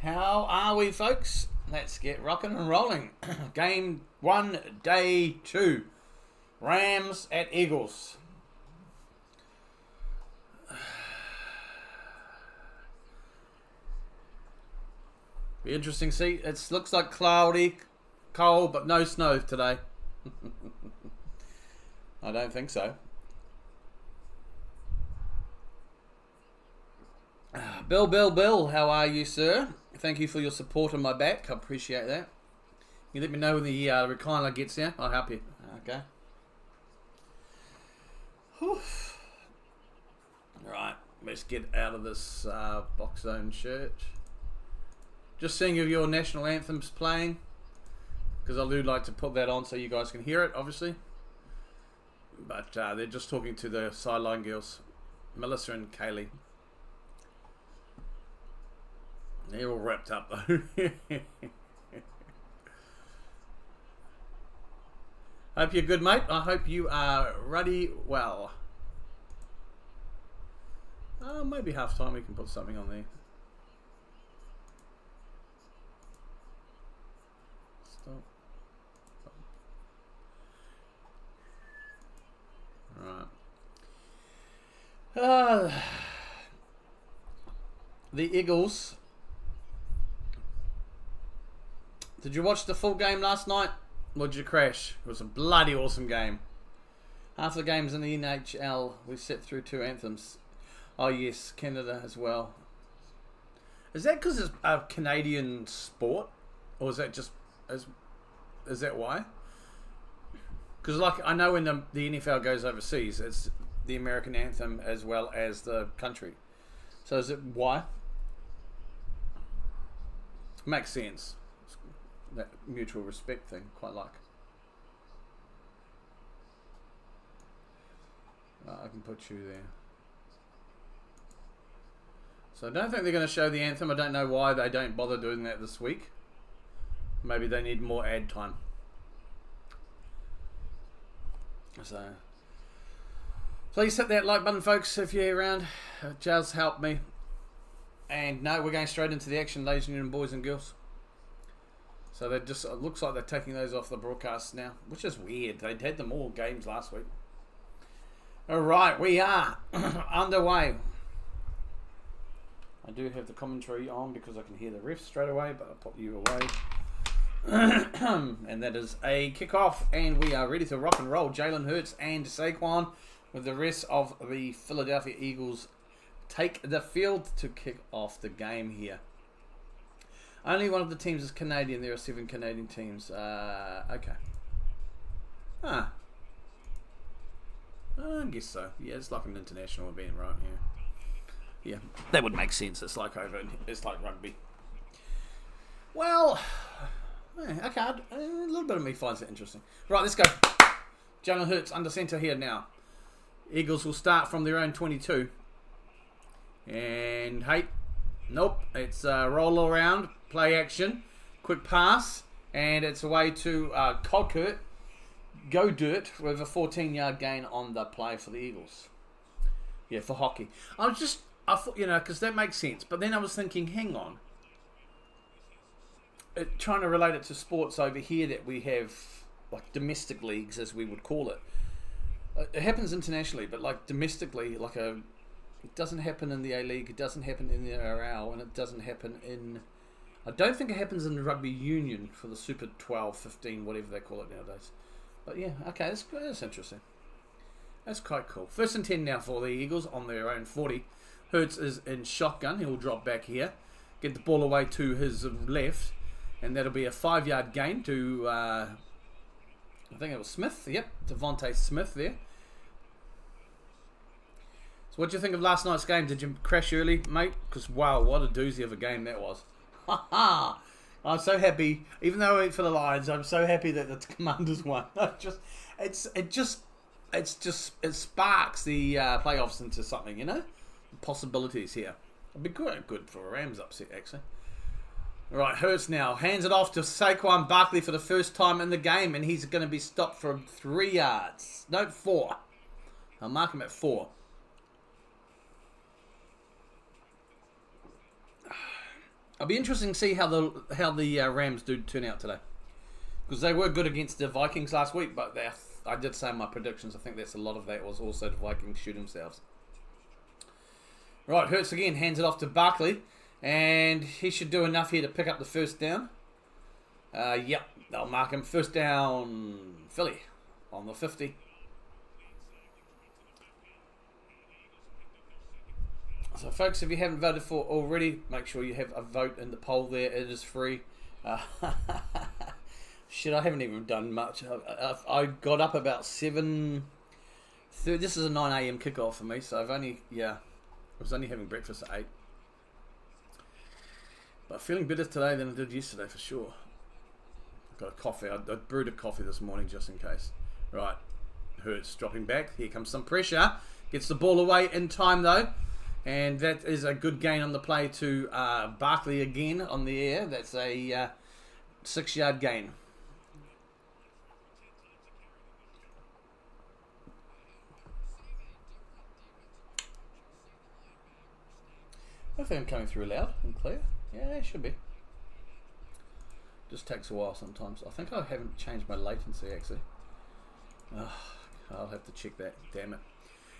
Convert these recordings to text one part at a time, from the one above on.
How are we, folks? Let's get rocking and rolling. Game 1, day 2. Rams at Eagles. Be interesting to see. It looks like cloudy, cold, but no snow today. I don't think so. Bill, how are you, sir? Thank you for your support on my back. I appreciate that. You let me know when the recliner gets there. I'll help you. Okay. Whew. Right, let's get out of this box zone shirt. Just seeing if your national anthem's playing, because I do like to put that on so you guys can hear it, obviously. But they're just talking to the sideline girls, Melissa and Kaylee. They're all wrapped up though. Hope you're good, mate. I hope you are ruddy well. Maybe half time we can put something on there. Stop. Right. The Eagles. Did you watch the full game last night? Or did you crash? It was a bloody awesome game. Half the games in the NHL, we set through 2 anthems. Oh yes, Canada as well. Is that because it's a Canadian sport? Or is that just... Is that why? Because like, I know when the NFL goes overseas, it's the American anthem as well as the country. So is it why? Makes sense. That mutual respect thing, quite like. I can put you there. So I don't think they're going to show the anthem. I don't know why they don't bother doing that this week. Maybe they need more ad time. So please hit that like button, folks, if you're around. It does help me. And no, we're going straight into the action, ladies and gentlemen, boys and girls. So they just, it looks like they're taking those off the broadcast now, which is weird. They'd had them all games last week. All right, we are underway. I do have the commentary on because I can hear the refs straight away, but I'll put you away. And that is a kickoff, and we are ready to rock and roll. Jalen Hurts and Saquon with the rest of the Philadelphia Eagles take the field to kick off the game here. Only one of the teams is Canadian. There are 7 Canadian teams. Okay. I guess so. Yeah, it's like an international event, right? Yeah. Yeah, that would make sense. It's like rugby. Well, okay. A little bit of me finds it interesting. Right, let's go. Jalen Hurts under center here now. Eagles will start from their own 22. And hey, nope. It's roll around. Play action, quick pass, and it's away to Colquitt. Go Dirt with a 14-yard gain on the play for the Eagles. Yeah, for hockey. I thought, because that makes sense. But then I was thinking, hang on. Trying to relate it to sports over here that we have, like domestic leagues, as we would call it. It happens internationally, but like domestically, it doesn't happen in the A-League, it doesn't happen in the NRL, and it doesn't happen in... I don't think it happens in the rugby union for the Super 12, 15, whatever they call it nowadays. But yeah, okay, that's interesting. That's quite cool. 1st and 10 now for the Eagles on their own 40. Hurts is in shotgun. He'll drop back here. Get the ball away to his left. And that'll be a 5-yard gain to, I think it was Smith. Yep, Devontae Smith there. So what do you think of last night's game? Did you crash early, mate? Because wow, what a doozy of a game that was. I'm so happy, even though I went for the Lions, I'm so happy that the Commanders won. It sparks the playoffs into something, possibilities here. It'd be good for a Rams upset, actually. All right, Hurts now hands it off to Saquon Barkley for the first time in the game, and he's going to be stopped from 3 yards. No, 4. I'll mark him at 4. I'll be interested to see how the Rams do turn out today, because they were good against the Vikings last week, but I did say in my predictions, I think that's a lot of that was also the Vikings shoot themselves. Right, Hurts again, hands it off to Barkley, and he should do enough here to pick up the first down. Yep, they'll mark him. First down, Philly, on the 50. So, folks, if you haven't voted for it already, make sure you have a vote in the poll there. It is free. Shit, I haven't even done much. I got up about 7:30. This is a 9 a.m. kickoff for me, so I was only having breakfast at 8. But feeling better today than I did yesterday for sure. Got a coffee. I brewed a coffee this morning just in case. Right, Hurts dropping back. Here comes some pressure. Gets the ball away in time though. And that is a good gain on the play to Barkley again on the air. That's a 6-yard gain. I think I'm coming through loud and clear. Yeah, it should be. Just takes a while sometimes. I think I haven't changed my latency actually. I'll have to check that. Damn it.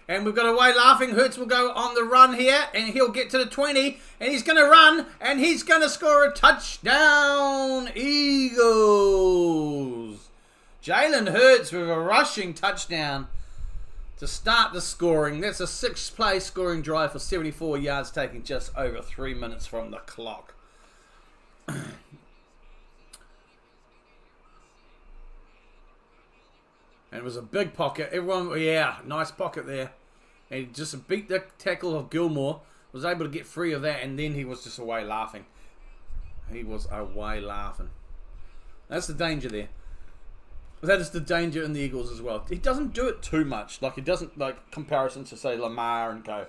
And we've got away laughing. Hurts will go on the run here, and he'll get to the 20, and he's going to run, and he's going to score a touchdown. Eagles. Jalen Hurts with a rushing touchdown to start the scoring. That's a 6-play scoring drive for 74 yards, taking just over 3 minutes from the clock. And it was a big pocket. Everyone, yeah, nice pocket there. And he just beat the tackle of Gilmore. Was able to get free of that, and then he was just away laughing. He was away laughing. That's the danger there. That is the danger in the Eagles as well. He doesn't do it too much. Like, he doesn't, like, comparison to, say, Lamar and go.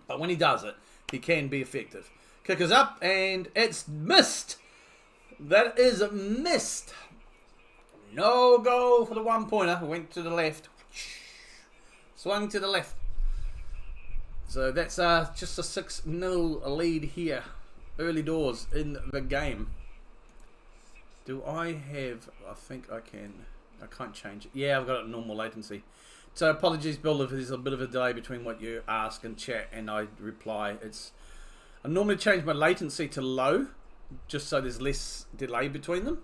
But when he does it, he can be effective. Kickers up, and it's missed. That is missed. No goal for the 1-pointer. Went to the left. Swung to the left. So that's just a 6-0 lead here. Early doors in the game. Do I have... I think I can... I can't change it. Yeah, I've got it normal latency. So apologies, Bill, if there's a bit of a delay between what you ask and chat and I reply. I normally change my latency to low, just so there's less delay between them.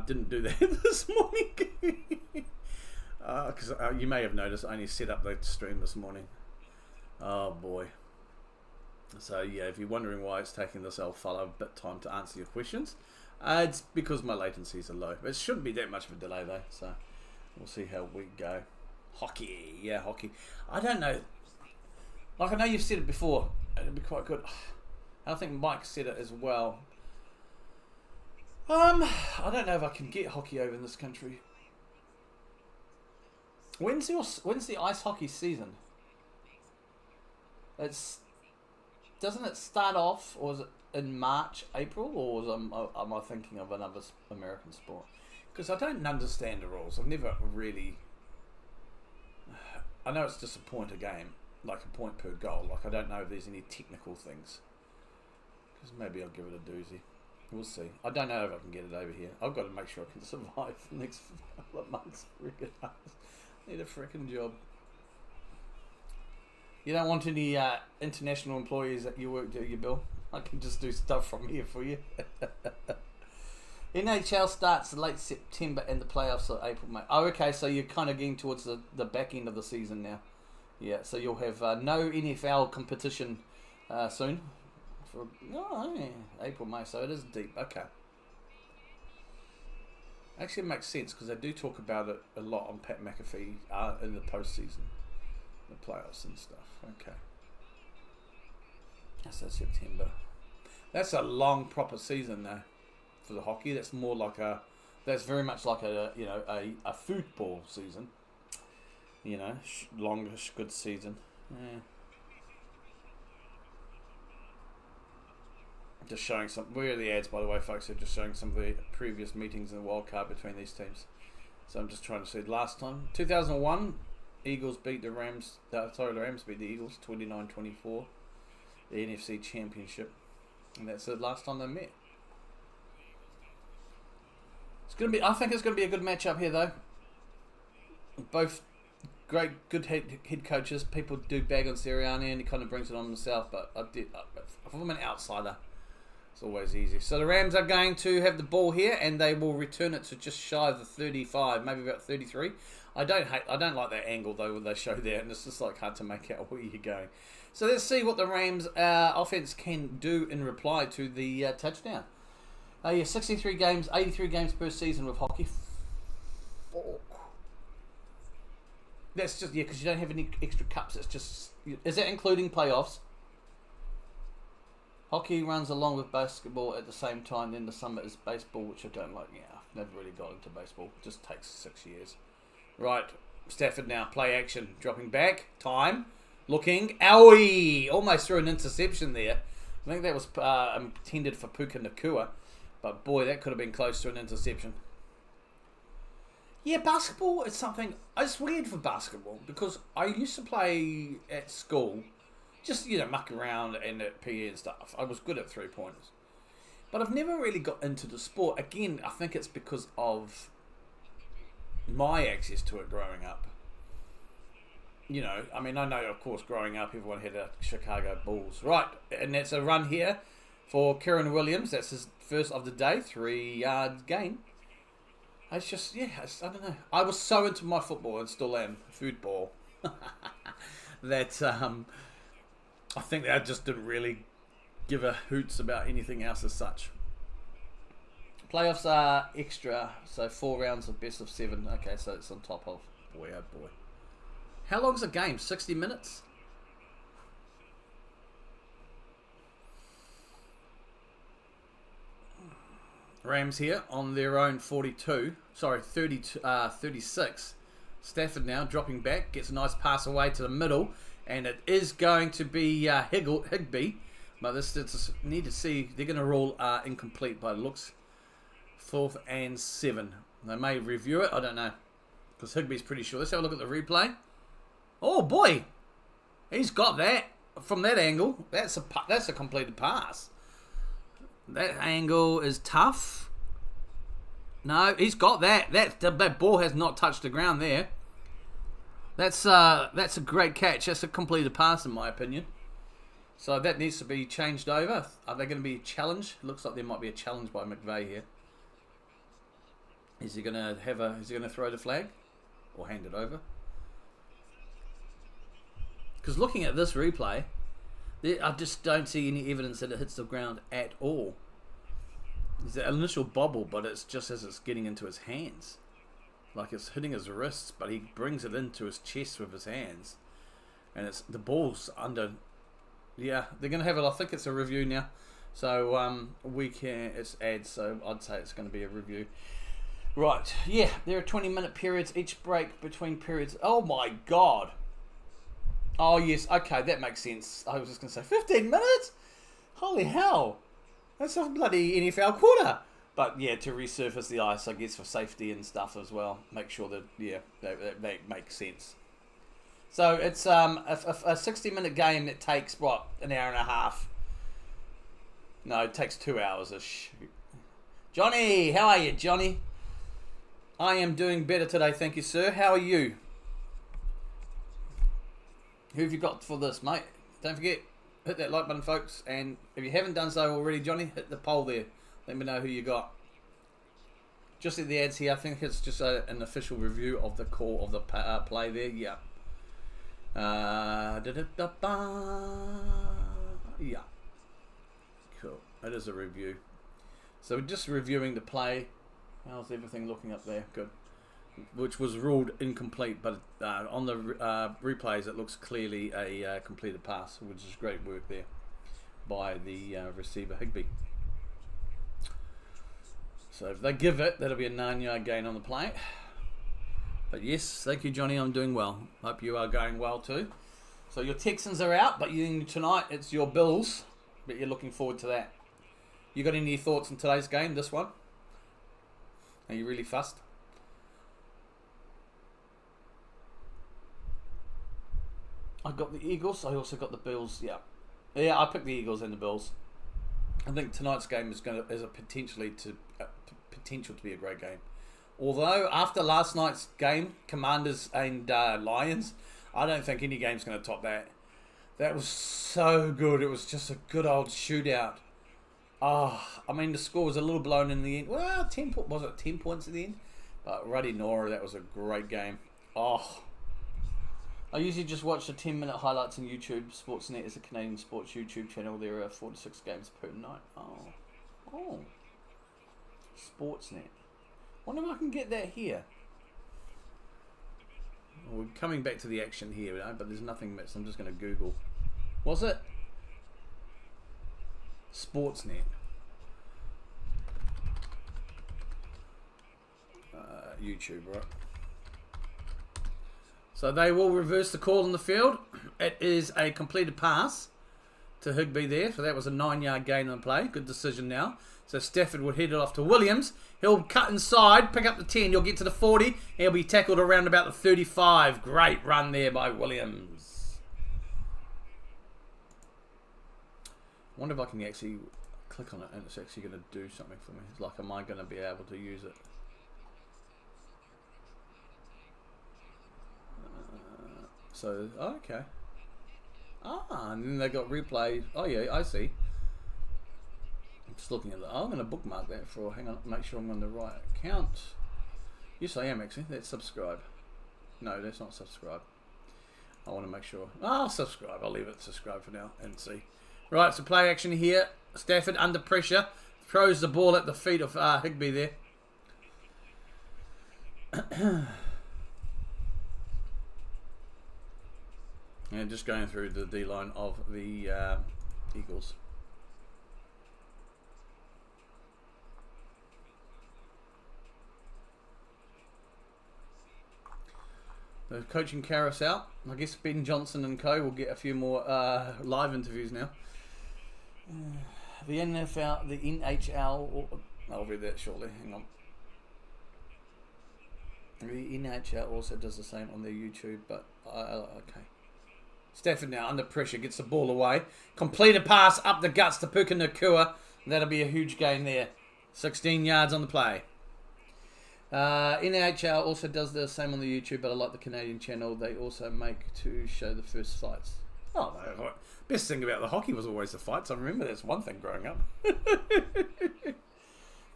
Didn't do that this morning. Because you may have noticed I only set up the stream this morning. Oh boy. So yeah, if you're wondering why it's taking this old fellow a bit time to answer your questions, it's because my latencies are low. It shouldn't be that much of a delay though, so we'll see how we go. Hockey, yeah, hockey. I don't know. Like, I know you've said it before, it'd be quite good. I think Mike said it as well. I don't know if I can get hockey over in this country. When's the ice hockey season? Doesn't it start off, or is it in March, April, or am I thinking of another American sport? Because I don't understand the rules. I've never really... I know it's just a point a game, like a point per goal. Like, I don't know if there's any technical things. Because maybe I'll give it a doozy. We'll see. I don't know if I can get it over here. I've got to make sure I can survive for the next couple of months. Need a freaking job. You don't want any international employees that you work, do you, Bill? I can just do stuff from here for you. NHL starts late September and the playoffs are April, May. Oh, okay, so you're kind of getting towards the back end of the season now. Yeah, so you'll have no NFL competition soon. April, May, so it is deep. Okay. Actually, it makes sense because they do talk about it a lot on Pat McAfee in the postseason, the playoffs and stuff. Okay. That's September. That's a long, proper season though for the hockey. That's more like that's very much like a football season. You know, longish, good season. Yeah. Just showing some. Where are the ads, by the way, folks? They're just showing some of the previous meetings in the wild card between these teams. So I'm just trying to see. Last time, 2001, Eagles beat the Rams. The Rams beat the Eagles 29-24. The NFC Championship. And that's the last time they met. It's gonna be. I think it's gonna be a good matchup here, though. Both good head coaches. People do bag on Sirianni, and he kind of brings it on himself. But if I'm an outsider, it's always easy. So the Rams are going to have the ball here, and they will return it to just shy of the 35, maybe about 33. I don't like that angle though when they show there, and it's just like hard to make out where you're going. So let's see what the Rams offense can do in reply to the touchdown. 63 games, 83 games per season with hockey. That's just, because you don't have any extra cups. It's just, is that including playoffs? Hockey runs along with basketball at the same time. Then the summer is baseball, which I don't like. Yeah, I've never really got into baseball. It just takes 6 years. Right, Stafford now. Play action. Dropping back. Time. Looking. Owie! Almost threw an interception there. I think that was intended for Puka Nakua. But boy, that could have been close to an interception. Yeah, basketball is something... It's weird for basketball because I used to play at school. Just, muck around and at PE and stuff. I was good at 3-pointers. But I've never really got into the sport. Again, I think it's because of my access to it growing up. I know, of course, growing up, everyone had a Chicago Bulls. Right, and that's a run here for Kieran Williams. That's his first of the day, 3-yard gain. It's just, I don't know. I was so into my football and still am, football, that I think that I just didn't really give a hoots about anything else as such. Playoffs are extra, so 4 rounds of best of 7. Okay, so it's on top of, boy oh boy. How long's a game? 60 minutes? Rams here on their own 36. Stafford now dropping back, gets a nice pass away to the middle, and it is going to be Higbee. But this need to see, they're going to rule incomplete by the looks. 4th and 7. They may review it, I don't know, because Higbee's pretty sure. Let's have a look at the replay. Oh boy, he's got that from that angle. That's a completed pass. That angle is tough. No, he's got that. That ball has not touched the ground there. That's a great catch. That's a completed pass in my opinion. So that needs to be changed over. Are they going to be challenged? Looks like there might be a challenge by McVeigh here. Is he going to throw the flag or hand it over? Because looking at this replay, I just don't see any evidence that it hits the ground at all. There's an initial bobble, but it's just as it's getting into his hands. Like it's hitting his wrists, but he brings it into his chest with his hands. And it's the ball's under... Yeah, they're going to have it. I think it's a review now. So it's ads, so I'd say it's going to be a review. Right, yeah, there are 20-minute periods, each break between periods. Oh my God. Oh yes, okay, that makes sense. I was just going to say 15 minutes? Holy hell. That's a bloody NFL quarter. But yeah, to resurface the ice, I guess for safety and stuff as well. Make sure that, that makes sense. So it's a 60-minute game that takes, what, an hour and a half? No, it takes 2 hours-ish. Johnny, how are you, Johnny? I am doing better today, thank you, sir. How are you? Who have you got for this, mate? Don't forget, hit that like button, folks. And if you haven't done so already, Johnny, hit the poll there. Let me know who you got. Just at the ads here, I think it's just an official review of the call of the play there. Yeah. Yeah. Cool. It is a review. So we're just reviewing the play. How's everything looking up there? Good. Which was ruled incomplete, but on the replays it looks clearly a completed pass, which is great work there by the receiver Higbee. So if they give it, that'll be a 9-yard gain on the play. But yes, thank you, Johnny. I'm doing well. Hope you are going well too. So your Texans are out, but tonight it's your Bills. But you're looking forward to that. You got any thoughts on today's game? This one? Are you really fussed? I got the Eagles. I also got the Bills. Yeah, I picked the Eagles and the Bills. I think tonight's game is a potential to be a great game. Although after last night's game, Commanders and Lions, I don't think any game's going to top that. That was so good. It was just a good old shootout. Oh, I mean, the score was a little blown in the end. Well, 10 points at the end? But Ruddy Nora, that was a great game. Oh, I usually just watch the 10-minute highlights on YouTube. Sportsnet is a Canadian sports YouTube channel. There are 4 to 6 games per night. Oh, Sportsnet. Wonder if I can get that here. Well, we're coming back to the action here, but there's nothing missed. I'm just going to Google. Was it? Sportsnet. YouTube, right? So they will reverse the call on the field. It is a completed pass to Higby there. So that was a 9-yard gain on the play. Good decision now. So Stafford would head it off to Williams. He'll cut inside, pick up the 10. He'll get to the 40. He'll be tackled around about the 35. Great run there by Williams. I wonder if I can actually click on it and it's actually going to do something for me. It's like, am I going to be able to use it? So, okay. And then they got replay. Oh yeah, I see. I'm just looking at that. I'm going to bookmark that for, hang on, make sure I'm on the right account. Yes, I am actually. That's subscribe. No, that's not subscribe. I want to make sure. I'll subscribe. I'll leave it subscribe for now and see. Right, so play action here. Stafford under pressure. Throws the ball at the feet of Higby there. And just going through the D-line of the Eagles. The coaching carousel. I guess Ben Johnson and co will get a few more live interviews now. The NFL, the NHL. I'll read that shortly. Hang on. The NHL also does the same on their YouTube, but okay. Stafford now under pressure, gets the ball away. Completed pass up the guts to Puka Nakua. That'll be a huge gain there. 16 yards on the play. NHL also does the same on the YouTube, but I like the Canadian channel. They also make to show the first fights. Oh, no, best thing about the hockey was always the fights. I remember that's one thing growing up. Cool,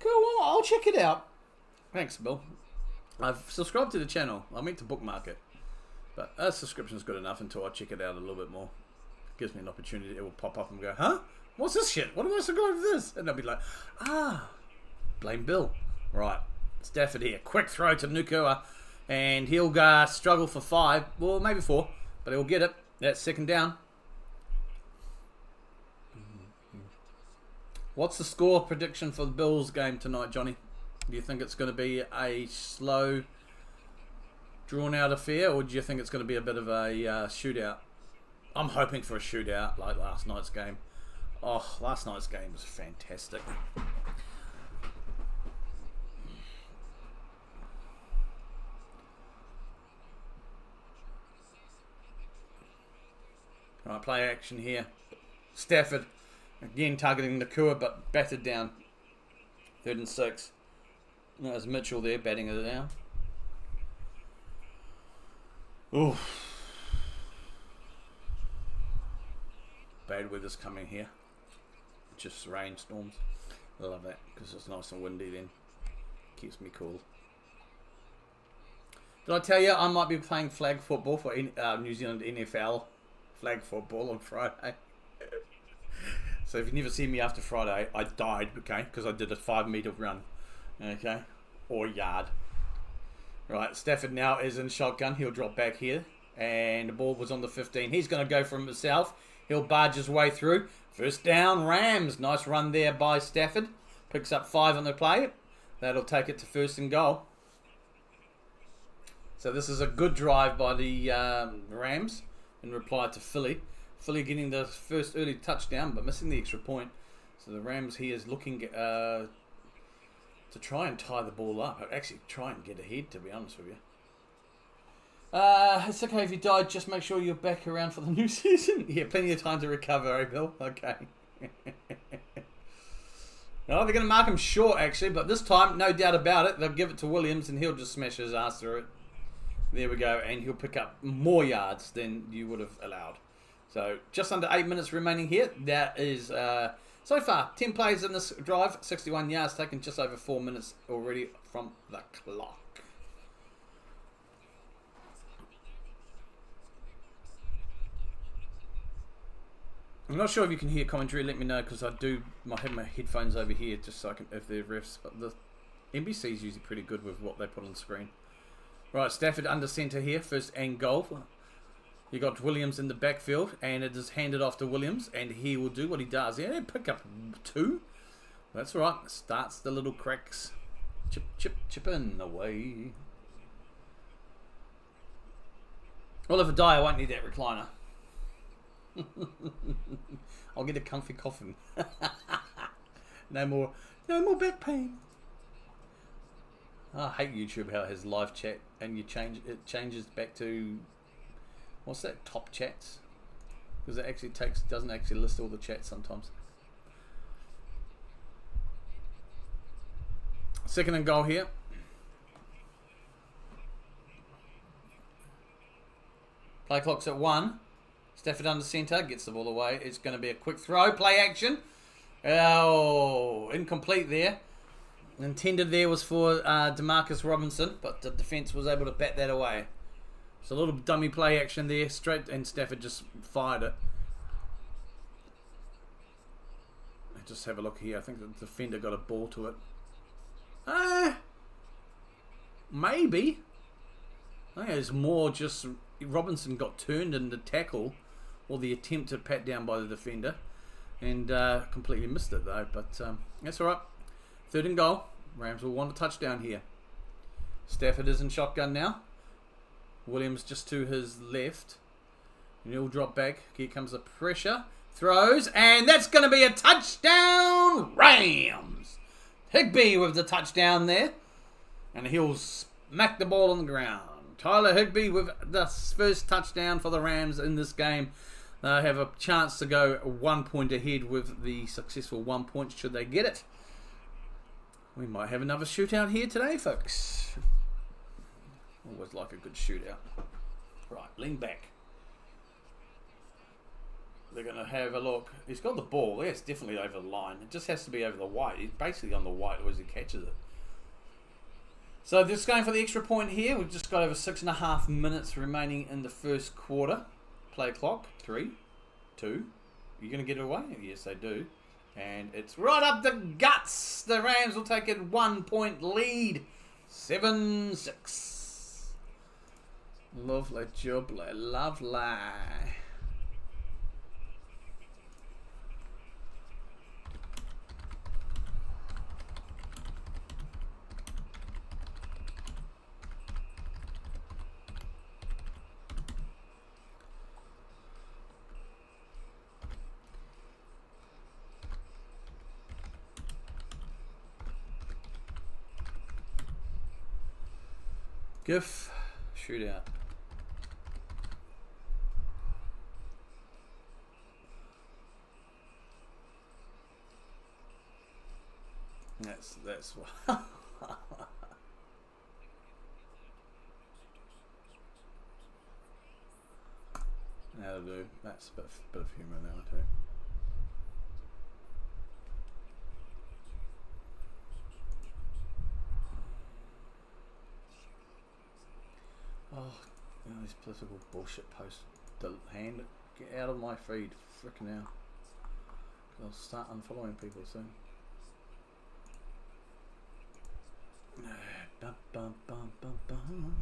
well, I'll check it out. Thanks, Bill. I've subscribed to the channel. I meant to bookmark it. But a subscription is good enough until I check it out a little bit more. It gives me an opportunity. It will pop up and go, huh? What's this shit? What am I subscribed to this? And I'll be like, blame Bill. Right. Stafford here. Quick throw to Nakua. And he'll struggle for 5. Well, maybe 4. But he'll get it. That's second down. What's the score prediction for the Bills game tonight, Johnny? Do you think it's going to be a slow, drawn-out affair, or do you think it's going to be a bit of a shootout? I'm hoping for a shootout like last night's game. Oh, last night's game was fantastic. Right, play action here. Stafford, again targeting Nakua, but battered down. 3rd and 6. There's Mitchell there, batting it down. Oof. Bad weather's coming here. Just rainstorms. I love that because it's nice and windy then. Keeps me cool. Did I tell you I might be playing flag football for New Zealand NFL flag football on Friday? So if you never see me after Friday, I died, okay, because I did a 5-meter run, okay, or yard. Right, Stafford now is in shotgun. He'll drop back here, and the ball was on the 15. He's going to go for himself. He'll barge his way through. First down, Rams. Nice run there by Stafford. Picks up 5 on the play. That'll take it to 1st and goal. So this is a good drive by the Rams in reply to Philly. Philly getting the first early touchdown, but missing the extra point. So the Rams here is looking to try and tie the ball up. Actually, try and get ahead, to be honest with you. It's okay if you died. Just make sure you're back around for the new season. Yeah, plenty of time to recover, eh, Bill? Okay. No, they're going to mark him short, actually, but this time, no doubt about it, they'll give it to Williams, and he'll just smash his ass through it. There we go, and he'll pick up more yards than you would have allowed. So, just under 8 minutes remaining here. That is, so far, 10 plays in this drive, 61 yards, taken just over 4 minutes already from the clock. I'm not sure if you can hear commentary. Let me know, because I have my headphones over here just so I can, if they're refs. But the NBC is usually pretty good with what they put on the screen. Right, Stafford under centre here, first and goal. You got Williams in the backfield, and it is handed off to Williams, and he will do what he does. Yeah, pick up 2. That's right. Starts the little cracks. Chip, chip, chipping away. Well, if I die, I won't need that recliner. I'll get a comfy coffin. No more back pain. I hate YouTube how it has live chat and it changes back to what's that, top chats, because it actually doesn't actually list all the chats sometimes. Second and goal here. Play clock's at 1. Stafford under centre, gets the ball away. It's going to be a quick throw. Play action. Oh, incomplete there. Intended there was for DeMarcus Robinson, but the defence was able to bat that away. It's a little dummy play action there, straight, and Stafford just fired it. Just have a look here. I think the defender got a ball to it. Maybe. I think it's more just Robinson got turned in the tackle, or the attempt to pat down by the defender, and completely missed it though. But that's all right. Third and goal. Rams will want a touchdown here. Stafford is in shotgun now. Williams just to his left. And he'll drop back. Here comes the pressure. Throws, and that's going to be a touchdown, Rams. Higbee with the touchdown there, and he'll smack the ball on the ground. Tyler Higbee with the first touchdown for the Rams in this game. They have a chance to go 1 point ahead with the successful 1 point should they get it. We might have another shootout here today, folks. Always like a good shootout. Right, lean back. They're going to have a look. He's got the ball. Yeah, it's definitely over the line. It just has to be over the white. He's basically on the white as he catches it. So just going for the extra point here. We've just got over 6.5 minutes remaining in the first quarter. Play clock. 3, 2. You're going to get it away? Yes, they do. And it's right up the guts. The Rams will take a 1 point lead. 7-6. Lovely jubbly. Lovely. GIF shootout. That's what. That'll do. That's a bit of humour in that one too. Oh, you know, these political bullshit posts. The hand, get out of my feed, frickin' hell. I'll start unfollowing people soon. Bum, bum, bum, bum, bum.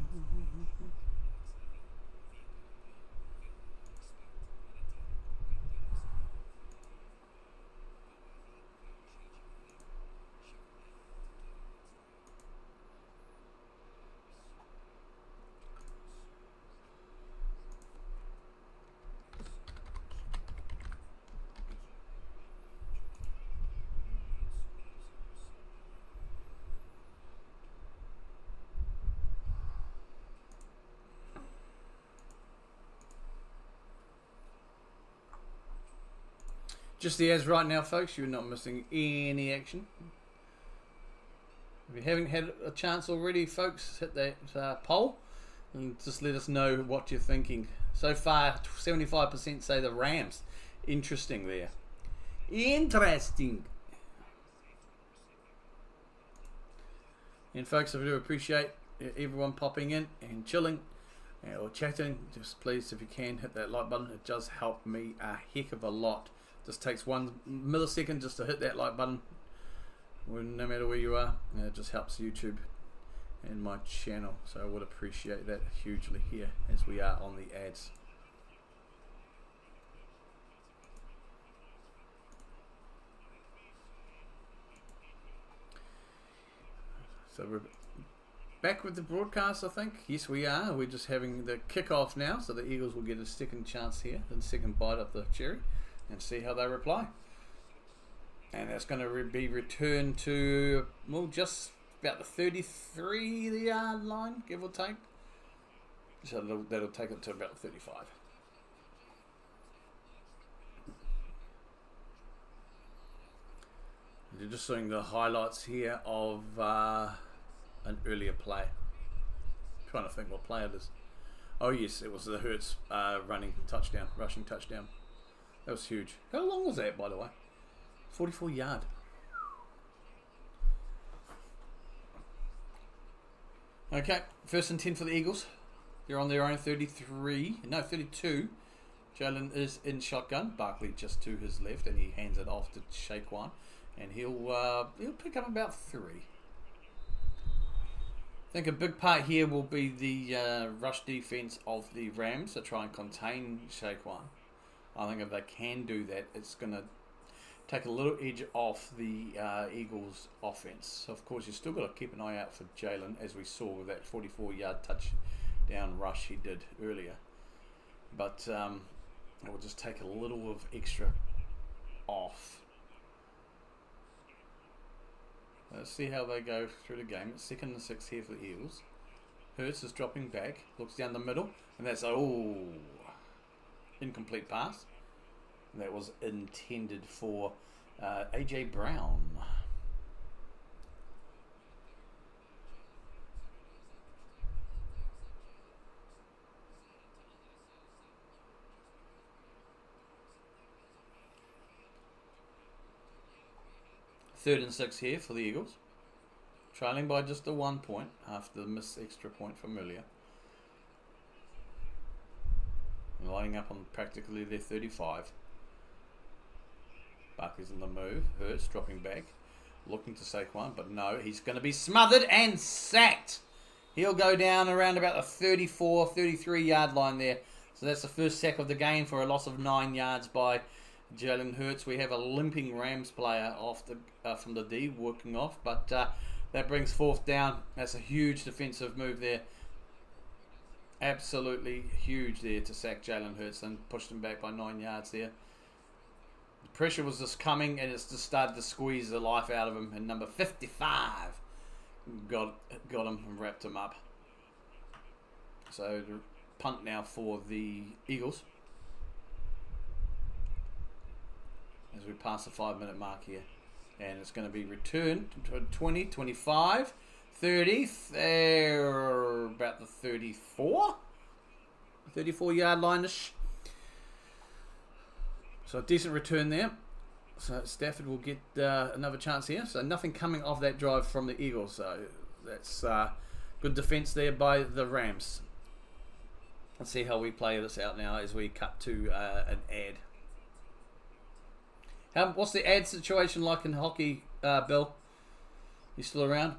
Just the ads right now, folks. You're not missing any action. If you haven't had a chance already, folks, hit that poll and just let us know what you're thinking. So far, 75% say the Rams. Interesting there. Interesting. And folks, I do appreciate everyone popping in and chilling or chatting. Just please, if you can, hit that like button. It does help me a heck of a lot. Just takes 1 millisecond just to hit that like button. No matter where you are, it just helps YouTube and my channel. So I would appreciate that hugely here as we are on the ads. So we're back with the broadcast, I think. Yes, we are. We're just having the kickoff now, so the Eagles will get a second chance here, and second bite of the cherry, and see how they reply. And that's going to be returned to, well, just about the 33-yard line, give or take. So that'll take it to about 35. You're just seeing the highlights here of an earlier play. I'm trying to think what play it is. Oh yes, it was the Hurts rushing touchdown. That was huge. How long was that, by the way? 44 yard. Okay, first and 10 for the Eagles. They're on their own 32. Jalen is in shotgun. Barkley just to his left, and he hands it off to Shaquan, and he'll pick up about 3. I think a big part here will be the rush defense of the Rams to try and contain Shaquan. I think if they can do that, it's going to take a little edge off the Eagles' offense. So, of course, you've still got to keep an eye out for Jalen, as we saw with that 44-yard touchdown rush he did earlier. But it will just take a little of extra off. Let's see how they go through the game. It's 2nd and 6 here for the Eagles. Hurts is dropping back, looks down the middle, and that's incomplete pass. That was intended for A.J. Brown. Third and 6 here for the Eagles. Trailing by just a 1 point after the missed extra point from earlier. Lining up on practically their 35. Barkley's in the move. Hurts dropping back. Looking to Saquon, but no. He's going to be smothered and sacked. He'll go down around about the 34, 33 yard line there. So that's the first sack of the game for a loss of 9 yards by Jalen Hurts. We have a limping Rams player off from the D working off, but that brings 4th down. That's a huge defensive move there. Absolutely huge there to sack Jalen Hurts and pushed him back by 9 yards there. The pressure was just coming, and it's just started to squeeze the life out of him. And number 55 got him and wrapped him up. So the punt now for the Eagles as we pass the 5-minute mark here. And it's going to be returned to 20, 25, 30. They're about the 34 yard line-ish. So a decent return there. So Stafford will get another chance here. So nothing coming off that drive from the Eagles. So that's good defense there by the Rams. Let's see how we play this out now as we cut to an ad. What's the ad situation like in hockey, Bill? You still around?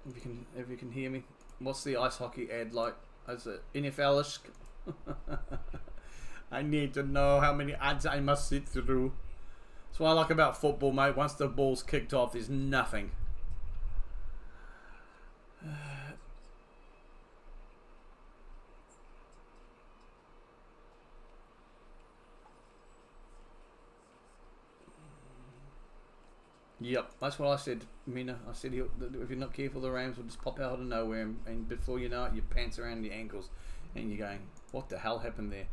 If you can hear me, what's the ice hockey ad like? Is it NFL-ish? I need to know how many ads I must sit through. That's what I like about football, mate. Once the ball's kicked off, there's nothing. Yep, that's what I said, Mina. I said if you're not careful, the Rams will just pop out of nowhere, and before you know it, your pants around your ankles, and you're going, what the hell happened there?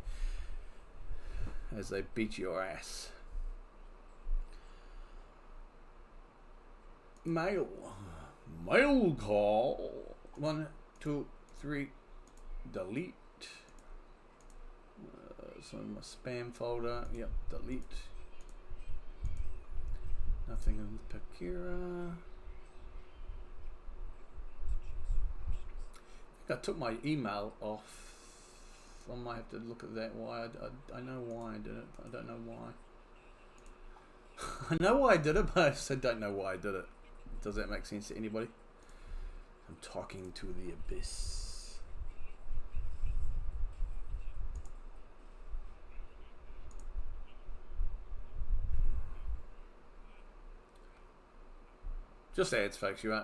as they beat your ass. Mail call. 1, 2, 3. Delete. So my spam folder. Yep, delete. Nothing in Pakira. I took my email off. I might have to look at that. Why? I know why I did it. I don't know why. I know why I did it, but I said don't know why I did it. Does that make sense to anybody? I'm talking to the abyss. Just ads, folks. You're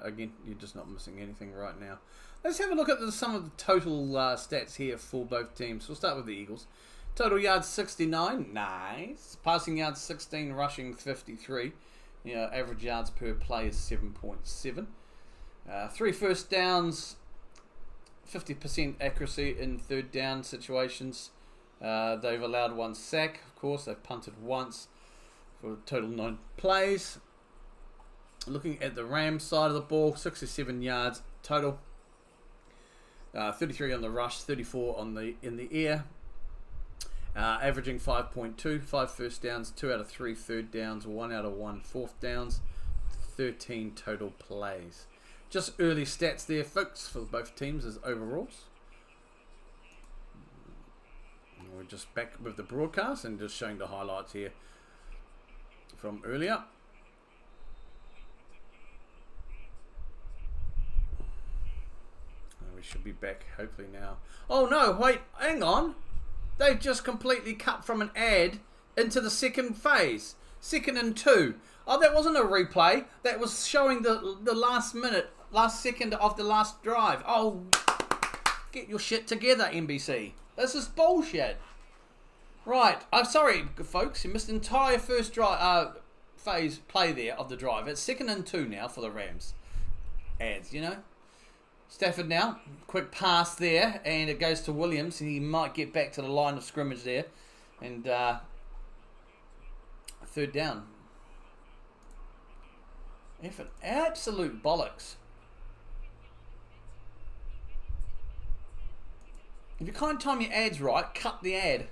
just not missing anything right now. Let's have a look at some of the total stats here for both teams. We'll start with the Eagles. Total yards 69, nice. Passing yards 16, rushing 53. You know, average yards per play is 7.7. 3 first downs, 50% accuracy in third down situations. They've allowed 1 sack, of course. They've punted once for a total 9 plays. Looking at the Rams side of the ball, 67 yards total. 33 on the rush, 34 in the air. Averaging 5.2, 5 first downs, 2 out of 3 third downs, 1 out of 1 fourth downs, 13 total plays. Just early stats there, folks, for both teams as overalls. And we're just back with the broadcast and just showing the highlights here from earlier. We should be back hopefully now. Oh no, wait, hang on. They've just completely cut from an ad into the second phase. 2nd and 2. Oh, that wasn't a replay. That was showing the last second of the last drive. Oh, get your shit together, NBC. This is bullshit. Right, I'm sorry, folks. You missed the entire first phase play there of the drive. It's 2nd and 2 now for the Rams. Ads, you know. Stafford now, quick pass there, and it goes to Williams, and he might get back to the line of scrimmage there, and third down. Effort, absolute bollocks. If you can't time your ads right, cut the ad.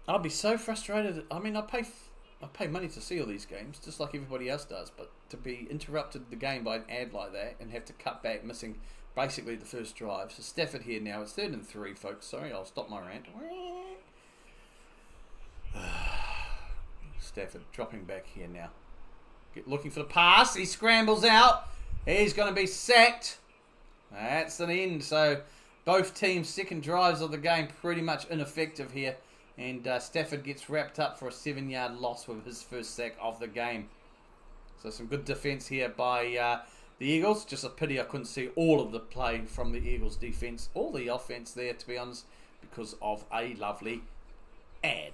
I'll be so frustrated. I mean, I pay money to see all these games, just like everybody else does, but to be interrupted the game by an ad like that and have to cut back, missing basically the first drive. So Stafford here now, it's 3rd and 3, folks. Sorry, I'll stop my rant. Stafford dropping back here now. Looking for the pass. He scrambles out. He's going to be sacked. That's an end. So both teams' second drives of the game pretty much ineffective here. And Stafford gets wrapped up for a 7-yard loss with his first sack of the game. So some good defense here by the Eagles. Just a pity I couldn't see all of the play from the Eagles defense. All the offense there, to be honest, because of a lovely ad.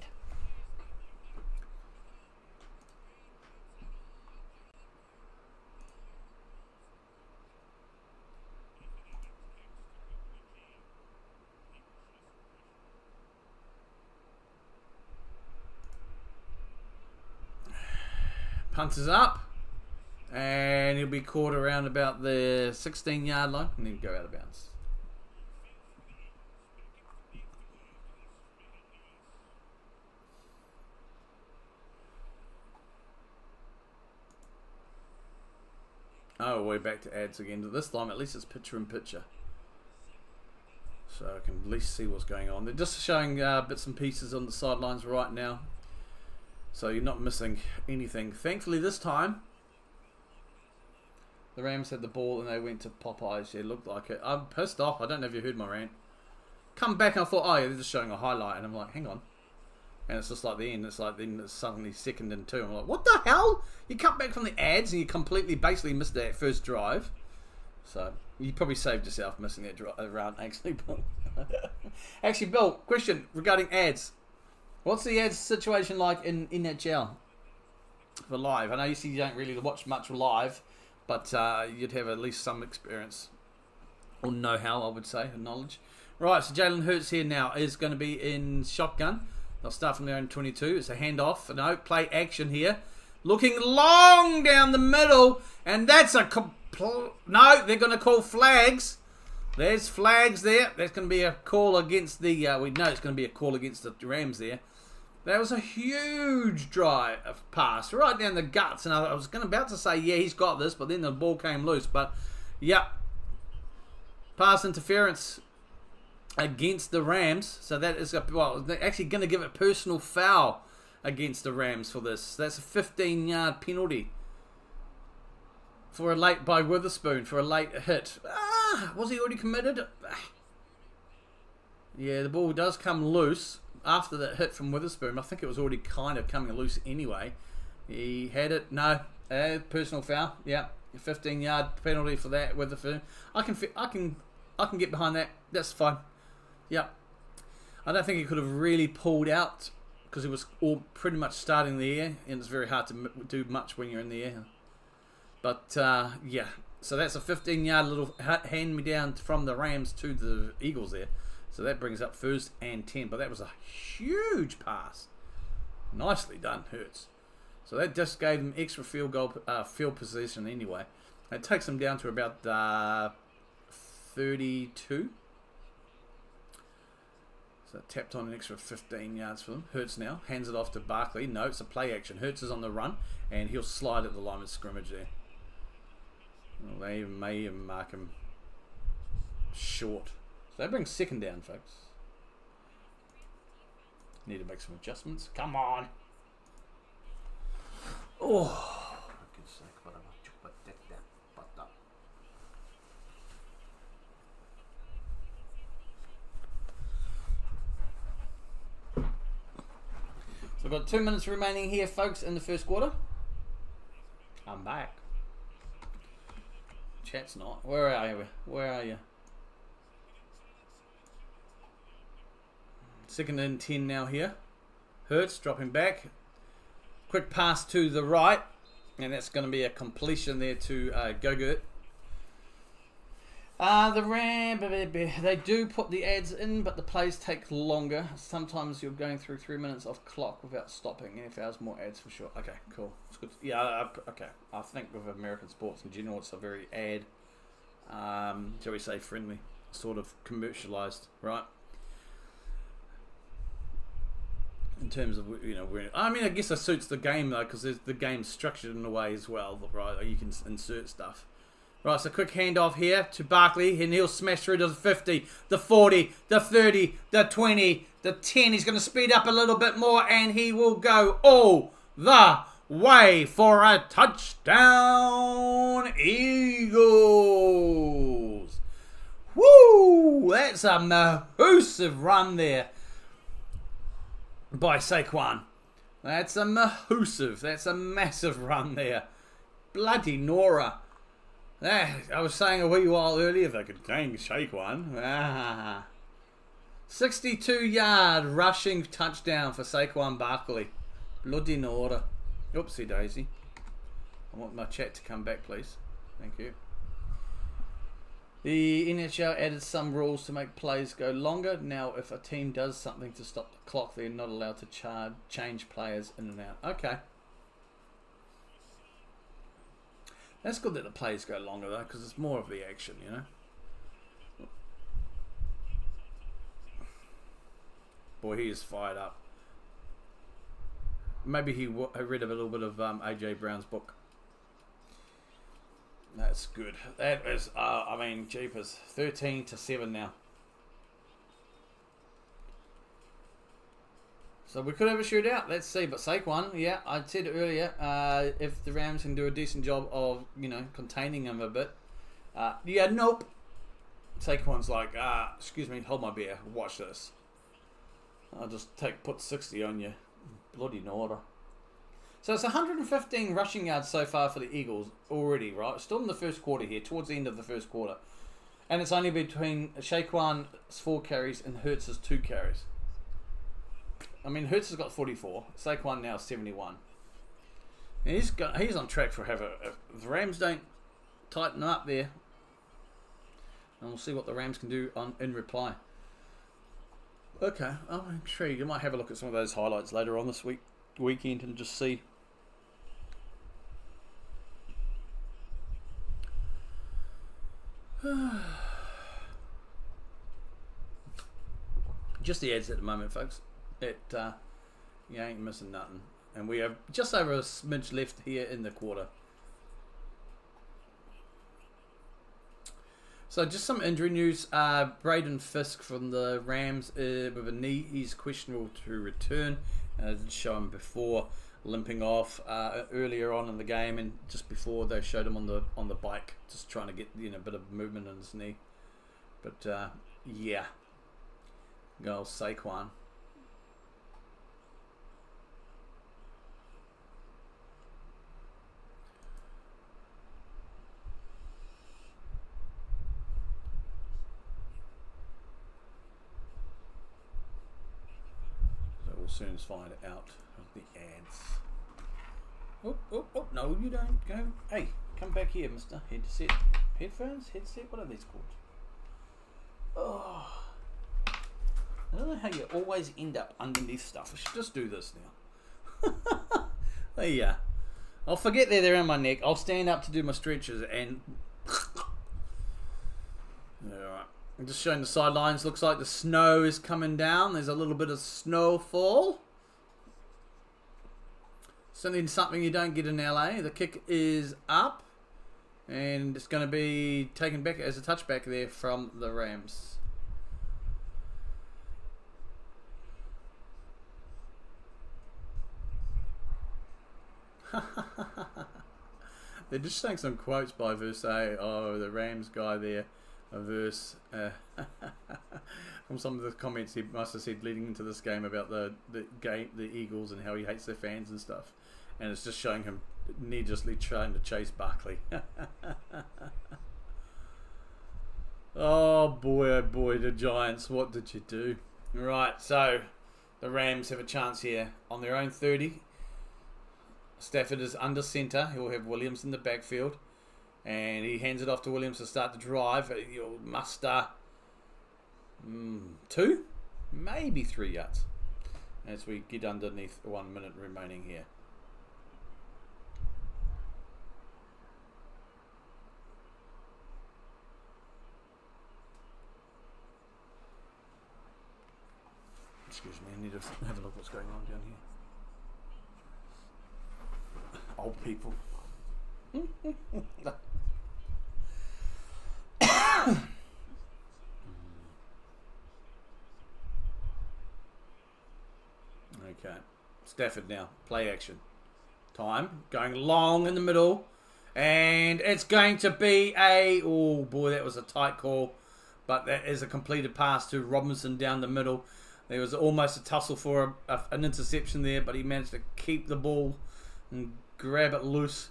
Punt is up, and he'll be caught around about the 16-yard line, and then go out of bounds. Oh, we're back to ads again. This time, at least it's picture-in-picture, so I can at least see what's going on. They're just showing bits and pieces on the sidelines right now. So you're not missing anything. Thankfully this time, the Rams had the ball and they went to Popeyes. It looked like it. I'm pissed off. I don't know if you heard my rant. Come back and I thought, oh yeah, they're just showing a highlight. And I'm like, hang on. And it's just like the end. It's like then it's suddenly 2nd and 2. I'm like, what the hell? You come back from the ads and you completely basically missed that first drive. So you probably saved yourself missing that round, actually, Bill. Actually, Bill, question regarding ads. What's the ads situation like in NHL for live? I know you don't really watch much live, but you'd have at least some experience or know-how, I would say, and knowledge Right, so Jalen Hurts here now is going to be in shotgun. They'll start from their own 22. It's a handoff. No, play action here. Looking long down the middle. And that's a... No, they're going to call flags. There's flags there. That's going to be a call against the... we know it's going to be a call against the Rams there. That was a huge drive pass right down the guts. And I was about to say, yeah, he's got this. But then the ball came loose. But, yeah. Pass interference against the Rams. So that is, well, they're actually going to give a personal foul against the Rams for this. That's a 15-yard penalty for a late by Witherspoon for a late hit. Was he already committed? Yeah, the ball does come loose after that hit from Witherspoon. I think it was already kind of coming loose anyway. He had it. No, personal foul. Yeah, 15-yard penalty for that Witherspoon. I can get behind that. That's fine. Yeah, I don't think he could have really pulled out because it was all pretty much starting in the air, and it's very hard to do much when you're in the air. But yeah, so that's a 15-yard little hand-me-down from the Rams to the Eagles there. So that brings up 1st and 10. But that was a huge pass. Nicely done, Hurts. So that just gave them extra field position anyway. It takes them down to about 32. So tapped on an extra 15 yards for them. Hurts now. Hands it off to Barkley. No, it's a play action. Hurts is on the run. And he'll slide at the line of scrimmage there. Well, they may even mark him short. So that brings 2nd down, folks. Need to make some adjustments. Come on. Oh. So we've got 2 minutes remaining here, folks, in the first quarter. I'm back. Chat's not. Where are you? Where are you? 2nd and 10 now here. Hurts dropping back. Quick pass to the right. And that's going to be a completion there to Gogurt. The Ram, they do put the ads in, but the plays take longer. Sometimes you're going through 3 minutes off clock without stopping. NFL's more ads for sure. Okay, cool. It's good. Yeah, okay. I think with American sports in general, it's a very ad, shall we say, friendly, sort of commercialized, right? In terms of, you know, I mean, I guess it suits the game though, because the game's structured in a way as well, right? You can insert stuff. Right, so quick handoff here to Barkley, and he'll smash through to the 50, the 40, the 30, the 20, the 10. He's going to speed up a little bit more, and he will go all the way for a touchdown, Eagles. Woo! That's a massive run there by Saquon. That's a massive run there. Bloody Nora. I was saying a wee while earlier they could shake one. 62-yard rushing touchdown for Saquon Barkley. Bloody Nora. Oopsie daisy. I want my chat to come back, please. Thank you. The NHL added some rules to make plays go longer. Now, if a team does something to stop the clock, they're not allowed to change players in and out. Okay. That's good that the plays go longer though, because it's more of the action, you know. Boy, he is fired up. Maybe he read a little bit of AJ Brown's book. That's good. That is, I mean, jeepers. 13-7 now. So we could have a shootout. Let's see. But Saquon, yeah, I said it earlier. If the Rams can do a decent job of, you know, containing him a bit. Yeah, nope. Saquon's like, excuse me, hold my beer. Watch this. I'll just put 60 on you. Bloody Nora. So it's 115 rushing yards so far for the Eagles already, right? Still in the first quarter here, towards the end of the first quarter. And it's only between Saquon's 4 carries and Hurts' 2 carries. I mean, Hurts has got 44. Saquon now 71. And he's on track for if the Rams don't tighten up there, and we'll see what the Rams can do in reply. Okay, I'm intrigued. I might have a look at some of those highlights later on this weekend and just see. Just the ads at the moment, folks. You ain't missing nothing. And we have just over a smidge left here in the quarter. So just some injury news. Braden Fisk from the Rams with a knee. He's questionable to return. I did show him before limping off earlier on in the game, and just before they showed him on the bike, just trying to get a bit of movement in his knee. But yeah, go Saquon. Soon find out of the ads. Oh, no, you don't go. Hey, come back here, mister. Headset. Headphones? Headset? What are these called? Oh. I don't know how you always end up underneath stuff. I should just do this now. There you are. I'll forget they're around my neck. I'll stand up to do my stretches and... Alright. I'm just showing the sidelines. Looks like the snow is coming down. There's a little bit of snowfall. Certainly something you don't get in LA. The kick is up. And it's going to be taken back as a touchback there from the Rams. They're just saying some quotes by Verse. Oh, the Rams guy there. A verse from some of the comments he must have said leading into this game about the Eagles and how he hates their fans and stuff, and it's just showing him needlessly trying to chase Barkley. Oh boy, the Giants, what did you do? Right, so the Rams have a chance here on their own 30. Stafford is under centre. He'll have Williams in the backfield. And he hands it off to Williams to start the drive. You'll muster 2, maybe 3 yards as we get underneath 1 minute remaining here. Excuse me, I need to have a look what's going on down here. Old people. Okay, Stafford now, play action. Time, going long in the middle. And it's going to be oh boy, that was a tight call. But that is a completed pass to Robinson down the middle. There was almost a tussle for an interception there, but he managed to keep the ball and grab it loose.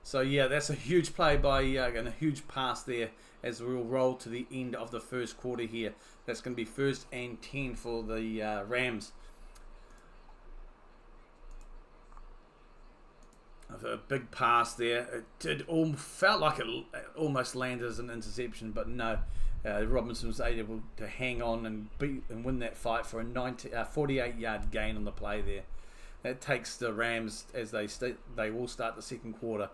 So yeah, that's a huge play by and a huge pass there as we'll roll to the end of the first quarter here. That's going to be 1st and 10 for the Rams. A big pass there. Felt like it almost landed as an interception, but no. Robinson was able to hang on and win that fight for a 48-yard gain on the play there. That takes the Rams as they will start the second quarter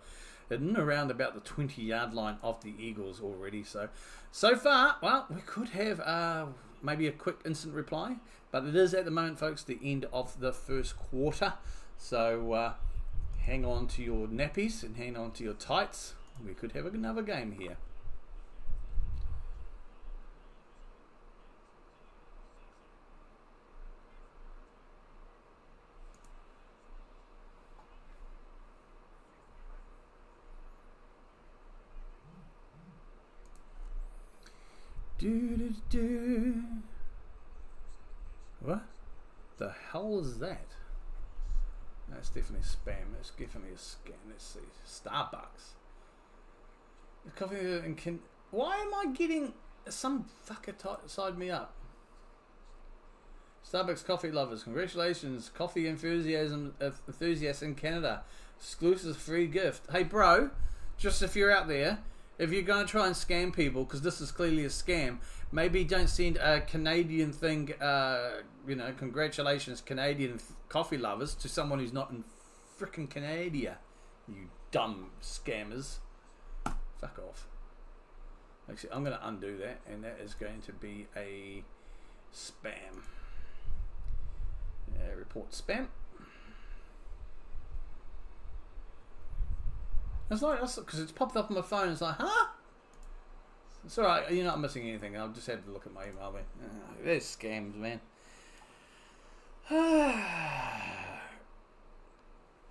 in around about the 20-yard line of the Eagles already. So far, well, we could have maybe a quick instant reply, but it is at the moment, folks, the end of the first quarter. So hang on to your nappies and hang on to your tights. We could have another game here. What the hell is that? That's definitely spam. That's definitely a scam. Let's see. Starbucks. Coffee and why am I getting some fucker side me up? Starbucks coffee lovers, congratulations! Coffee enthusiasts in Canada. Exclusive free gift. Hey bro, just if you're out there If you're going to try and scam people, because this is clearly a scam, maybe don't send a Canadian thing, you know, congratulations Canadian coffee lovers, to someone who's not in frickin' Canada. You dumb scammers. Fuck off. Actually, I'm going to undo that, and that is going to be a spam. Report spam. It's like, because it's popped up on my phone, it's like, huh? It's alright, you're not missing anything. I'll just have to look at my email, man. There's scams, man.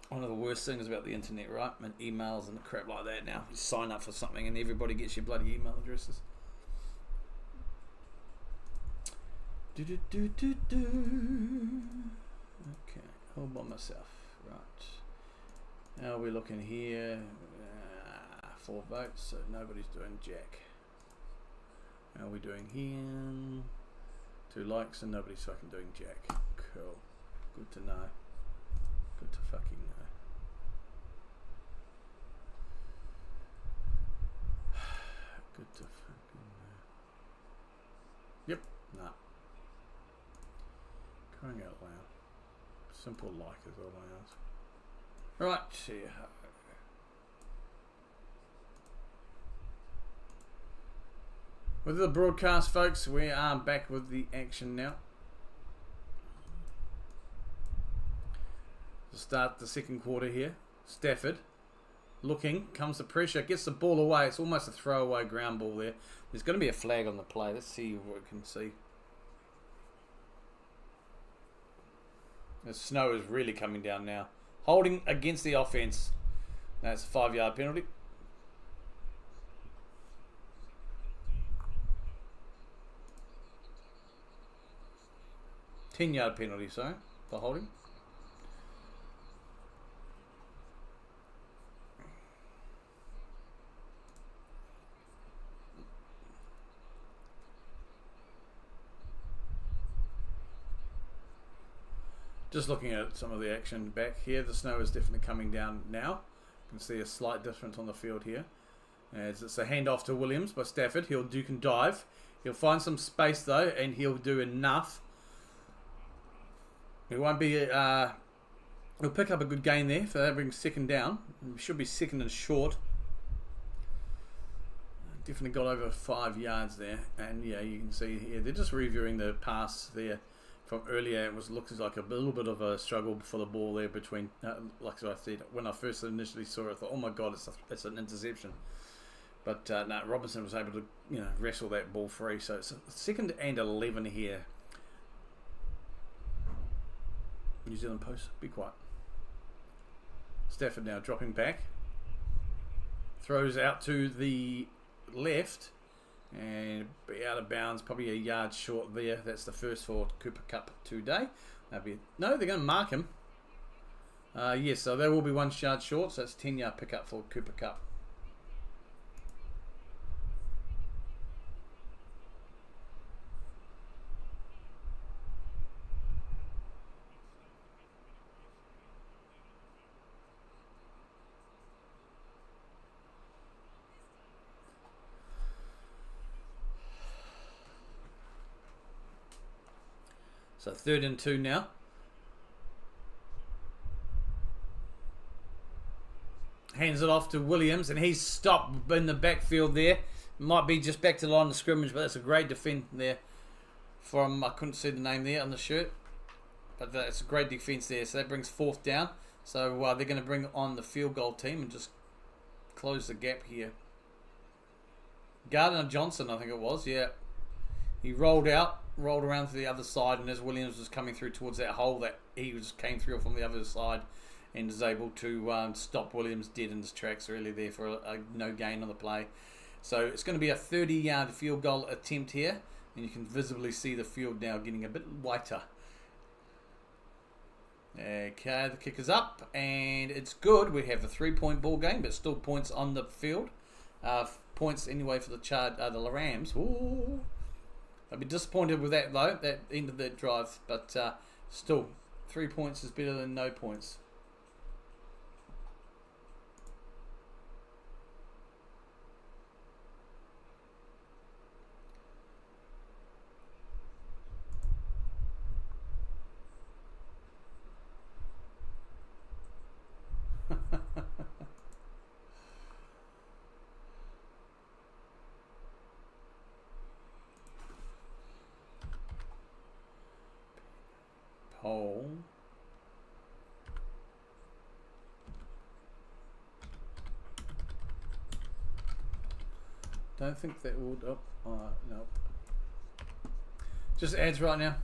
One of the worst things about the internet, right? And emails and crap like that now. You sign up for something and everybody gets your bloody email addresses. Okay, all by myself. Right. Now we're looking here. 4 votes, so nobody's doing jack. How are we doing here? 2 likes and nobody's fucking doing jack. Cool. Good to know. Good to fucking know. Good to fucking know. Yep. Nah. Crying out loud. Simple like is all I ask. Right, see ya. With the broadcast, folks, we are back with the action now. To start the second quarter here. Stafford looking, comes the pressure, gets the ball away. It's almost a throwaway ground ball there. There's going to be a flag on the play. Let's see what we can see. The snow is really coming down now. Holding against the offense. That's a 5-yard penalty. 10-yard penalty, sorry, for holding. Just looking at some of the action back here, the snow is definitely coming down now. You can see a slight difference on the field here. As it's a handoff to Williams by Stafford. He'll duke and dive. He'll find some space though, and he'll do enough. It won't be. He'll pick up a good gain there, so that brings second down. It should be second and short. Definitely got over 5 yards there, and yeah, you can see here they're just reviewing the pass there from earlier. It looks like a little bit of a struggle for the ball there between. Like I said, when I first initially saw it, I thought, "Oh my God, it's an interception." But no, Robinson was able to wrestle that ball free. So it's second and 11 here. New Zealand Post, be quiet. Stafford now dropping back. Throws out to the left. And be out of bounds, probably a yard short there. That's the first for Cooper Cup today. No, they're going to mark him. Yes, so there will be 1 yard short. So it's 10-yard pickup for Cooper Cup. So 3rd and 2 now. Hands it off to Williams, and he's stopped in the backfield there. Might be just back to the line of scrimmage, but that's a great defence there from, I couldn't see the name there on the shirt. But that's a great defence there. So that brings 4th down. So they're going to bring on the field goal team and just close the gap here. Gardner Johnson, I think it was, yeah. He rolled around to the other side, and as Williams was coming through towards that hole, that he just came through from the other side and was able to stop Williams dead in his tracks really there for a no gain on the play. So it's going to be a 30-yard field goal attempt here, and you can visibly see the field now getting a bit whiter. Okay, the kick is up, and it's good. We have a 3-point ball game, but still points on the field. Points anyway for the Rams. Ooh. I'd be disappointed with that though, that end of that drive, but still, 3 points is better than no points. hole. Don't think that would. Oh, nope. Just ads right now.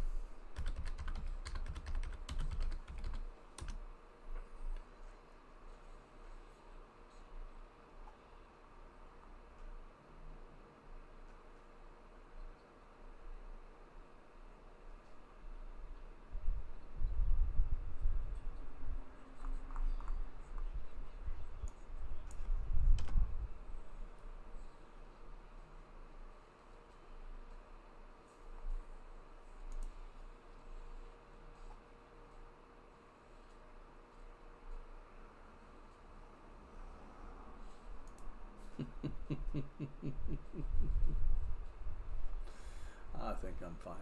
I think I'm funny.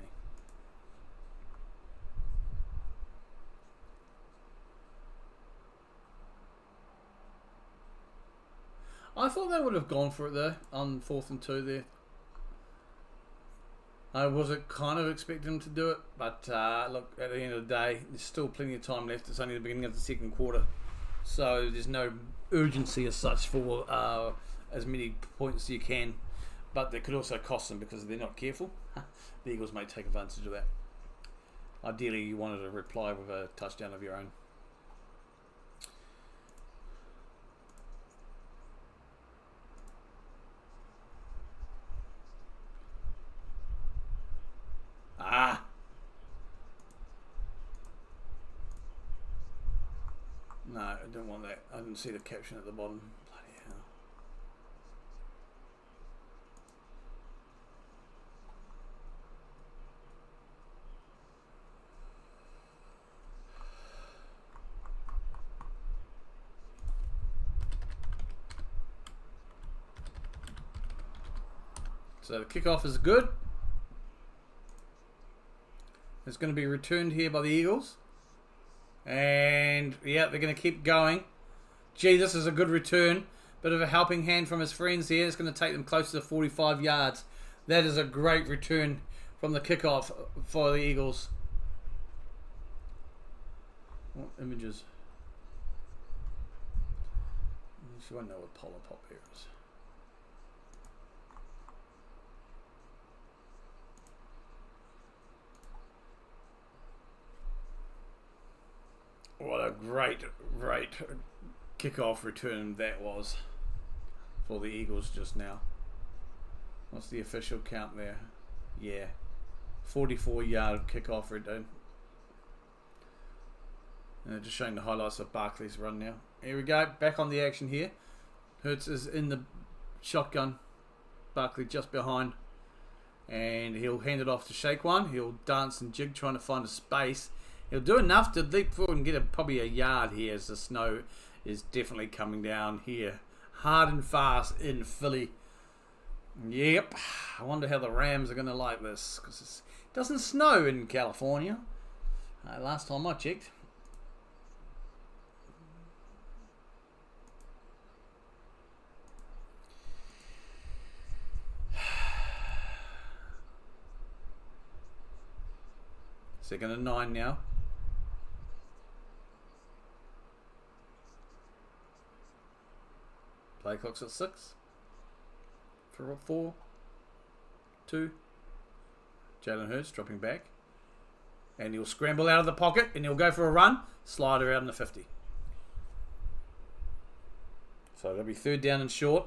I thought they would have gone for it there on 4th and 2 there. I was kind of expecting them to do it, but look, at the end of the day, there's still plenty of time left. It's only the beginning of the second quarter, so there's no urgency as such for as many points as you can. But that could also cost them because if they're not careful. The Eagles may take advantage of that. Ideally, you wanted to reply with a touchdown of your own. Ah! No, I don't want that. I didn't see the caption at the bottom. Bloody hell. So the kickoff is good. It's going to be returned here by the Eagles. And yeah, they're going to keep going. Gee, this is a good return. Bit of a helping hand from his friends here. It's going to take them close to 45 yards. That is a great return from the kickoff for the Eagles. What images? She won't know what Polar Pop here is. What a great kickoff return that was for the Eagles just now. What's the official count there? Yeah, 44-yard kickoff return. And just showing the highlights of Barkley's run now. Here we go, back on the action here. Hurts is in the shotgun. Barkley just behind. And he'll hand it off to Shaquan. He'll dance and jig trying to find a space. He'll do enough to leap forward and get probably a yard here as the snow is definitely coming down here. Hard and fast in Philly. Yep. I wonder how the Rams are going to like this, because it doesn't snow in California. Last time I checked. Second and 9 now. Play clock's at 6. 4, 2. Jalen Hurts dropping back. And he'll scramble out of the pocket and he'll go for a run. Slider out in the 50. So that'll be 3rd down and short.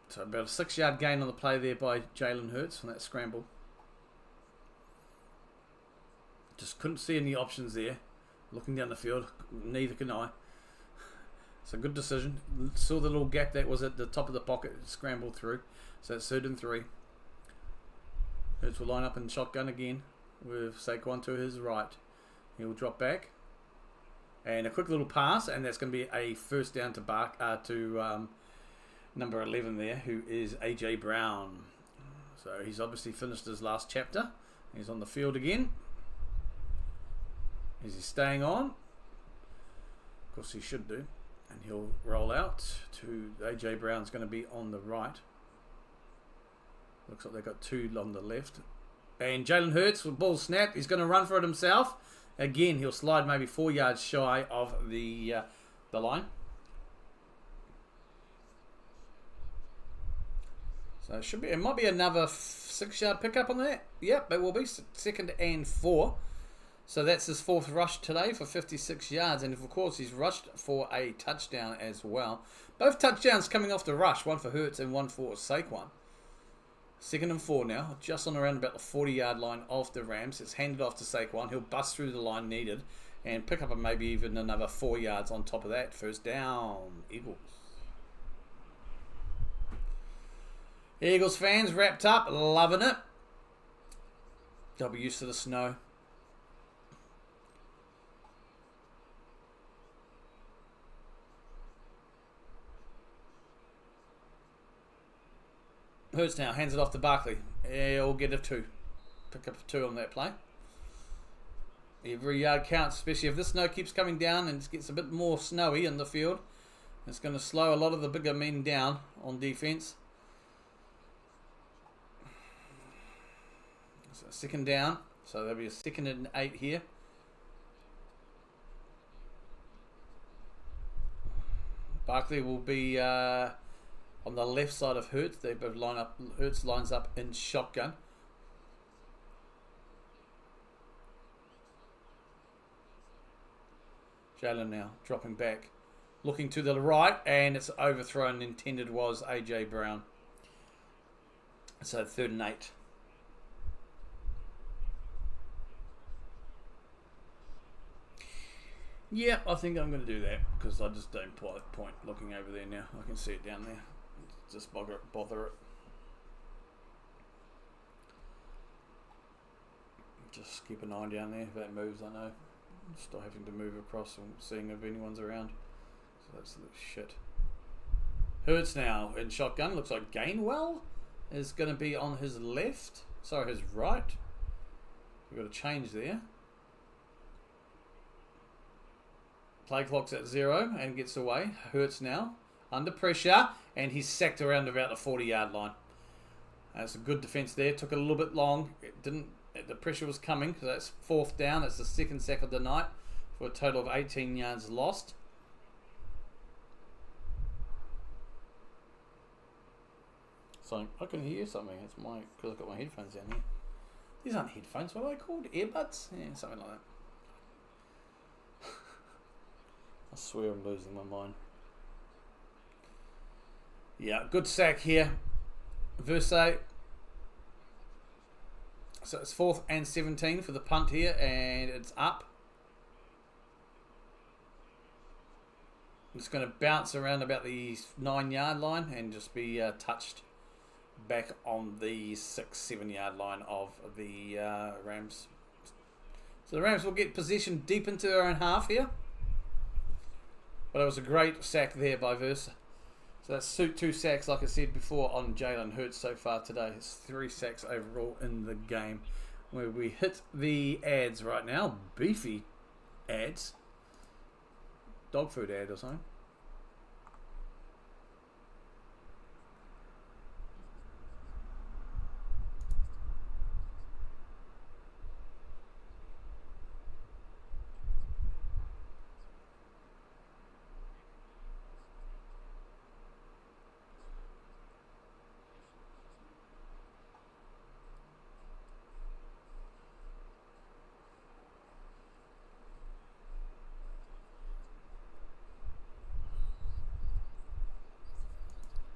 So about a 6-yard gain on the play there by Jalen Hurts on that scramble. Just couldn't see any options there. Looking down the field, neither can I. It's a good decision. Saw the little gap that was at the top of the pocket, scrambled through. So that's 3rd and 3. Hurts will line up in shotgun again with Saquon to his right. He'll drop back. And a quick little pass, and that's going to be a 1st down to number 11 there, who is AJ Brown. So he's obviously finished his last chapter. He's on the field again. Is he staying on? Of course he should do. And he'll roll out to AJ Brown's going to be on the right. Looks like they've got 2 on the left. And Jalen Hurts with ball snap. He's going to run for it himself. Again, he'll slide maybe 4 yards shy of the line. So it might be another 6-yard pickup on that. Yep, it will be 2nd and 4. So that's his 4th rush today for 56 yards. And of course, he's rushed for a touchdown as well. Both touchdowns coming off the rush. One for Hurts and one for Saquon. 2nd and 4 now. Just on around about the 40-yard line of the Rams. It's handed off to Saquon. He'll bust through the line needed. And pick up maybe even another 4 yards on top of that. First down. Eagles. Eagles fans wrapped up. Loving it. They'll be used to the snow. Hurts now, hands it off to Barkley. He'll get a 2. Pick up a 2 on that play. Every yard counts, especially if the snow keeps coming down and it gets a bit more snowy in the field. It's going to slow a lot of the bigger men down on defense. So 2nd down, so there'll be a 2nd and 8 here. Barkley will be on the left side of Hurts. They both line up. Hurts lines up in shotgun. Jalen now dropping back, looking to the right, and it's overthrown. Intended was AJ Brown. So 3rd and 8. Yeah, I think I'm going to do that because I just don't point looking over there now. I can see it down there. Just bother it. Just keep an eye down there. If that moves, I know. Still having to move across and seeing if anyone's around. So that's the shit. Hurts now in shotgun. Looks like Gainwell is going to be on his left. Sorry, his right. We've got a change there. Play clock's at 0 and gets away. Hurts now under pressure, and he's sacked around about the 40-yard line. That's a good defense there. Took a little bit long. It didn't. The pressure was coming, so that's 4th down. That's the 2nd sack of the night for a total of 18 yards lost. So I can hear something. It's because I've got my headphones down here. These aren't headphones. What are they called? Earbuds? Yeah, something like that. I swear I'm losing my mind. Yeah, good sack here. Verse. So it's 4th and 17 for the punt here, and it's up. It's going to bounce around about the 9-yard line and just be touched back on the 6-7 yard line of the Rams. So the Rams will get possession deep into their own half here. But it was a great sack there by Versa. So that's 2 sacks, like I said before, on Jalen Hurts so far today. It's 3 sacks overall in the game. Where we hit the ads right now. Beefy ads. Dog food ad or something.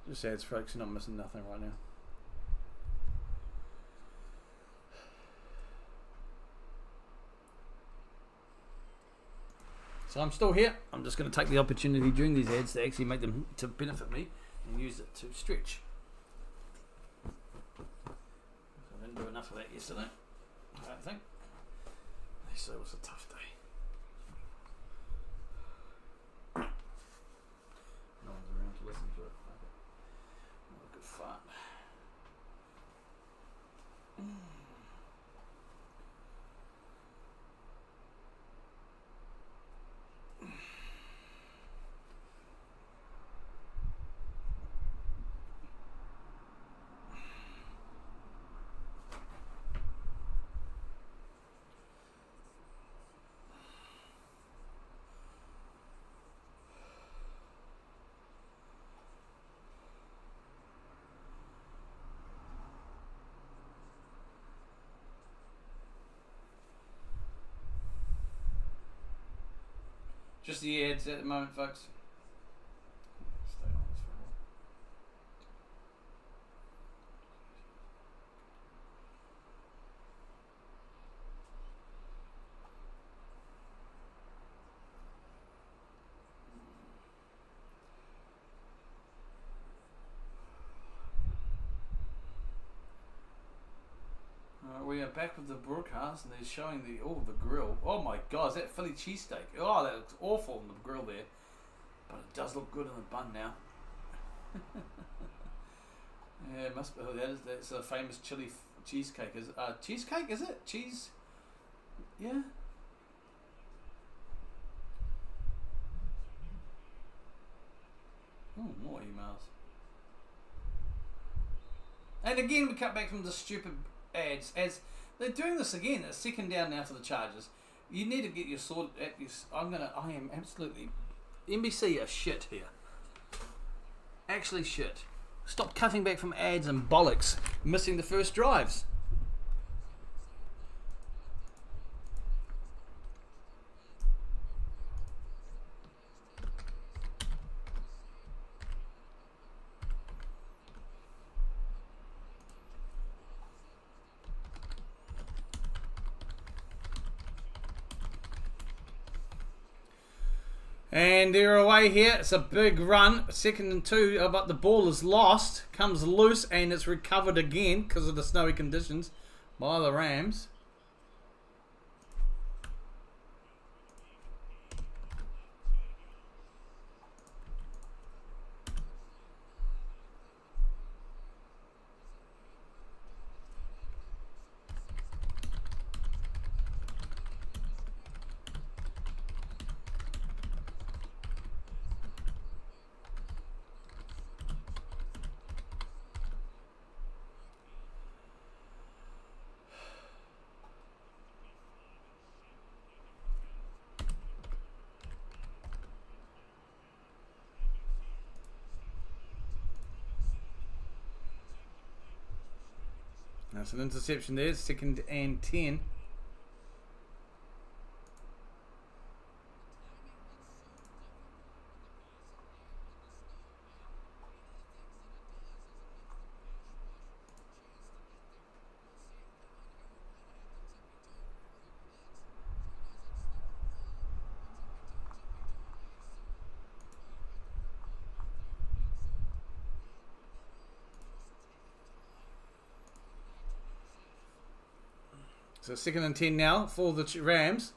Just ads, folks. You're not missing nothing right now. So I'm still here. I'm just going to take the opportunity during these ads to actually make them to benefit me and use it to stretch. So I didn't do enough of that yesterday, I don't think. So it was a tough day. No one's around to listen to it. What a good fart. Just the ads at the moment, folks. Stay on this for a while. We are back with the broadcast, and they're showing the grill. Oh my God, is that Philly cheesesteak? Oh, that looks awful on the grill there, but it does look good in the bun now. Yeah, it must be. Oh, that's a famous chili cheesecake. Is cheesecake? Is it cheese? Yeah. Oh, more emails. And again, we cut back from the stupid ads. As they're doing this again, a second down now for the Chargers. You need to get your sword at your. I am absolutely. NBC are shit here. Actually shit. Stop cutting back from ads and bollocks. Missing the first drives. And they're away here. It's a big run. 2nd and 2, but the ball is lost. Comes loose and it's recovered again because of the snowy conditions by the Rams. That's an interception there, 2nd and 10. So 2nd and 10 now for the Rams.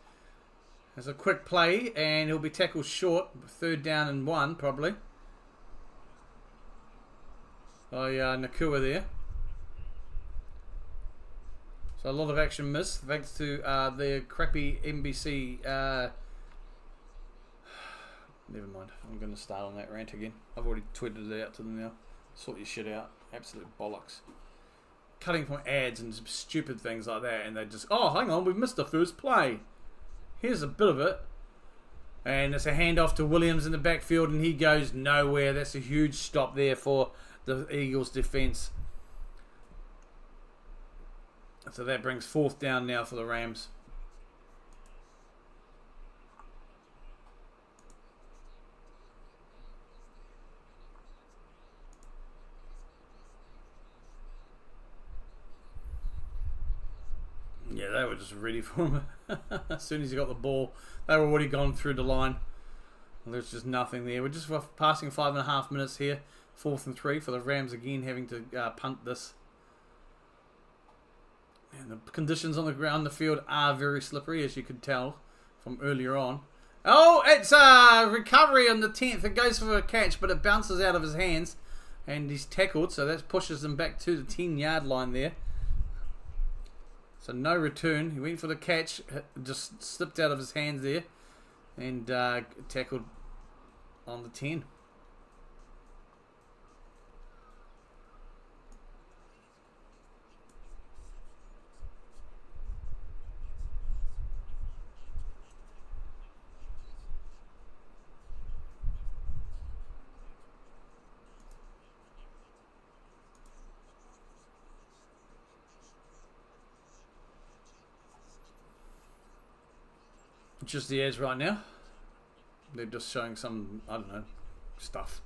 There's a quick play and he'll be tackled short. 3rd down and 1 probably. Oh yeah, Nakua there. So a lot of action missed thanks to the crappy NBC. Never mind. I'm going to start on that rant again. I've already tweeted it out to them now. Sort your shit out. Absolute bollocks. Cutting from ads and stupid things like that, and they just, oh, hang on, we've missed the first play. Here's a bit of it. And it's a handoff to Williams in the backfield, and he goes nowhere. That's a huge stop there for the Eagles' defense. So that brings 4th down now for the Rams. Yeah, they were just ready for him. As soon as he got the ball, they were already gone through the line. There's just nothing there. We're just passing 5.5 minutes here. 4th and 3 for the Rams again, having to punt this. And the conditions on the ground, the field are very slippery, as you could tell from earlier on. Oh, it's a recovery on the 10th. It goes for a catch, but it bounces out of his hands. And he's tackled, so that pushes him back to the 10-yard line there. So no return. He went for the catch, just slipped out of his hands there, and tackled on the 10. Just the edge right now. They're just showing some, I don't know, stuff.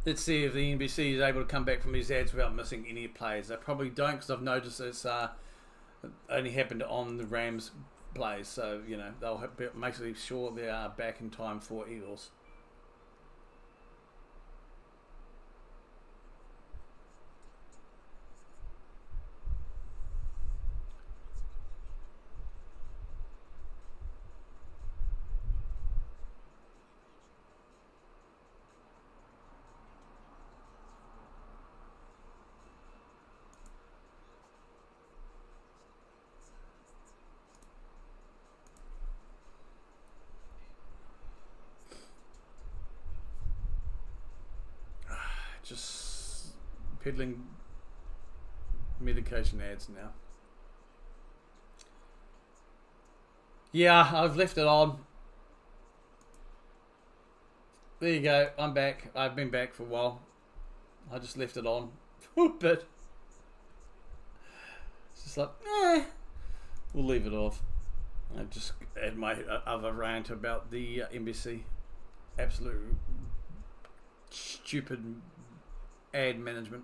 Let's see if the NBC is able to come back from these ads without missing any players. They probably don't, because I've noticed it's only happened on the Rams plays. So, you know, they'll make sure they are back in time for Eagles. Just peddling medication ads now. Yeah, I've left it on. There you go. I'm back. I've been back for a while. I just left it on for a bit. It's just like, we'll leave it off. I just had my other rant about the NBC. Absolute stupid ad management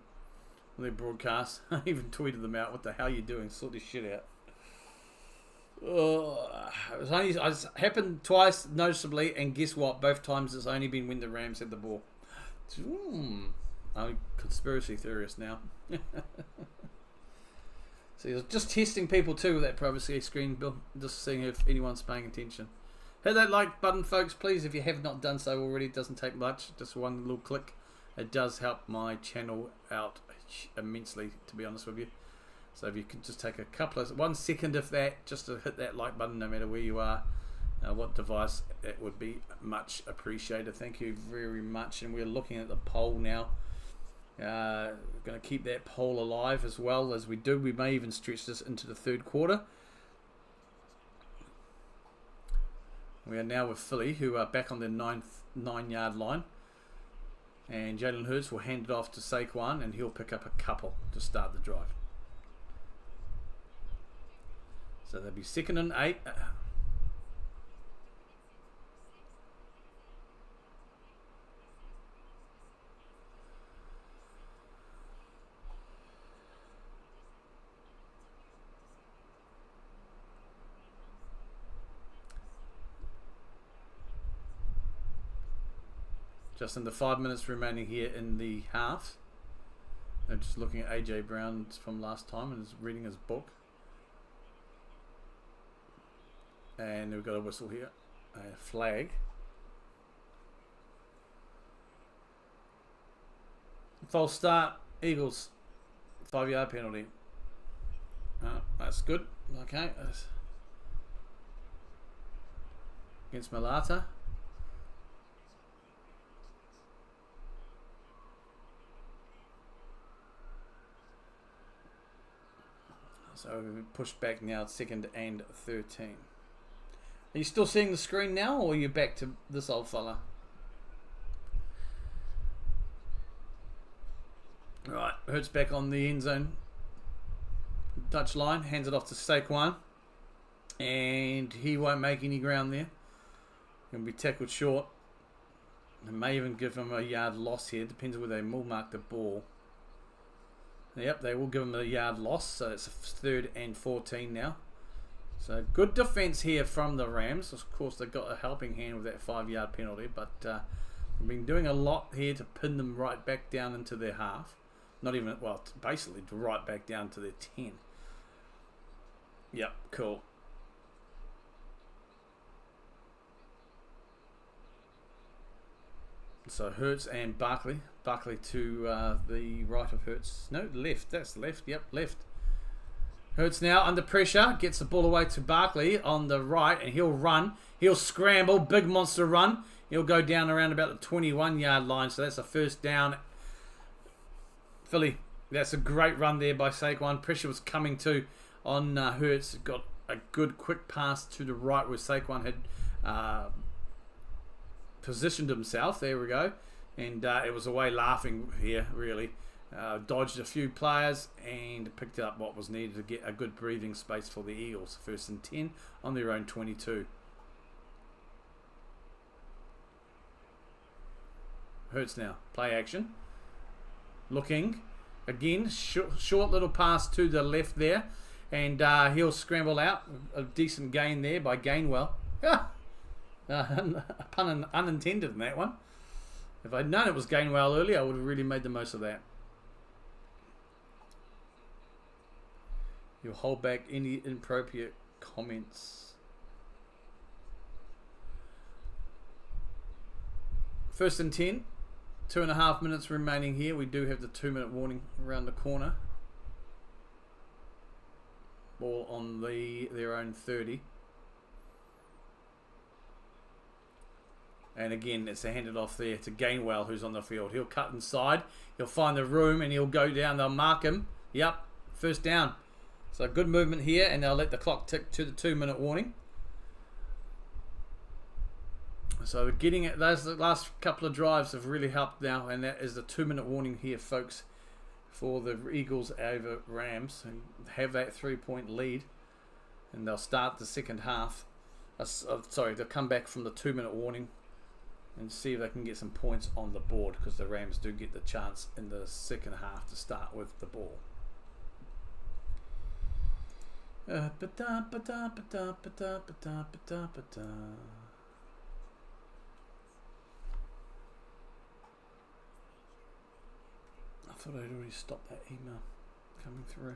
on their broadcast. I even tweeted them out. What the hell are you doing? Sort this shit out. It's happened twice noticeably, and guess what? Both times it's only been when the Rams had the ball. I'm a conspiracy theorist now. So just testing people too with that privacy screen, Bill. Just seeing if anyone's paying attention. Hit that like button, folks, please. If you have not done so already, it doesn't take much. Just one little click. It does help my channel out immensely, to be honest with you. So if you can just take 1 second of that, just to hit that like button, no matter where you are, what device, it would be much appreciated. Thank you very much. And we're looking at the poll now. We're going to keep that poll alive as well as we do. We may even stretch this into the third quarter. We are now with Philly, who are back on their 9-yard line. And Jalen Hurts will hand it off to Saquon, and he'll pick up a couple to start the drive. So they'll be 2nd and 8. Just under 5 minutes remaining here in the half. I'm just looking at AJ Brown from last time and is reading his book. And we've got a whistle here, a flag. False start, Eagles, 5-yard penalty. That's good. Okay, against Malata. So we've pushed back now, 2nd and 13. Are you still seeing the screen now, or are you back to this old fella? Right, Hurts back on the end zone. Dutch line, hands it off to Saquon. And he won't make any ground there. He'll be tackled short. They may even give him a yard loss here. Depends where they will mark the ball. Yep, they will give him a yard loss. So it's 3rd and 14 now. So good defense here from the Rams. Of course, they've got a helping hand with that 5-yard penalty, but they've been doing a lot here to pin them right back down into their half. Not even, well, basically right back down to their 10. Yep, cool. So Hurts and Barkley. Barkley to the right of Hurts. No, left. That's left. Yep, left. Hurts now under pressure. Gets the ball away to Barkley on the right, and he'll run. He'll scramble. Big monster run. He'll go down around about the 21-yard line. So that's a first down. Philly. That's a great run there by Saquon. Pressure was coming too on Hurts. Got a good quick pass to the right where Saquon had positioned himself. There we go. And it was away laughing here, really. Dodged a few players and picked up what was needed to get a good breathing space for the Eagles. 1st and 10 on their own 22. Hurts now. Play action. Looking. Again, short little pass to the left there. And he'll scramble out. A decent gain there by Gainwell. Pun unintended in that one. If I'd known it was Gainwell earlier, I would have really made the most of that. You'll hold back any inappropriate comments. 1st and 10. 2.5 minutes remaining here. We do have the 2-minute warning around the corner. Ball on their own 30. And again, it's handed off there to Gainwell, who's on the field. He'll cut inside. He'll find the room and he'll go down. They'll mark him. Yep, 1st down. So good movement here, and they'll let the clock tick to the 2-minute warning. So getting it, those last couple of drives have really helped now, and that is the 2-minute warning here, folks, for the Eagles over Rams, and have that 3-point lead, and they'll start the second half. Sorry, they'll come back from the 2-minute warning and see if they can get some points on the board, because the Rams do get the chance in the second half to start with the ball. I thought I'd already stopped that email coming through.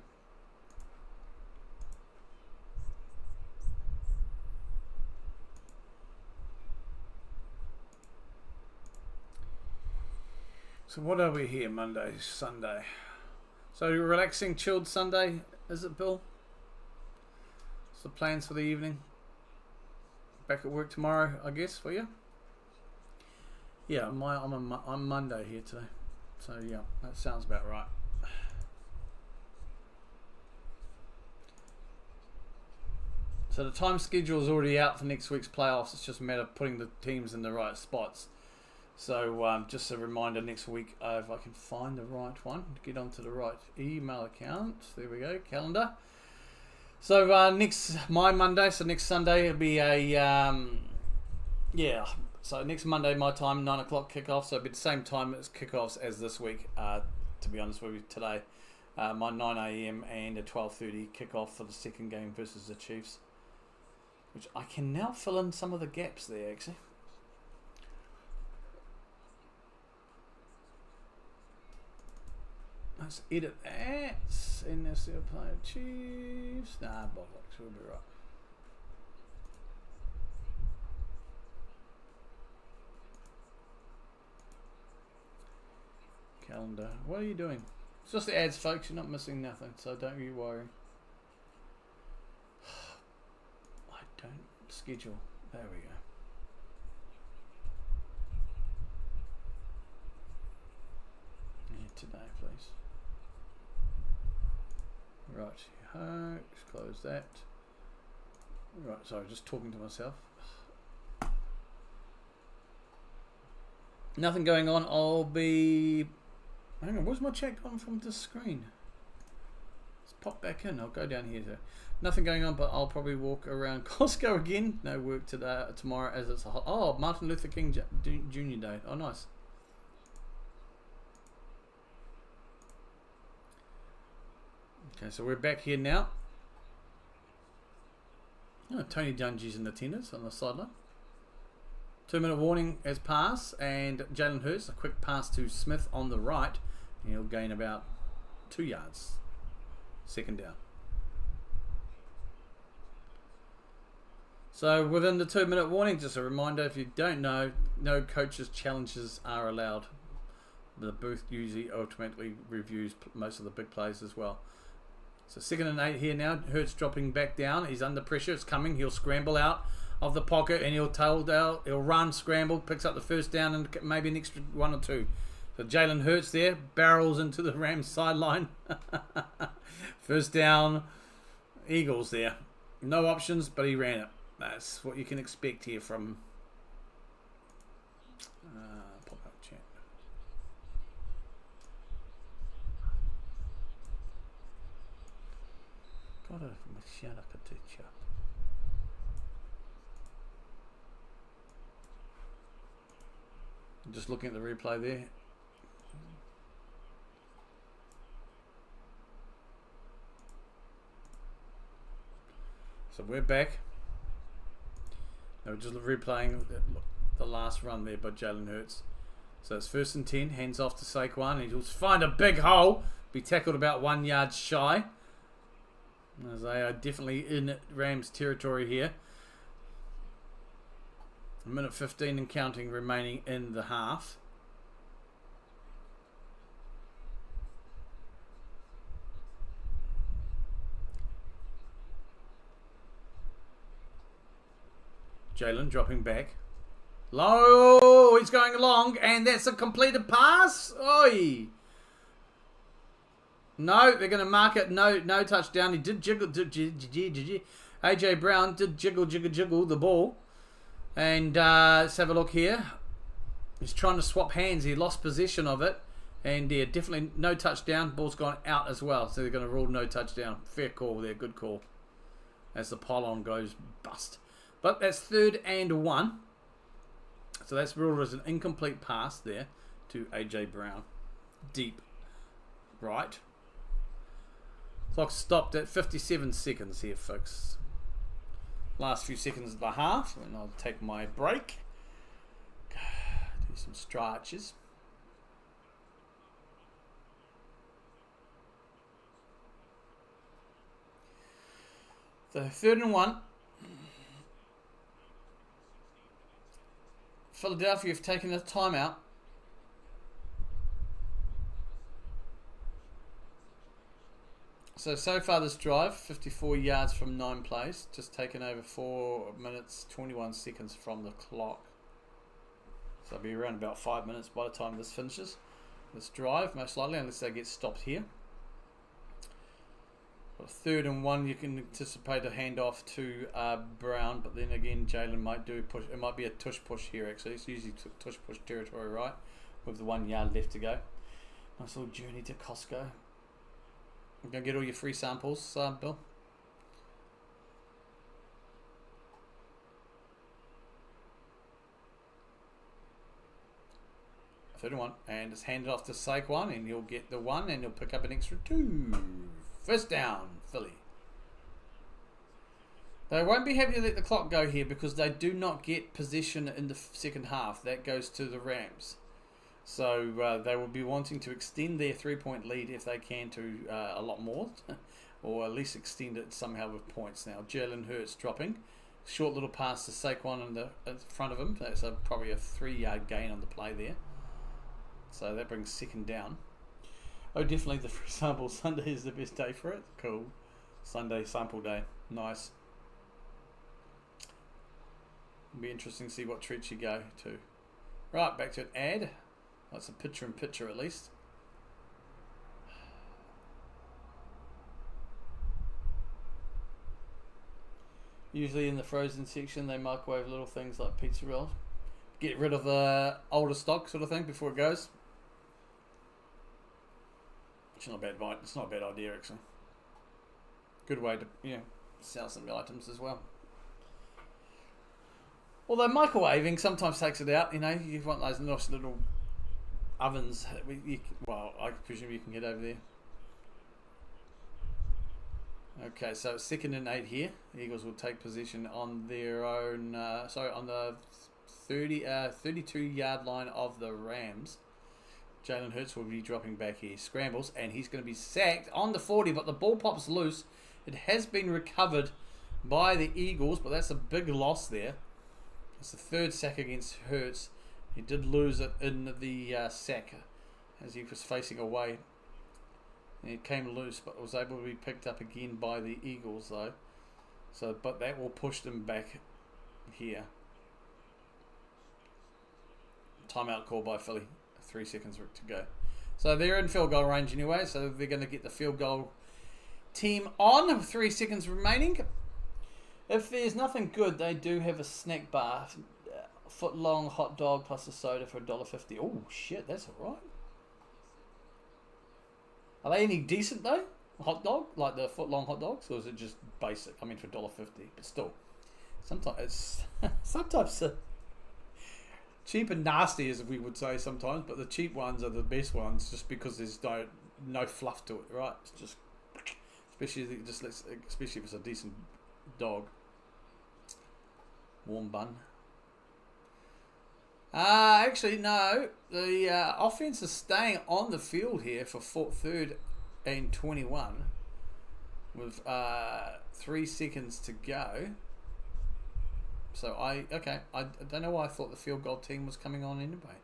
So what are we here? Monday, Sunday. So relaxing, chilled Sunday, is it, Bill? What's the plans for the evening? Back at work tomorrow, I guess, for you? Yeah, I'm Monday here today. So yeah, that sounds about right. So the time schedule is already out for next week's playoffs. It's just a matter of putting the teams in the right spots. So just a reminder, next week, if I can find the right one, get onto the right email account. There we go, calendar. So my Monday, so next Sunday it'll be a so next Monday my time, 9 o'clock kickoff. So it'll be the same time as kickoffs as this week. To be honest with you, today my 9 a.m. and a 12:30 kickoff for the second game versus the Chiefs, which I can now fill in some of the gaps there actually. Let's edit that. NFC player Chiefs. Nah, bollocks, we'll be right. Calendar. What are you doing? It's just the ads, folks. You're not missing nothing, so don't you worry. I don't schedule. There we go. Today, please. Right, let's close that. Right, sorry, just talking to myself. Nothing going on. I'll be. Hang on, where's my chat gone from this screen? Let's pop back in. I'll go down here. Nothing going on, but I'll probably walk around Costco again. No work today, tomorrow, as it's a Martin Luther King Jr. Day. Oh, nice. Okay, so we're back here now. Oh, Tony Dungy's in attendance on the sideline. 2-minute warning has passed, and Jalen Hurts, a quick pass to Smith on the right, and he'll gain about 2 yards. Second down. So within the 2-minute warning, just a reminder, if you don't know, no coaches' challenges are allowed. The booth usually automatically reviews most of the big plays as well. So 2nd and 8 here now. Hurts dropping back down. He's under pressure. It's coming. He'll scramble out of the pocket and he'll tail down. He'll run, scramble, picks up the first down and maybe an extra 1 or 2. So Jalen Hurts there barrels into the Rams sideline. First down, Eagles there. No options, but he ran it. That's what you can expect here from pop up chat. I'm just looking at the replay there. So we're back. Now we're just replaying the last run there by Jalen Hurts. So it's 1st and 10, hands off to Saquon, and he'll find a big hole, be tackled about 1 yard shy. As they are definitely in Rams territory here. 1:15 and counting remaining in the half. Jalen dropping back. Low, he's going long, and that's a completed pass. Oi! No, they're going to mark it. No touchdown. He did jiggle. AJ Brown did jiggle the ball. And let's have a look here. He's trying to swap hands. He lost possession of it. And yeah, definitely no touchdown. Ball's gone out as well. So they're going to rule no touchdown. Fair call there. Good call. As the pylon goes bust. But that's 3rd and 1. So that's ruled as an incomplete pass there to AJ Brown. Deep right. Clock stopped at 57 seconds here, folks. Last few seconds of the half, and I'll take my break. Do some stretches. So 3rd and 1. Philadelphia have taken a timeout. So far this drive, 54 yards from 9 plays, just taken over 4 minutes, 21 seconds from the clock. So it'll be around about 5 minutes by the time this finishes. This drive, most likely, unless they get stopped here. But 3rd and 1, you can anticipate a handoff to Brown, but then again, Jalen might do push. It might be a tush push here, actually. It's usually tush push territory, right? With the 1 yard left to go. Nice little journey to Costco. I'm going to get all your free samples, Bill. Third and 1, and it's handed off to Saquon, and he'll get the 1, and he'll pick up an extra 2. 1st down, Philly. They won't be happy to let the clock go here because they do not get possession in the second half. That goes to the Rams. So they will be wanting to extend their 3-point lead if they can to a lot more, or at least extend it somehow with points. Now Jalen Hurts dropping, short little pass to Saquon in front of him. That's probably a 3-yard gain on the play there. So that brings 2nd down. Oh, definitely the free sample Sunday is the best day for it. Cool, Sunday sample day, nice. It'll be interesting to see what treats you go to. Right, back to an ad. That's a picture-in-picture at least. Usually in the frozen section they microwave little things like pizza rolls. Get rid of the older stock sort of thing before it goes. It's not a bad, it's not a bad idea actually. Good way to sell some items as well. Although microwaving sometimes takes it out, you want those nice little ovens. Well, I presume you can get over there. Okay, so it's 2nd and 8 here. The Eagles will take position on their own, on the 32-yard line of the Rams. Jalen Hurts will be dropping back here. Scrambles, and he's going to be sacked on the 40, but the ball pops loose. It has been recovered by the Eagles, but that's a big loss there. It's the 3rd sack against Hurts. He did lose it in the sack as he was facing away. And it came loose, but was able to be picked up again by the Eagles, though. But that will push them back here. Timeout call by Philly. 3 seconds to go. So they're in field goal range anyway, so they're going to get the field goal team on. 3 seconds remaining. If there's nothing good, they do have a snack bar. Foot-long hot dog plus a soda for $1.50. Oh, shit, that's alright. Are they any decent, though? hot dog, like the foot-long hot dogs, or is it just basic? I mean, for $1.50, but still, sometimes it's sometimes cheap and nasty, as we would say sometimes. But the cheap ones are the best ones, just because there's no fluff to it, right? It's just, especially if it's a decent dog. Warm bun. Actually, no. The offense is staying on the field here for 3rd and 21 with 3 seconds to go. So I don't know why I thought the field goal team was coming on anyway.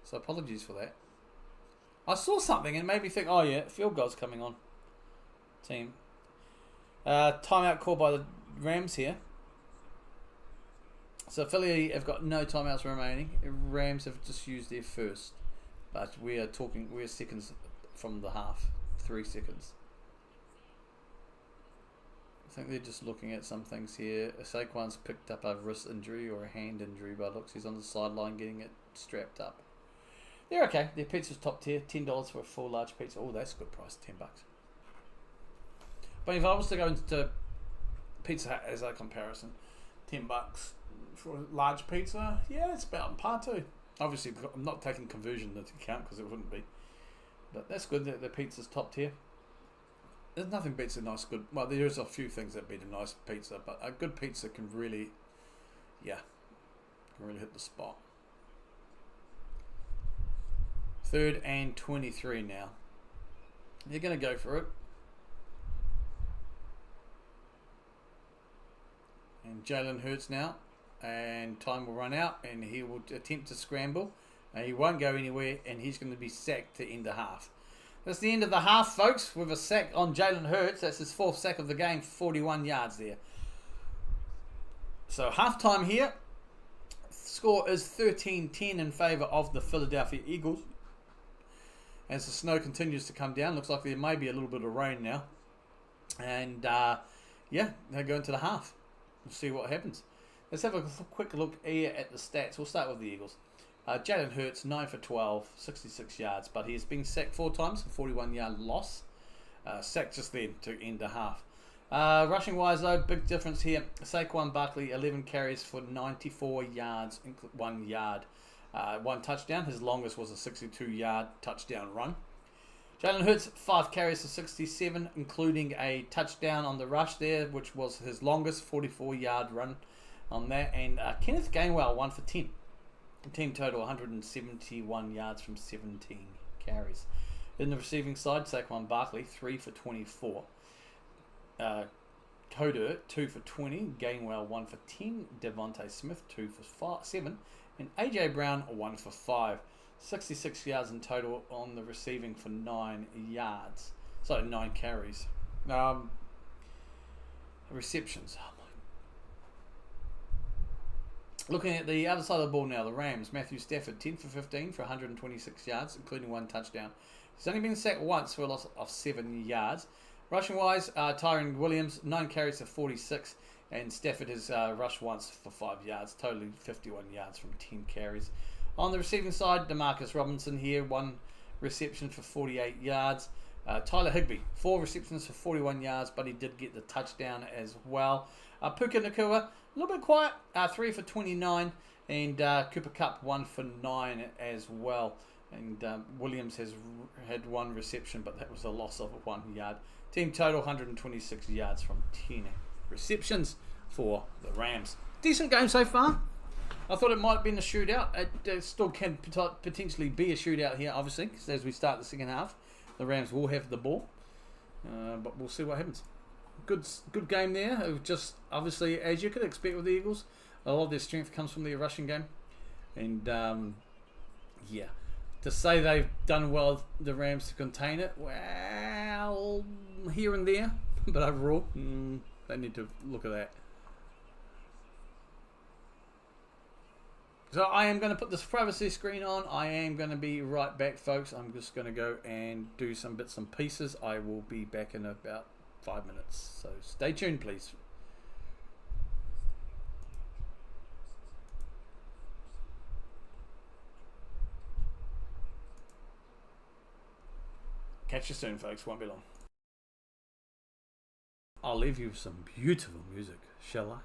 So apologies for that. I saw something and it made me think, oh yeah, field goal's coming on. Team. Timeout called by the Rams here. So Philly have got no timeouts remaining. Rams have just used their first. But we're seconds from the half. 3 seconds. I think they're just looking at some things here. Saquon's picked up a wrist injury or a hand injury, but looks he's on the sideline getting it strapped up. They're okay. Their pizza's top tier. $10 for a full large pizza. Oh, that's a good price. $10. But if I was to go into Pizza Hut as a comparison, $10 for a large pizza, yeah, it's about on par too. Obviously, I'm not taking conversion into account because it wouldn't be. But that's good that the pizza's top tier. There's nothing beats a nice good... Well, there's a few things that beat a nice pizza, but a good pizza can really... Yeah, can really hit the spot. 3rd and 23 now. They're going to go for it. And Jalen Hurts now. And time will run out, and he will attempt to scramble. He won't go anywhere, and he's going to be sacked to end the half. That's the end of the half, folks, with a sack on Jalen Hurts. That's his 4th sack of the game, 41 yards there. So halftime here. Score is 13-10 in favour of the Philadelphia Eagles. As the snow continues to come down, looks like there may be a little bit of rain now. And, yeah, they go into the half. We'll see what happens. Let's have a quick look here at the stats. We'll start with the Eagles. Jalen Hurts, 9 for 12, 66 yards, but he's been sacked 4 times for 41-yard loss. Sacked just then to end the half. Rushing-wise, though, big difference here. Saquon Barkley, 11 carries for 94 yards, 1 yard. 1 touchdown. His longest was a 62-yard touchdown run. Jalen Hurts, 5 carries for 67, including a touchdown on the rush there, which was his longest, 44-yard run on that. And Kenneth Gainwell, 1 for 10. Team total 171 yards from 17 carries. In the receiving side, Saquon Barkley 3 for 24. Coder 2 for 20. Gainwell 1 for 10. Devontae Smith 2 for 7. And AJ Brown 1 for 5. 66 yards in total on the receiving for 9 yards. So 9 carries. Receptions. Looking at the other side of the ball now, the Rams. Matthew Stafford, 10 for 15 for 126 yards, including 1 touchdown. He's only been sacked once for a loss of 7 yards. Rushing-wise, Tyron Williams, 9 carries for 46, and Stafford has rushed once for 5 yards, totally 51 yards from 10 carries. On the receiving side, Demarcus Robinson here, 1 reception for 48 yards. Tyler Higbee, 4 receptions for 41 yards, but he did get the touchdown as well. Puka Nacua, a little bit quiet, 3 for 29, and Cooper Kupp 1 for 9 as well. And Williams has had 1 reception, but that was a loss of 1 yard. Team total 126 yards from 10 receptions for the Rams. Decent game so far. I thought it might have been a shootout. It still can potentially be a shootout here, obviously, because as we start the second half, the Rams will have the ball. But we'll see what happens. Good game there. It was just, obviously, as you could expect with the Eagles, a lot of their strength comes from their rushing game. And, yeah, to say they've done well, the Rams, to contain it, well, here and there. But overall, they need to look at that. So I am going to put this privacy screen on. I am going to be right back, folks. I'm just going to go and do some bits and pieces. I will be back in about 5 minutes. So stay tuned, please. Catch you soon, folks. Won't be long. I'll leave you with some beautiful music, shall I?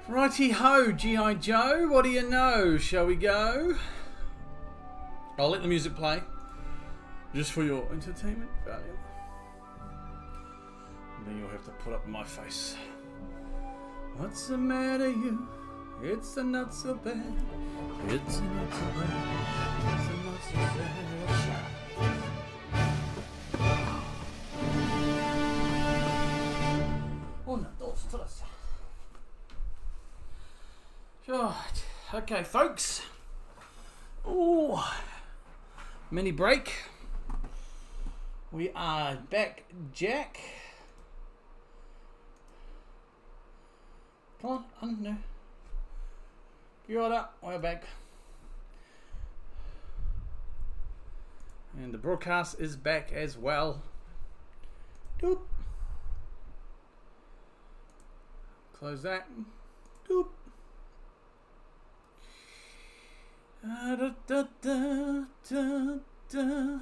Righty-ho, G.I. Joe, what do you know? Shall we go? I'll let the music play. Just for your entertainment value. And then you'll have to put up my face. What's the matter, you? It's a not so bad. It's a not so bad. It's a not so bad. Una, dos, tres. Right. Okay, folks. Ooh. Mini break. We are back, Jack. Come on, no. Get right up, we're back. And the broadcast is back as well. Doop. Close that. Doop. Da, da, da, da, da.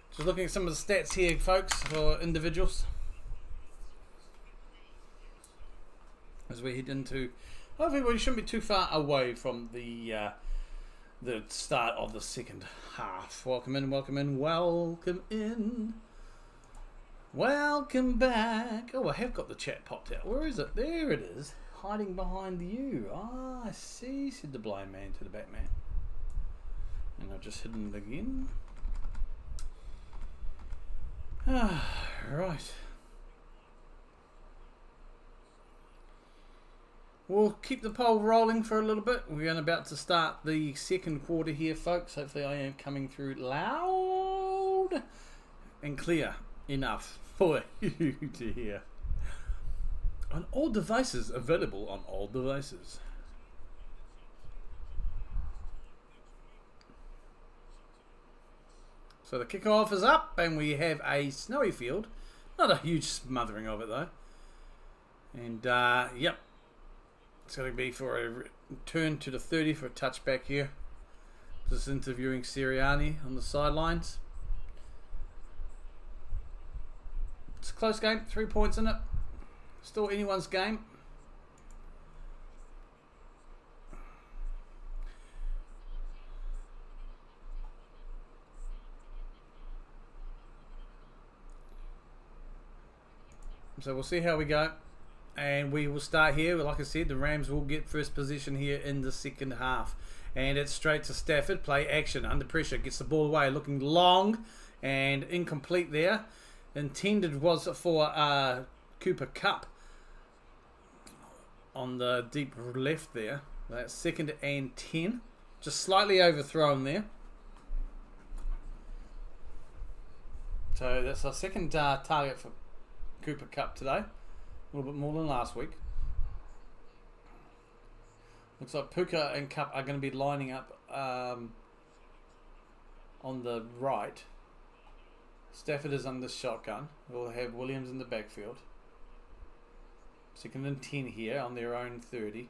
Just looking at some of the stats here, folks, for individuals. As we head into, hopefully we shouldn't be too far away from the start of the second half. Welcome in, welcome in, welcome in. Welcome back. Oh, I have got the chat popped out. Where is it? There it is. Hiding behind you. Ah, I see, said the blind man to the Batman. And I've just hidden it again. Ah, right. We'll keep the poll rolling for a little bit. We're about to start the second quarter here, folks. Hopefully I am coming through loud and clear enough for you to hear. On all devices, available on all devices. So the kickoff is up and we have a snowy field. Not a huge smothering of it though. And yep. It's going to be for a return to the 30 for a touchback here. Just interviewing Sirianni on the sidelines. It's a close game, 3 points in it. Still anyone's game. So we'll see how we go. And we will start here. Like I said, the Rams will get first position here in the second half. And it's straight to Stafford. Play action. Under pressure. Gets the ball away. Looking long and incomplete there. Intended was for Cooper Kupp on the deep left there. That's 2nd and 10. Just slightly overthrown there. So that's our second target for Cooper Kupp today. A little bit more than last week. Looks like Puka and Kupp are going to be lining up on the right. Stafford is under shotgun. We'll have Williams in the backfield. 2nd and 10 here on their own 30.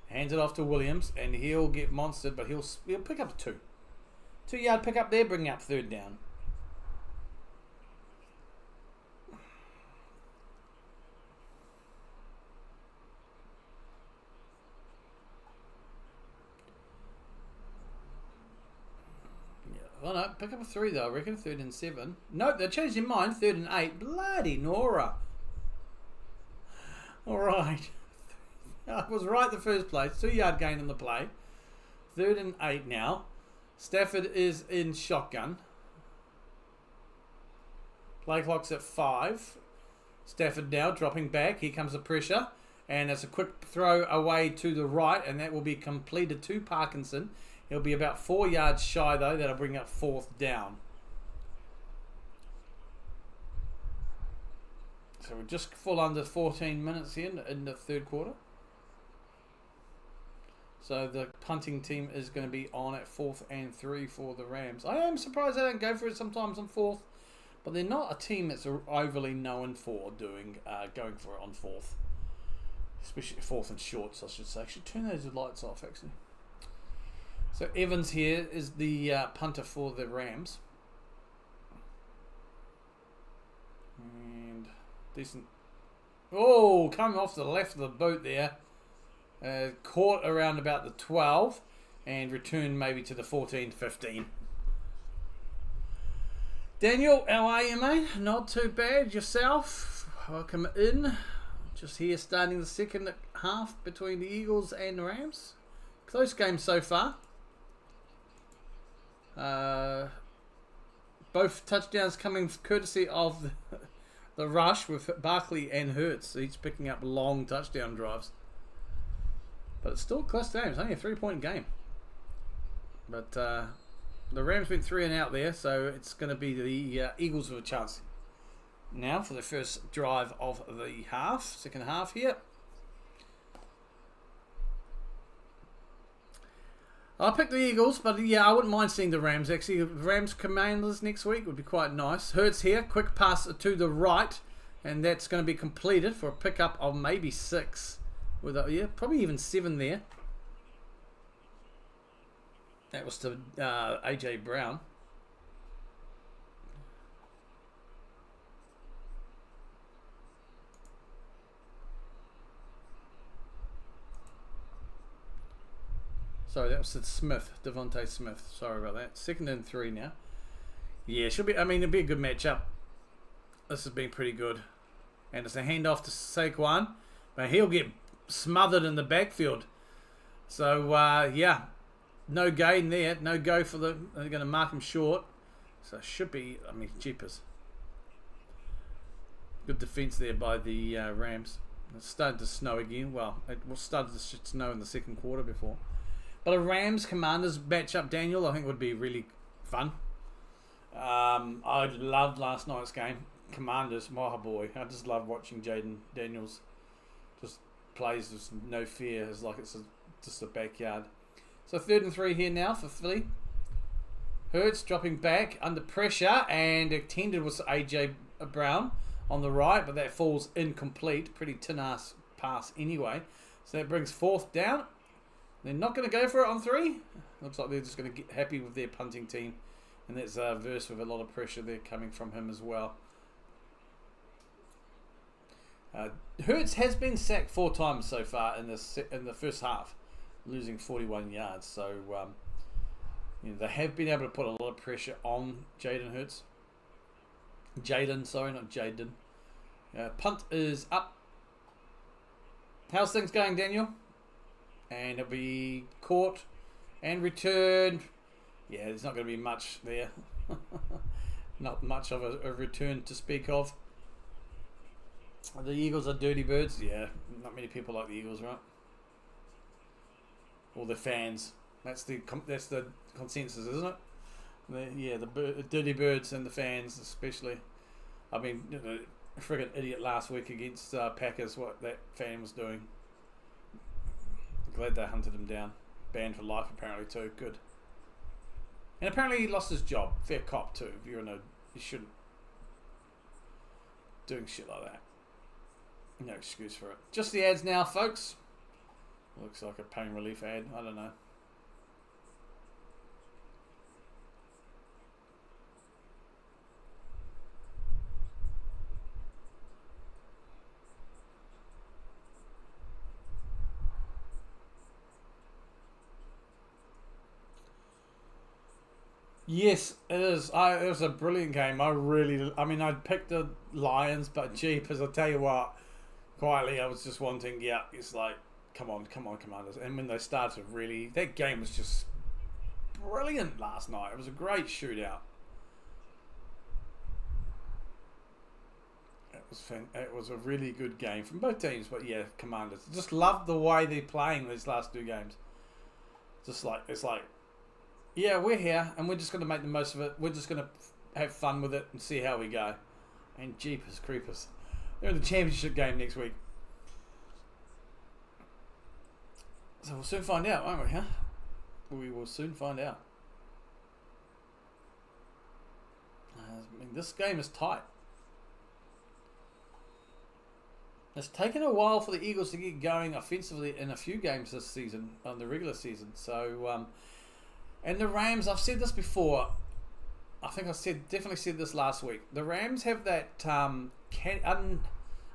Hands it off to Williams and he'll get monstered, but he'll pick up 2. 2 yard pick up there, bring up 3rd down. Oh no, pick up a 3 though, I reckon. 3rd and 7. Nope, they changed their mind. 3rd and 8. Bloody Nora. Alright. I was right the first place. 2 yard gain on the play. 3rd and 8 now. Stafford is in shotgun. Play clock's at 5. Stafford now dropping back. Here comes the pressure. And it's a quick throw away to the right. And that will be completed to Parkinson. He'll be about 4 yards shy though. That'll bring up 4th down. So we're just full under 14 minutes here in the third quarter. So the punting team is going to be on at 4th and 3 for the Rams. I am surprised they don't go for it sometimes on 4th. But they're not a team that's overly known for doing going for it on 4th. Especially 4th and shorts, I should say. I should turn those lights off actually. So Evans here is the punter for the Rams. And decent Oh, coming off the left of the boot there. Caught around about the 12 and returned maybe to the 14, 15. Daniel, how are you, mate? Not too bad. Yourself? Welcome in. Just here starting the second half between the Eagles and the Rams. Close game so far. Both touchdowns coming courtesy of the rush with Barkley and Hurts, each picking up long touchdown drives. But it's still a close game. It's only a 3-point game. But the Rams went 3 and out there, so it's going to be the Eagles with a chance. Now for the first drive of the second half here. I picked the Eagles, but yeah, I wouldn't mind seeing the Rams actually. Rams Commanders next week would be quite nice. Hurts here, quick pass to the right, and that's going to be completed for a pickup of maybe 6. With probably even 7 there. That was to AJ Brown. Sorry, that was Smith, Devontae Smith. Sorry about that. 2nd and 3 now. Yeah, should be. I mean, it'll be a good matchup. This has been pretty good, and it's a handoff to Saquon, but he'll get smothered in the backfield. So yeah, no gain there. No go for the. They're going to mark him short. So it should be. I mean, jeepers. Good defense there by the Rams. It's started to snow again. Well, it started to snow in the second quarter before. But a Rams Commanders matchup, Daniel, I think would be really fun. I loved last night's game. Commanders, my boy. I just love watching Jaden Daniels just plays with no fear. It's like it's just a backyard. So 3rd and 3 here now for Philly. Hurts dropping back under pressure and intended was AJ Brown on the right, but that falls incomplete. Pretty tin-ass pass anyway. So that brings 4th down. They're not going to go for it on 3. Looks like they're just going to get happy with their punting team. And that's a verse with a lot of pressure there coming from him as well. Hurts has been sacked 4 times so far in the first half, losing 41 yards. So they have been able to put a lot of pressure on Jaden Hurts. Jaden, sorry, not Jaden. Punt is up. How's things going, Daniel? And it'll be caught and returned. Yeah, there's not going to be much there. Not much of a return to speak of. The Eagles are dirty birds. Yeah, not many people like the Eagles, right? Or the fans. That's the consensus, isn't it? The dirty birds and the fans especially. I mean, a friggin' idiot last week against Packers, what that fan was doing. Glad they hunted him down. Banned for life apparently too. Good. And apparently he lost his job. Fair cop too. If you shouldn't doing shit like that. No excuse for it. Just the ads now, folks. Looks like a pain relief ad. I don't know. Yes, it is. It was a brilliant game. I picked the Lions, but jeepers, I tell you what, quietly I was just wanting, it's like, come on, Commanders. And when they started that game was just brilliant last night. It was a great shootout. It was a really good game from both teams, but yeah, Commanders. Just loved the way they're playing these last 2 games. It's like, yeah, we're here, and we're just going to make the most of it. We're just going to have fun with it and see how we go. And jeepers creepers. They're in the championship game next week. So we'll soon find out, won't we, huh? We will soon find out. This game is tight. It's taken a while for the Eagles to get going offensively in a few games this season, on the regular season. So, and the Rams, I've said this before. I think I definitely said this last week. The Rams have that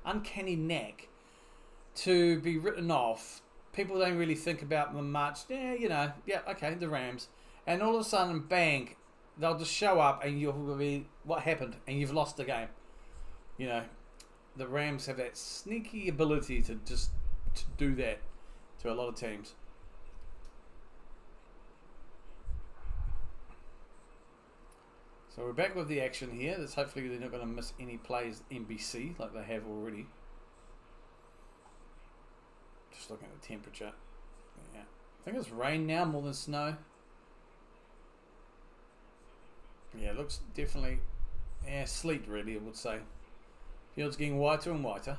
uncanny knack to be written off. People don't really think about them much. Yeah, you know, yeah, okay, the Rams. And all of a sudden, bang, they'll just show up and you'll be, what happened? And you've lost the game. You know, the Rams have that sneaky ability to just to do that to a lot of teams. So we're back with the action here. That's hopefully they're not going to miss any plays NBC like they have already. Just looking at the temperature. Yeah, I think it's rain now more than snow. Yeah, it looks definitely, yeah, sleet really, I would say. Field's getting whiter and whiter.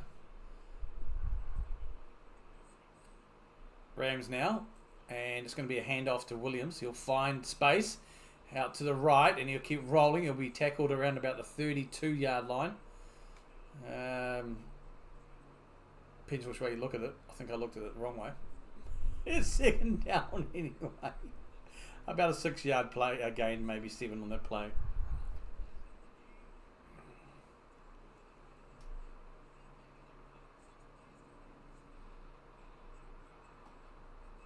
Rams now, and it's going to be a handoff to Williams. He'll find space out to the right, and he'll keep rolling. He'll be tackled around about the 32-yard line. Depends which way you look at it. I think I looked at it the wrong way. It's second down anyway. About a 6-yard play again, maybe 7 on that play.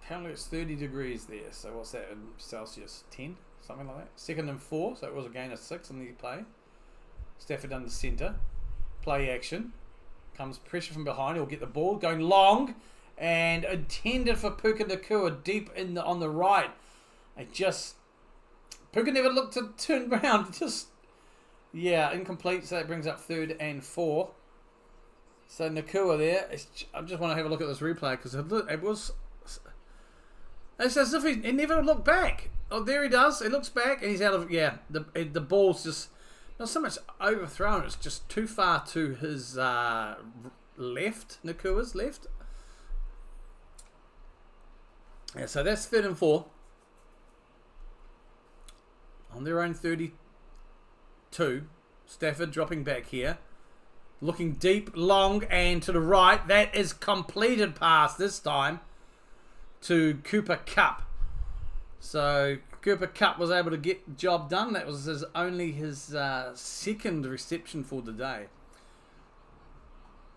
Apparently it's 30 degrees there, so what's that in Celsius? 10? Something like that. 2nd and 4, so it was a gain of 6 on the play. Stafford under centre. Play action. Comes pressure from behind. He'll get the ball going long and intended for Puka Nacua deep in on the right. Puka never looked to turn around. Just, yeah, incomplete. So that brings up 3rd and 4. So Nacua there. I just want to have a look at this replay because it was. It's as if he never looked back. Oh, there he does. He looks back and he's out of. Yeah, the ball's just not so much overthrown. It's just too far to his left. Nakua's left. Yeah, so that's 3rd and 4 on their own 32. Stafford dropping back here, looking deep, long, and to the right. That is completed pass this time to Cooper Kupp. So Cooper Kupp was able to get the job done. That was only his second reception for the day.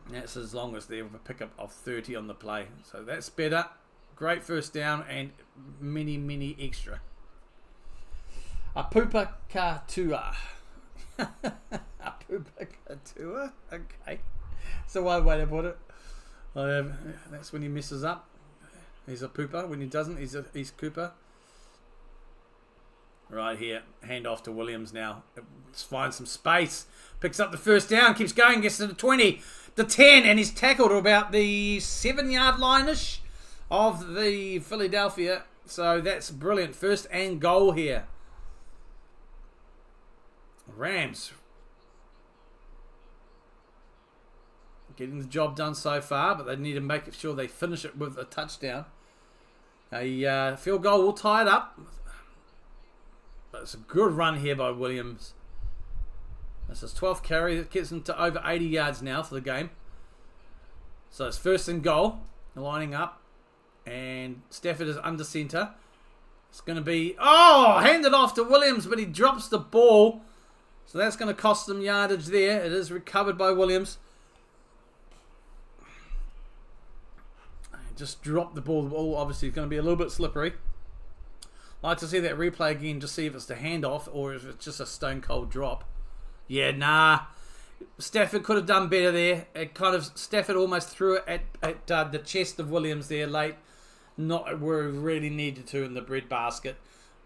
That's his longest there with a pickup of 30 on the play. So that's better. Great first down and many extra. A Puka Nacua. A Puka Nacua? Okay. That's one way to put it. That's when he messes up. He's a pooper. When he doesn't, he's Cooper. Right here. Hand off to Williams now. Let's find some space. Picks up the first down. Keeps going. Gets to the 20. The 10. And he's tackled to about the 7-yard line-ish of the Philadelphia. So that's brilliant. First and goal here. Rams getting the job done so far, but they need to make sure they finish it with a touchdown. A field goal will tie it up. But it's a good run here by Williams. This is 12th carry. That gets him to over 80 yards now for the game. So it's 1st and goal. Lining up. And Stafford is under centre. It's going to be... Oh! Handed off to Williams, but he drops the ball. So that's going to cost them yardage there. It is recovered by Williams. Just dropped the ball. The ball obviously is going to be a little bit slippery. I'd like to see that replay again to see if it's the handoff or if it's just a stone cold drop. Yeah, nah. Stafford could have done better there. Stafford almost threw it at the chest of Williams there late. Not where he really needed to in the bread basket.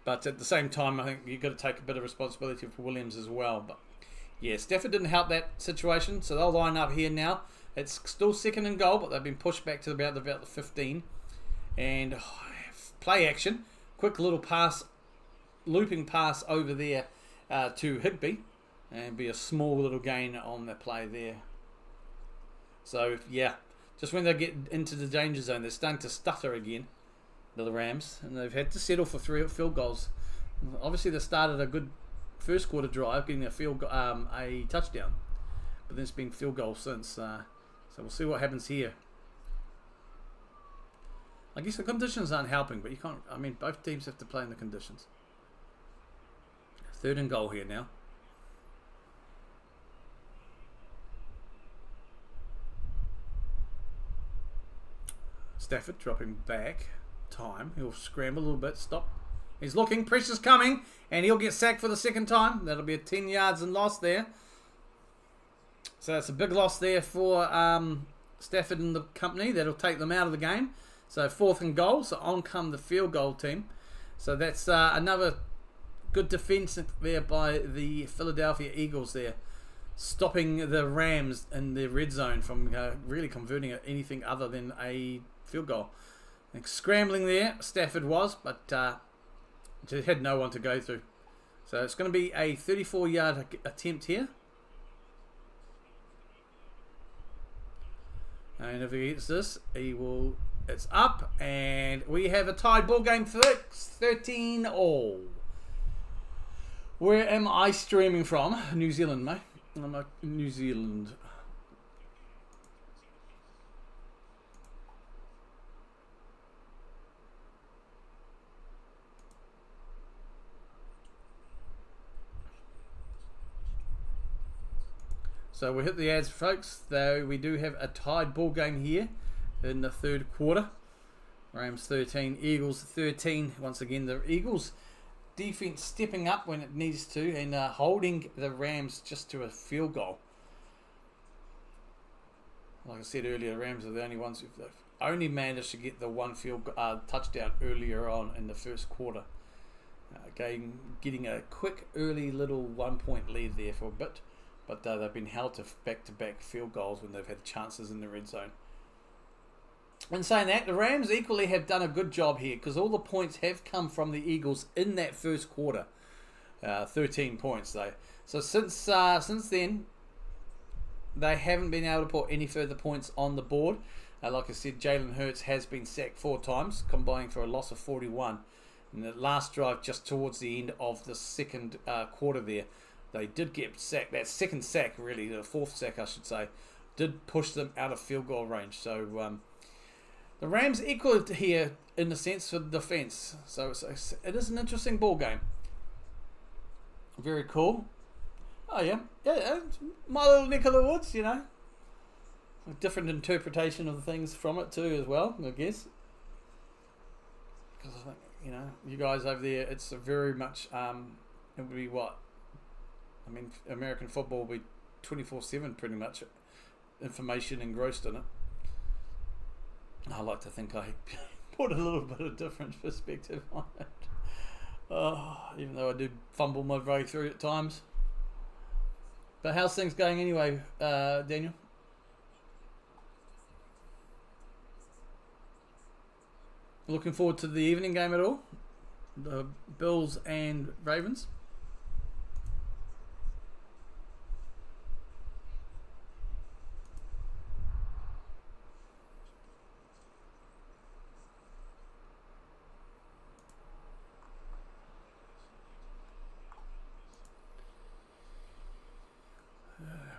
But at the same time, I think you've got to take a bit of responsibility for Williams as well. But yeah, Stafford didn't help that situation. So they'll line up here now. It's still 2nd and goal, but they've been pushed back to about the 15. And play action. Quick little pass, looping pass over there to Higbee. And be a small little gain on the play there. So, yeah, just when they get into the danger zone, they're starting to stutter again, the Rams. And they've had to settle for 3 field goals. Obviously, they started a good first quarter drive, getting a touchdown. But then it's been field goal since. So we'll see what happens here. I guess the conditions aren't helping, but you can't... I mean, both teams have to play in the conditions. 3rd and goal here now. Stafford dropping back. Time. He'll scramble a little bit. Stop. He's looking. Pressure's coming. And he'll get sacked for the second time. That'll be a 10 yards and loss there. So it's a big loss there for Stafford and the company. That'll take them out of the game. So 4th and goal. So on come the field goal team. So that's another good defense there by the Philadelphia Eagles there. Stopping the Rams in the red zone from really converting it anything other than a field goal. And scrambling there, Stafford was, but just had no one to go through. So it's going to be a 34-yard attempt here. And if he gets this, he will. It's up, and we have a tied ball game, 13 all. Where am I streaming from? New Zealand, mate. I'm like New Zealand. So we hit the ads, folks. Though we do have a tied ball game here in the third quarter. Rams 13, Eagles 13. Once again, the Eagles defense stepping up when it needs to and holding the Rams just to a field goal. Like I said earlier, the Rams are the only ones who've only managed to get the one touchdown earlier on in the first quarter. Getting a quick early little 1-point lead there for a bit. But they've been held to back-to-back field goals when they've had chances in the red zone. In saying that, the Rams equally have done a good job here because all the points have come from the Eagles in that first quarter. 13 points though. So since then, they haven't been able to put any further points on the board. Like I said, Jalen Hurts has been sacked 4 times, combining for a loss of 41. In the last drive, just towards the end of the second quarter there, they did get sacked. That second sack, really, the 4th sack, I should say, did push them out of field goal range. So the Rams equal here in the sense for defense. So it is an interesting ball game. Very cool. Oh yeah, my little neck of the woods, you know. A different interpretation of things from it too, as well, I guess. Because I think, you know, you guys over there, it's a very much. It would be what. I mean, American football will be 24/7 pretty much. Information engrossed in it. I like to think I put a little bit of different perspective on it. Even though I do fumble my way through at times. But how's things going anyway, Daniel? Looking forward to the evening game at all? The Bills and Ravens?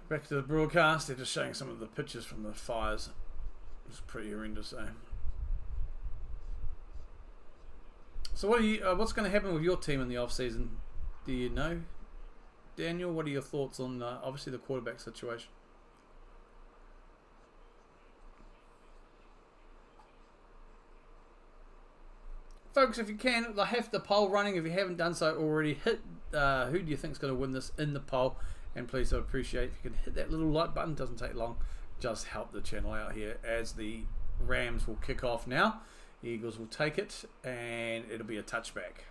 Back to the broadcast, they're just showing some of the pictures from the fires. It's pretty horrendous, eh? So what's going to happen with your team in the off-season? Do you know? Daniel, what are your thoughts on obviously the quarterback situation? Folks, if you can, I have the poll running. If you haven't done so already, hit who do you think is going to win this in the poll. And please, I'd appreciate if you can hit that little like button. It doesn't take long. Just help the channel out here as the Rams will kick off now. The Eagles will take it, and it'll be a touchback.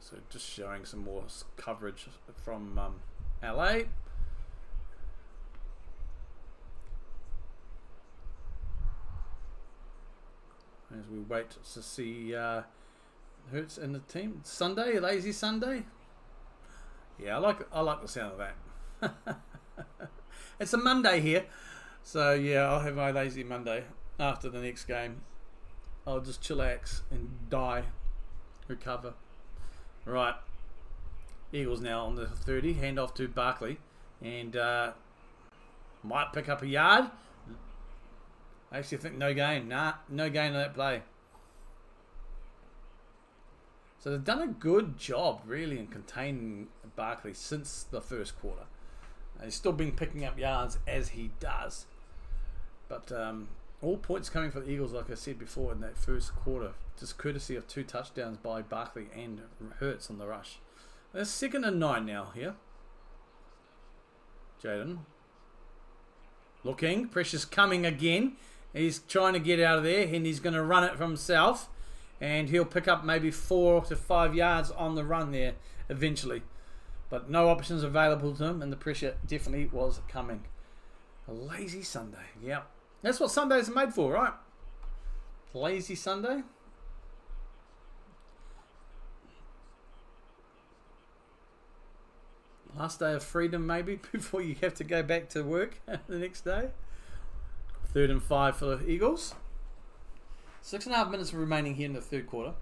So just showing some more coverage from LA. As we wait to see Hurts and the team. Sunday, lazy Sunday. Yeah, I like the sound of that. It's a Monday here, so yeah, I'll have my lazy Monday after the next game. I'll just chillax and recover. Right, Eagles now on the 30. Hand off to Barkley, and might pick up a yard. I actually think no gain. Nah, no gain on that play. So they've done a good job, really, in containing Barkley since the first quarter. He's still been picking up yards as he does. But all points coming for the Eagles, like I said before, in that first quarter. Just courtesy of 2 touchdowns by Barkley and Hurts on the rush. There's 2nd and 9 now here. Jalen. Looking. Pressure's coming again. He's trying to get out of there, and he's going to run it for himself. And he'll pick up maybe 4 to 5 yards on the run there eventually. But no options available to him, and the pressure definitely was coming. A lazy Sunday. Yep. That's what Sundays are made for, right? Lazy Sunday. Last day of freedom, maybe, before you have to go back to work the next day. 3rd and 5 for the Eagles. 6.5 minutes remaining here in the third quarter.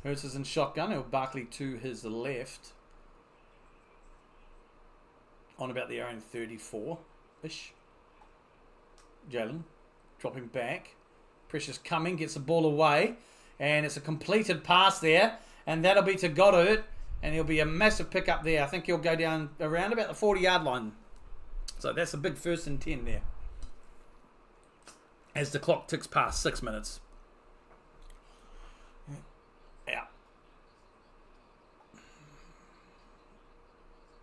Hurts is in shotgun. Or Barkley to his left. On about the own 34-ish. Jalen dropping back. Pressure's coming. Gets the ball away. And it's a completed pass there. And that'll be to Goddard. And he'll be a massive pickup there. I think he'll go down around about the 40-yard line. So that's a big 1st and 10 there. As the clock ticks past 6 minutes. Yeah.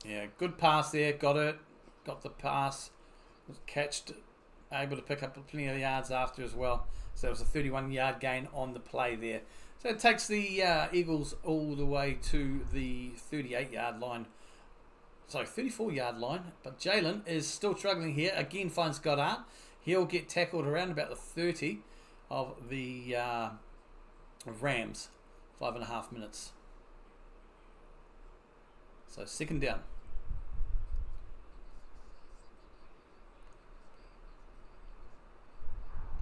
Yeah, good pass there. Got it. Got the pass. Was catched. Able to pick up plenty of yards after as well. So it was a 31-yard gain on the play there. So it takes the Eagles all the way to the 38-yard line. Sorry, 34-yard line. But Jalen is still struggling here. Again finds Goddard. He'll get tackled around about the 30 of the Rams. 5.5 minutes. So 2nd down.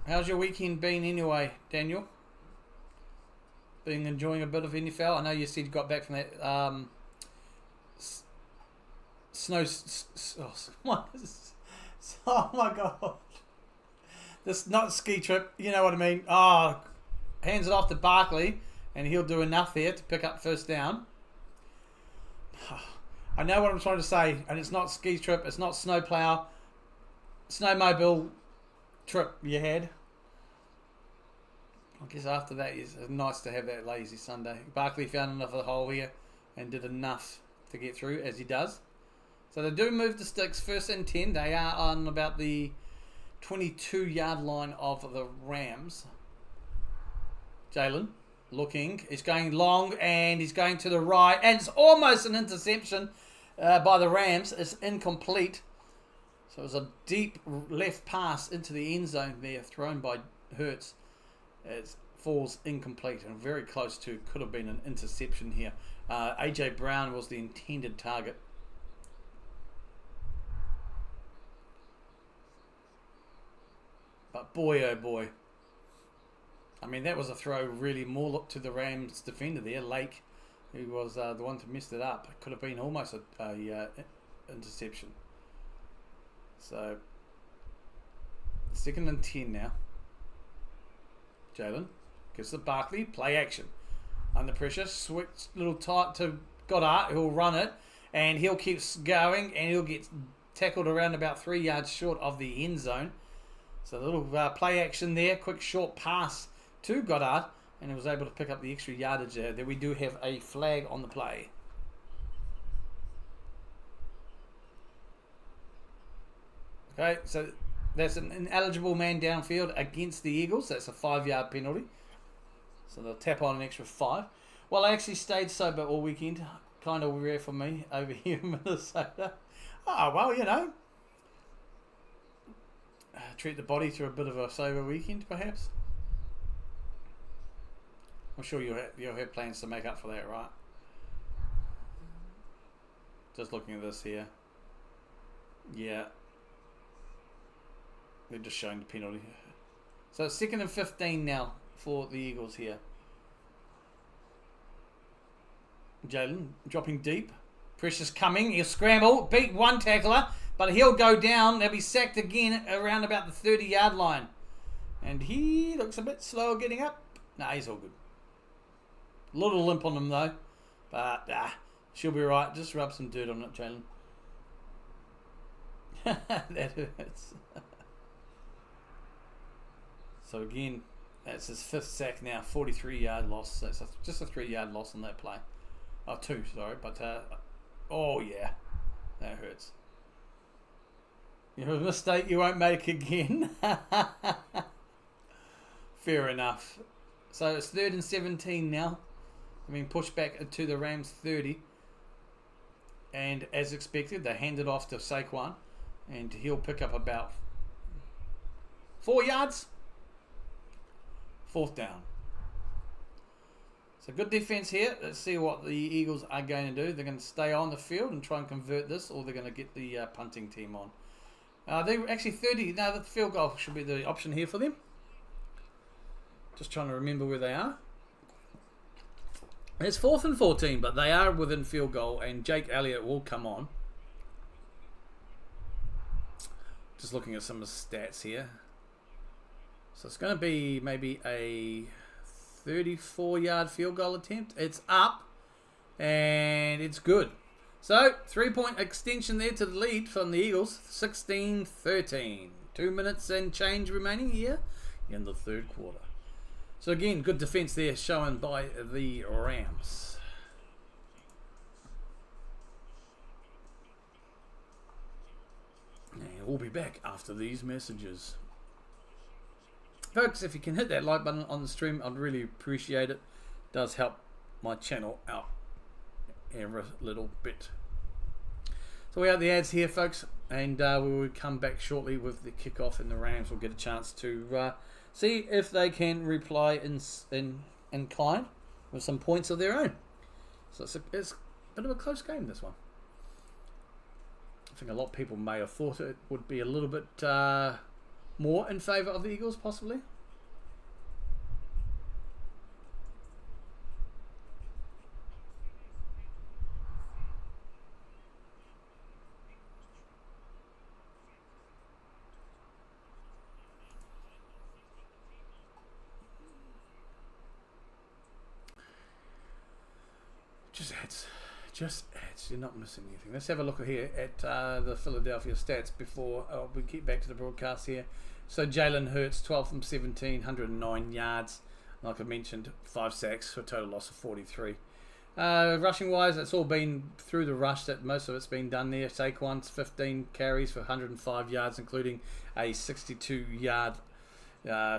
How's your weekend been anyway, Daniel? Been enjoying a bit of NFL? I know you said you got back from that oh my god. This not ski trip, you know what I mean. Oh, hands it off to Barkley, and he'll do enough there to pick up 1st down. I know what I'm trying to say, and it's not ski trip, it's not snowplow, snowmobile trip you had. I guess after that, it's nice to have that lazy Sunday. Barkley found another hole here and did enough to get through, as he does. So they do move the sticks. 1st and 10. They are on about the 22-yard line of the Rams. Jalen looking. He's going long and he's going to the right. And it's almost an interception by the Rams. It's incomplete. So it was a deep left pass into the end zone there, thrown by Hurts. It falls incomplete and very close to, could have been an interception here. A.J. Brown was the intended target. But boy, oh boy. I mean, that was a throw really more up to the Rams defender there, Lake, who was the one to mess it up. It could have been almost a interception. So, 2nd and 10 now. Jalen gives the Barkley, play action. Under pressure, switch little tight to Goddard, who'll run it, and he'll keep going, and he'll get tackled around about 3 yards short of the end zone. So a little play action there, quick short pass to Goddard, and he was able to pick up the extra yardage there. Then we do have a flag on the play. Okay, so that's an ineligible man downfield against the Eagles. That's a 5-yard penalty. So they'll tap on an extra 5. Well, I actually stayed sober all weekend. Kind of rare for me over here in Minnesota. Oh, well, you know. Treat the body to a bit of a sober weekend, perhaps. I'm sure you'll have plans to make up for that, right? Just looking at this here. Yeah. They're just showing the penalty. So 2nd and 15 now for the Eagles here. Jalen dropping deep. Pressure's coming. He'll scramble. Beat one tackler. But he'll go down. They'll be sacked again around about the 30-yard line. And he looks a bit slow getting up. Nah, he's all good. Little limp on them though, but she'll be right. Just rub some dirt on it, Jalen. That hurts. So again, that's his 5th sack now. 43-yard loss. That's just a 3-yard loss on that play. Oh, 2, sorry. But oh yeah, that hurts. You have a mistake you won't make again. Fair enough. So it's 3rd and 17 now. I mean, pushed back to the Rams 30. And as expected, they hand it off to Saquon. And he'll pick up about 4 yards. 4th down. So good defense here. Let's see what the Eagles are going to do. They're going to stay on the field and try and convert this, or they're going to get the punting team on. They're actually 30. Now the field goal should be the option here for them. Just trying to remember where they are. It's 4th and 14, but they are within field goal, and Jake Elliott will come on. Just looking at some of the stats here. So it's going to be maybe a 34-yard field goal attempt. It's up, and it's good. So, 3-point extension there to the lead from the Eagles, 16-13. 2 minutes and change remaining here in the 3rd quarter. So again, good defense there shown by the Rams. And we'll be back after these messages. Folks, if you can hit that like button on the stream, I'd really appreciate it. It does help my channel out every little bit. So we have the ads here, folks, and we will come back shortly with the kickoff, and the Rams will get a chance to see if they can reply in kind with some points of their own. So it's a bit of a close game, this one. I think a lot of people may have thought it would be a little bit more in favour of the Eagles, possibly. Just ads. You're not missing anything. Let's have a look here at the Philadelphia stats before we get back to the broadcast here. So Jalen Hurts, 12 from 17, 109 yards. Like I mentioned, 5 sacks for a total loss of 43. Rushing wise, it's all been through the rush that most of it's been done there. Saquon's 15 carries for 105 yards, including a 62-yard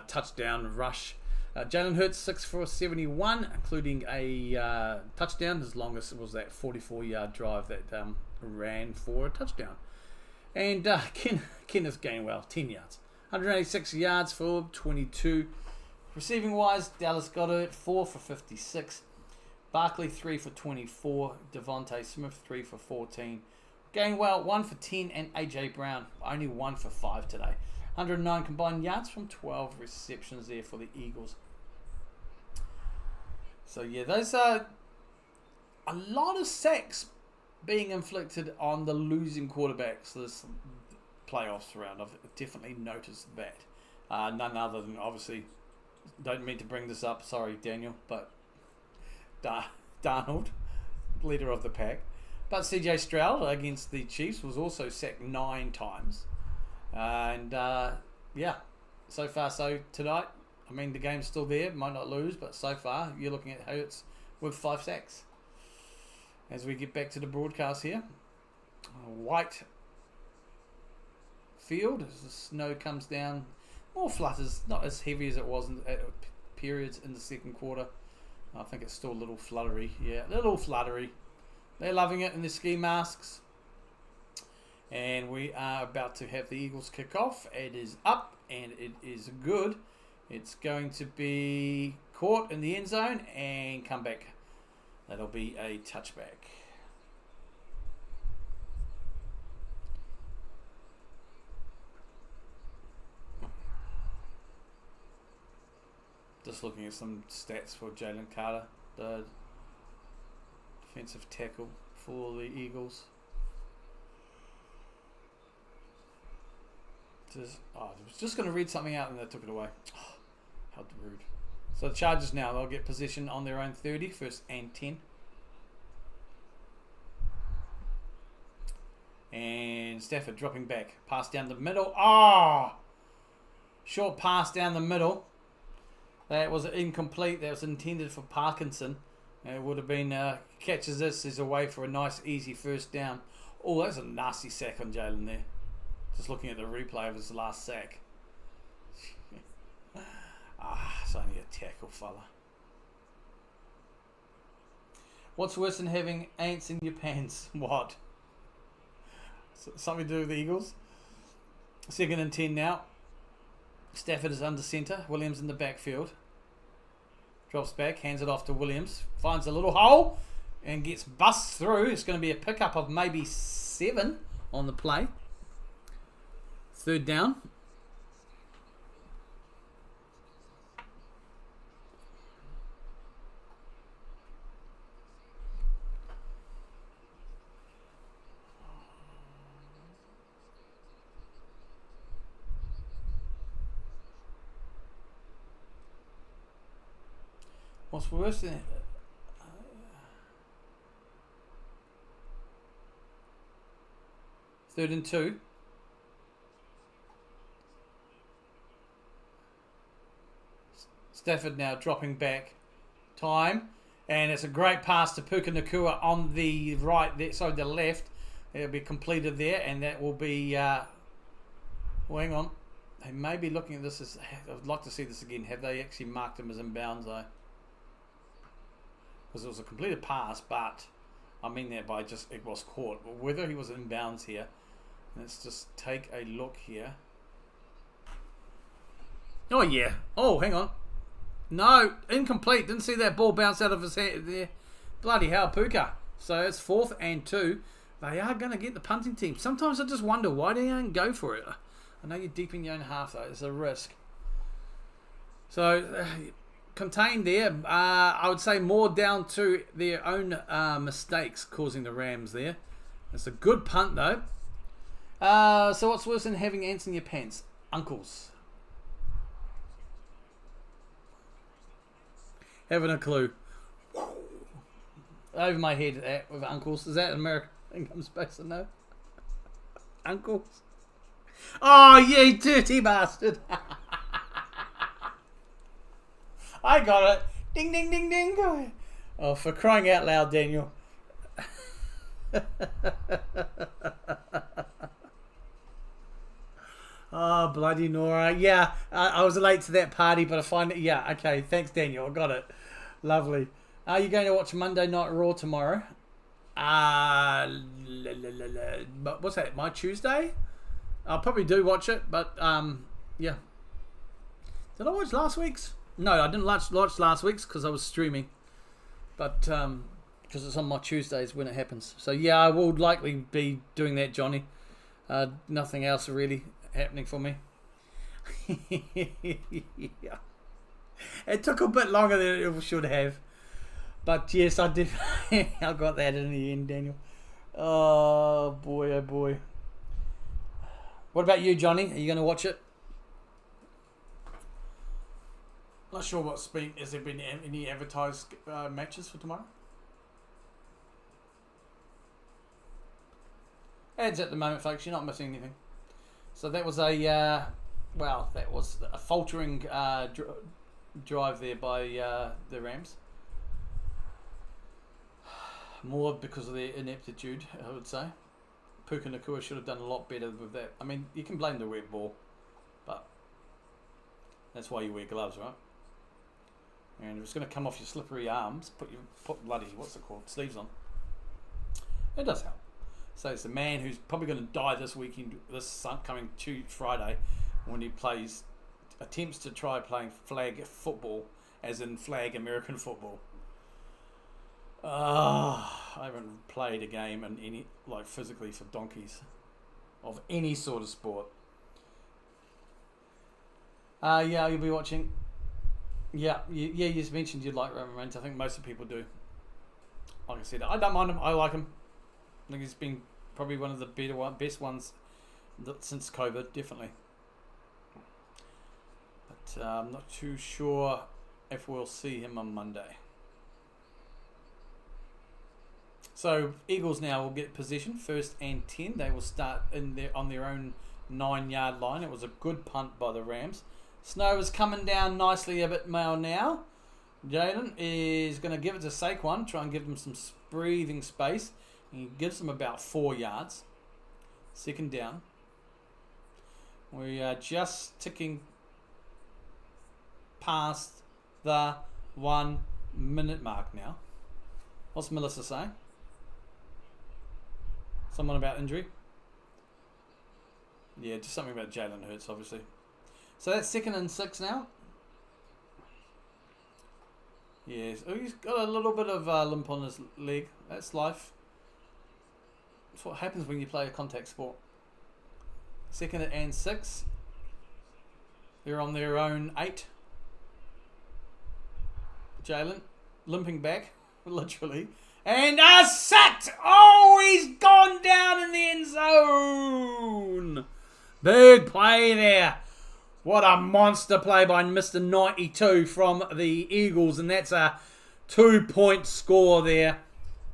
touchdown rush. Jalen Hurts 6 for 71, including a touchdown. His longest was that 44-yard drive that ran for a touchdown. And Kenneth Gainwell, 10 yards. 186 yards for 22. Receiving wise, Dallas Goedert 4 for 56. Barkley 3 for 24. Devontae Smith 3 for 14. Gainwell 1 for 10, and AJ Brown only 1 for 5 today. 109 combined yards from 12 receptions there for the Eagles. So yeah, there's a lot of sacks being inflicted on the losing quarterbacks this playoffs round. I've definitely noticed that. None other than, obviously, don't mean to bring this up, sorry Daniel, but Darnold, leader of the pack. But CJ Stroud against the Chiefs was also sacked 9 times. And yeah, so far so tonight. I mean, the game's still there, might not lose, but so far you're looking at Hurts with 5 sacks. As we get back to the broadcast here, white field as the snow comes down, more flutters, not as heavy as it was at periods in the 2nd quarter. I think it's still a little fluttery. Yeah, a little fluttery. They're loving it in the ski masks. And we are about to have the Eagles kick off. It is up and it is good. It's going to be caught in the end zone and come back. That'll be a touchback. Just looking at some stats for Jalen Carter, the defensive tackle for the Eagles. I was just going to read something out and they took it away. Oh, how rude. So the Chargers now, they'll get possession on their own 30, first and 10. And Stafford dropping back. Pass down the middle. Ah! Short pass down the middle. That was incomplete. That was intended for Parkinson. It would have been catches this. Is away for a nice, easy first down. Oh, that's a nasty sack on Jalen there. Just looking at the replay of his last sack. It's only a tackle, fella. What's worse than having ants in your pants? What? Something to do with the Eagles. 2nd and 10 now. Stafford is under centre. Williams in the backfield. Drops back, hands it off to Williams. Finds a little hole and gets bust through. It's going to be a pickup of maybe 7 on the play. 3rd down. What's worse than 3rd and 2. Stafford now dropping back. Time. And it's a great pass to Puka Nakua on the right, there, so the left. It'll be completed there, and that will be... well, hang on. They may be looking at this as... I'd like to see this again. Have they actually marked him as inbounds, though? Because it was a completed pass, but I mean that by just it was caught. But whether he was inbounds here, let's just take a look here. Oh yeah. Oh, hang on. No, incomplete. Didn't see that ball bounce out of his hand there. Bloody hell, Puka. So it's 4th and 2. They are going to get the punting team. Sometimes I just wonder why they don't go for it. I know you're deep in your own half though. It's a risk. So... contained there, I would say more down to their own mistakes causing the Rams there. It's a good punt though. So what's worse than having ants in your pants? Uncles. Having a clue. Over my head with uncles. Is that an American income space or no? Uncles. Oh, you dirty bastard. I got it. Ding, ding, ding, ding. Oh, for crying out loud, Daniel. Oh, bloody Nora. Yeah, I was late to that party, but I find it... Yeah, okay. Thanks, Daniel. I got it. Lovely. Are you going to watch Monday Night Raw tomorrow? But what's that? My Tuesday? I'll probably do watch it, but, yeah. Did I watch last week's? No, I didn't watch last week's because I was streaming. But, because it's on my Tuesdays when it happens. So, yeah, I will likely be doing that, Johnny. Nothing else really happening for me. Yeah. It took a bit longer than it should have. But, yes, I did. I got that in the end, Daniel. Oh, boy, oh, boy. What about you, Johnny? Are you going to watch it? Not sure what's been. Has there been any advertised matches for tomorrow? Ads at the moment, folks. You're not missing anything. So that was a faltering drive there by the Rams. More because of their ineptitude, I would say. Puka Nakua should have done a lot better with that. I mean, you can blame the wet ball, but that's why you wear gloves, right? And if it's going to come off your slippery arms, put bloody, what's it called, sleeves on. It does help. So it's a man who's probably going to die this weekend, this coming Friday, when he attempts to try playing flag football, as in flag American football. I haven't played a game in any, like, physically for donkeys, of any sort of sport. Yeah, you'll be watching. Yeah, you just mentioned you'd like Roman Reigns. I think most of the people do. Like I said, I don't mind him. I like him. I think he's been probably one of the best ones since COVID, definitely. But I'm not too sure if we'll see him on Monday. So Eagles now will get possession, 1st and 10. They will start on their own 9-yard line. It was a good punt by the Rams. Snow is coming down nicely a bit more now. Jalen is going to give it to Saquon, try and give him some breathing space. He gives him about 4 yards. 2nd down. We are just ticking past the 1 minute mark now. What's Melissa saying? Someone about injury? Yeah, just something about Jalen Hurts, obviously. So that's 2nd and 6 now. Yes, he's got a little bit of limp on his leg. That's life. That's what happens when you play a contact sport. 2nd and 6. They're on their own 8. Jalen limping back, literally. And sacked! Oh, he's gone down in the end zone! Big play there. What a monster play by Mr. 92 from the Eagles. And that's a 2-point score there.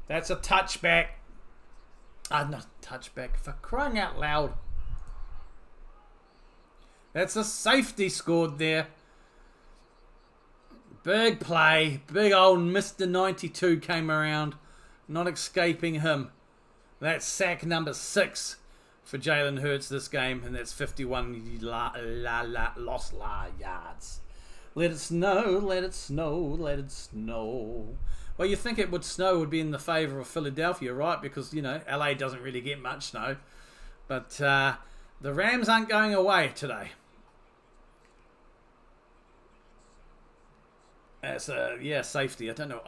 That's a touchback. Not touchback, for crying out loud. That's a safety scored there. Big play. Big old Mr. 92 came around. Not escaping him. That's sack number 6 for Jalen Hurts this game. And that's 51 lost yards. Let it snow, let it snow, let it snow. Well, you think it would snow would be in the favour of Philadelphia, right? Because, you know, LA doesn't really get much snow. But the Rams aren't going away today. That's safety. I don't know.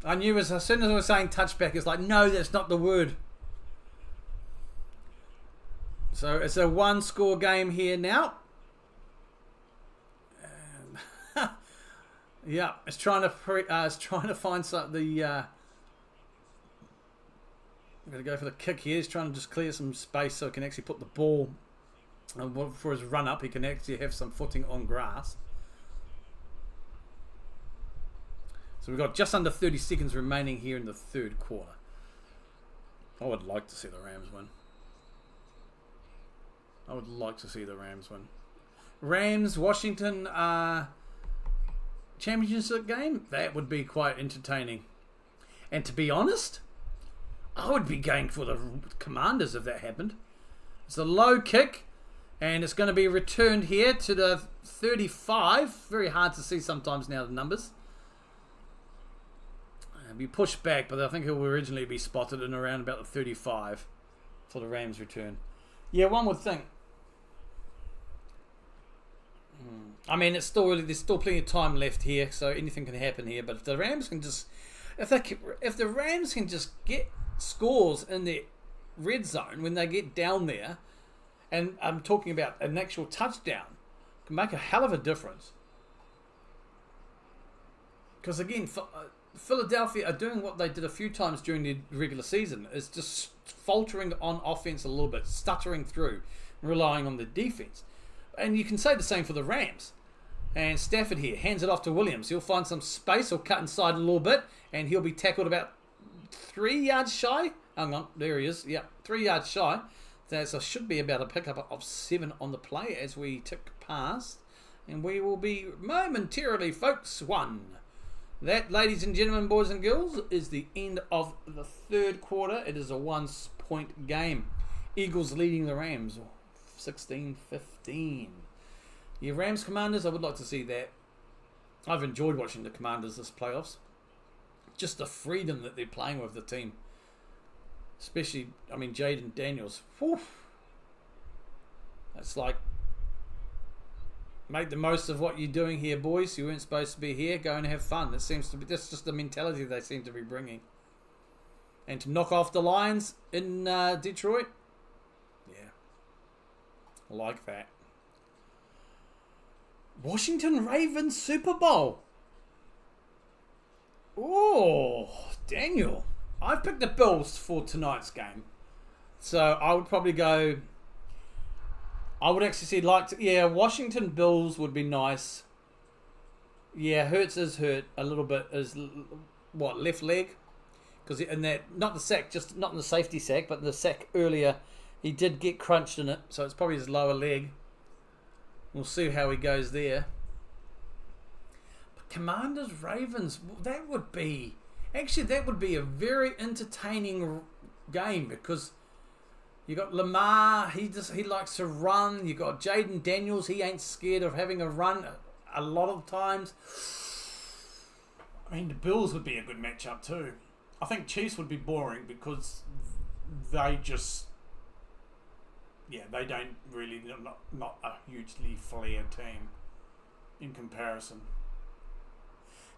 I knew as soon as I was saying touchback, it's like, no, that's not the word. So it's a 1-score game here now. Yeah, it's trying to find something. I'm going to go for the kick here. He's trying to just clear some space so he can actually put the ball. For his run up, he can actually have some footing on grass. So we've got just under 30 seconds remaining here in the 3rd quarter. I would like to see the Rams win. I would like to see the Rams win. Rams, Washington championship game? That would be quite entertaining. And to be honest, I would be going for the Commanders if that happened. It's a low kick. And it's going to be returned here to the 35. Very hard to see sometimes now, the numbers. It'll be pushed back, but I think it will originally be spotted in around about the 35 for the Rams return. Yeah, one would think. I mean, there's still plenty of time left here, so anything can happen here. But if the Rams can just, if the Rams can just get scores in the red zone when they get down there, and I'm talking about an actual touchdown, can make a hell of a difference. Because again, Philadelphia are doing what they did a few times during the regular season, is just faltering on offense a little bit, stuttering through, relying on the defense. And you can say the same for the Rams. And Stafford here hands it off to Williams. He'll find some space, he'll cut inside a little bit, and he'll be tackled about 3 yards shy. Hang on, there he is. Yeah, 3 yards shy. So should be about a pickup of 7 on the play as we tick past. And we will be momentarily, folks, 1. That, ladies and gentlemen, boys and girls, is the end of the 3rd quarter. It is a 1-point game. Eagles leading the Rams 16-15. Yeah, Rams Commanders, I would like to see that. I've enjoyed watching the Commanders this playoffs. Just the freedom that they're playing with the team. Especially, I mean, Jaden Daniels. Whew. That's like, make the most of what you're doing here, boys. You weren't supposed to be here. Go and have fun. That's just the mentality they seem to be bringing. And to knock off the Lions in Detroit, yeah, I like that. Washington Ravens Super Bowl. Oh, Daniel. I've picked the Bills for tonight's game. So I would probably go I would actually see like to, yeah, Washington Bills would be nice. Yeah, Hurts is hurt a little bit. Is what, left leg? Because in that, not the sack, just not in the safety sack, but in the sack earlier, he did get crunched in it, so it's probably his lower leg. We'll see how he goes there. But Commanders Ravens, that would be a very entertaining game, because you got Lamar, he likes to run. You got Jaden Daniels, he ain't scared of having a run a lot of times. I mean, the Bills would be a good matchup too. I think Chiefs would be boring because they just, they don't really, not a hugely flair team in comparison.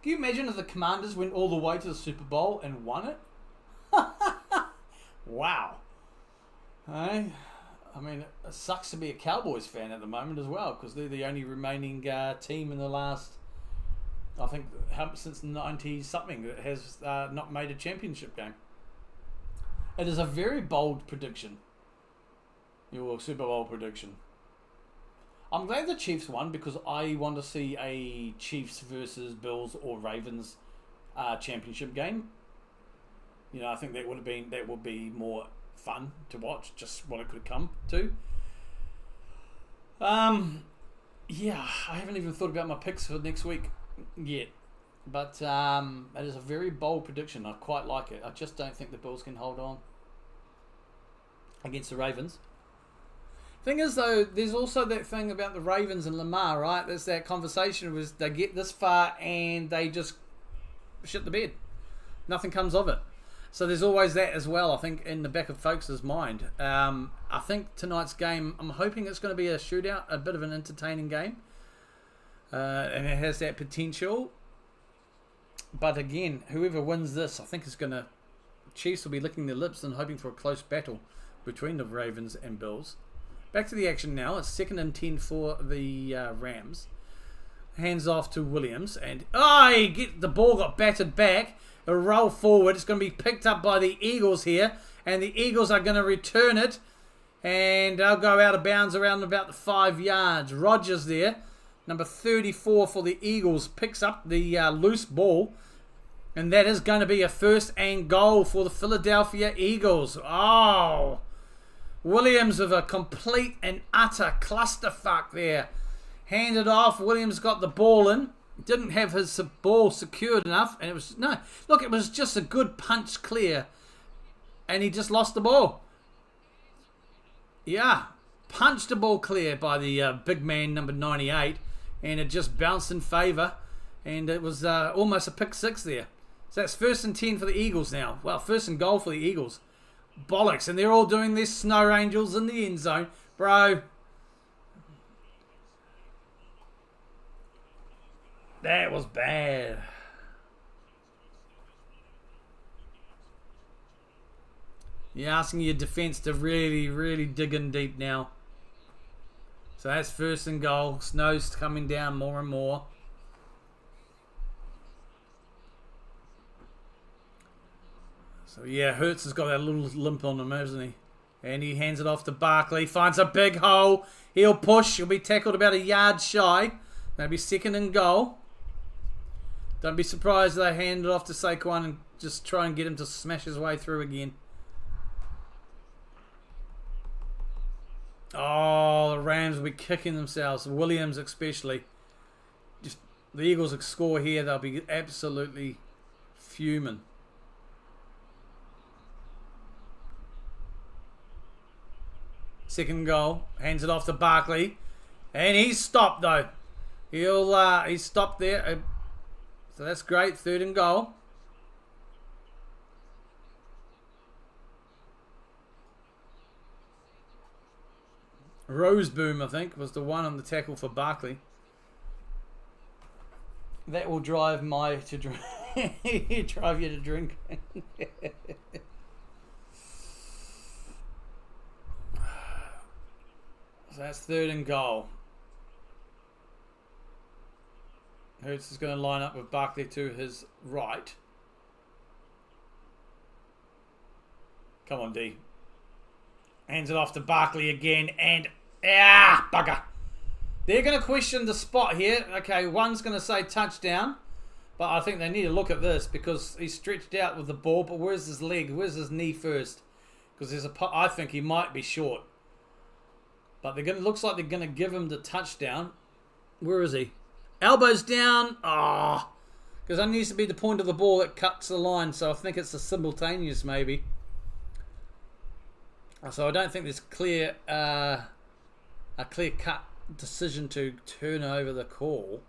Can you imagine if the Commanders went all the way to the Super Bowl and won it? Wow. Hey, I mean, it sucks to be a Cowboys fan at the moment as well, because they're the only remaining team in the last, I think, since 90-something that has not made a championship game. It is a very bold prediction, your Super Bowl prediction. I'm glad the Chiefs won, because I want to see a Chiefs versus Bills or Ravens championship game. You know, I think that would be more fun to watch, just what it could come to. Yeah, I haven't even thought about my picks for next week yet, but it is a very bold prediction. I quite like it. I just don't think the Bills can hold on against the Ravens. Thing is, though, there's also that thing about the Ravens and Lamar, right? There's that conversation was they get this far and they just shit the bed. Nothing comes of it. So there's always that as well, I think, in the back of folks' mind. I think tonight's game, I'm hoping it's going to be a shootout, a bit of an entertaining game. And it has that potential. But again, whoever wins this, I think is going to... Chiefs will be licking their lips and hoping for a close battle between the Ravens and Bills. Back to the action now. It's 2nd and 10 for the Rams. Hands off to Williams. And the ball got battered back. A roll forward. It's going to be picked up by the Eagles here. And the Eagles are going to return it. And they'll go out of bounds around about the 5 yards. Rodgers there, number 34 for the Eagles, picks up the loose ball. And that is going to be a 1st and goal for the Philadelphia Eagles. Oh! Williams with a complete and utter clusterfuck there. Handed off. Williams got the ball in. Didn't have his ball secured enough, and it was just a good punch clear, and he just lost the ball. Yeah, punched the ball clear by the big man number 98, and it just bounced in favour, and it was almost a pick six there. So that's 1st and 10 for the Eagles now. Well, 1st and goal for the Eagles. Bollocks, and they're all doing their snow angels in the end zone, bro. That was bad. You're asking your defense to really, really dig in deep now. So that's 1st and goal. Snow's coming down more and more. So yeah, Hurts has got that little limp on him, hasn't he? And he hands it off to Barkley. Finds a big hole. He'll push. He'll be tackled about a yard shy. That'll be 2nd and goal. Don't be surprised they hand it off to Saquon and just try and get him to smash his way through again. Oh, the Rams will be kicking themselves. Williams especially. Just the Eagles score here, they'll be absolutely fuming. Second goal. Hands it off to Barkley. And he's stopped though. He's stopped there. So that's great. 3rd and goal. Roseboom, I think, was the one on the tackle for Barkley. That will drive drive you to drink. So that's 3rd and goal. Hurts is going to line up with Barkley to his right. Come on, D. Hands it off to Barkley again, and Ah, bugger. They're going to question the spot here. Okay, one's going to say touchdown. But I think they need to look at this because he's stretched out with the ball. But where's his leg? Where's his knee first? Because I think he might be short. But looks like they're going to give him the touchdown. Where is he? Elbows down. Ah. Because that needs to be the point of the ball that cuts the line. So I think it's a simultaneous maybe. So I don't think there's a clear-cut decision to turn over the call.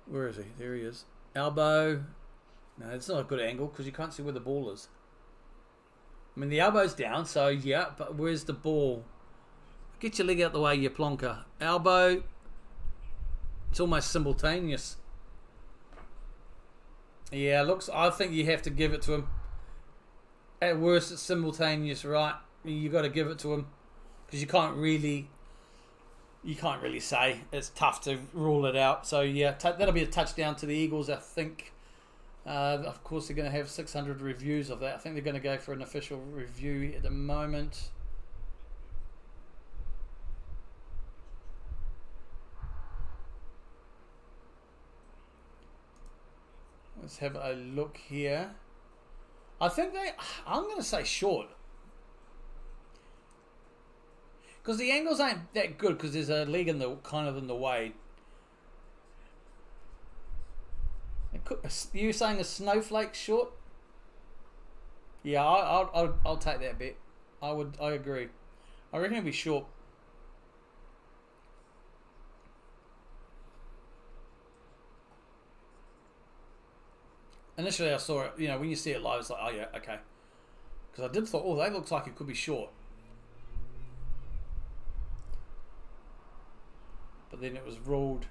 Where is he? There he is. Elbow. No, it's not a good angle because you can't see where the ball is. I mean, the elbow's down, so yeah, but where's the ball? Get your leg out the way, you plonker. Elbow. It's almost simultaneous. Yeah, I think you have to give it to him. At worst, it's simultaneous, right? You got to give it to him because you can't really say. It's tough to rule it out. So yeah, that'll be a touchdown to the Eagles, I think. Of course, they're going to have 600 reviews of that. I think they're going to go for an official review at the moment. Let's have a look here. I'm going to say short. Because the angles ain't that good because there's a leg in the way. You saying a snowflake short? Yeah, I'll take that bet. I agree. I reckon it'll be short. Initially, I saw it. You know, when you see it live, it's like, oh yeah, okay. Because I did thought, oh, that looks like it could be short. But then it was ruled.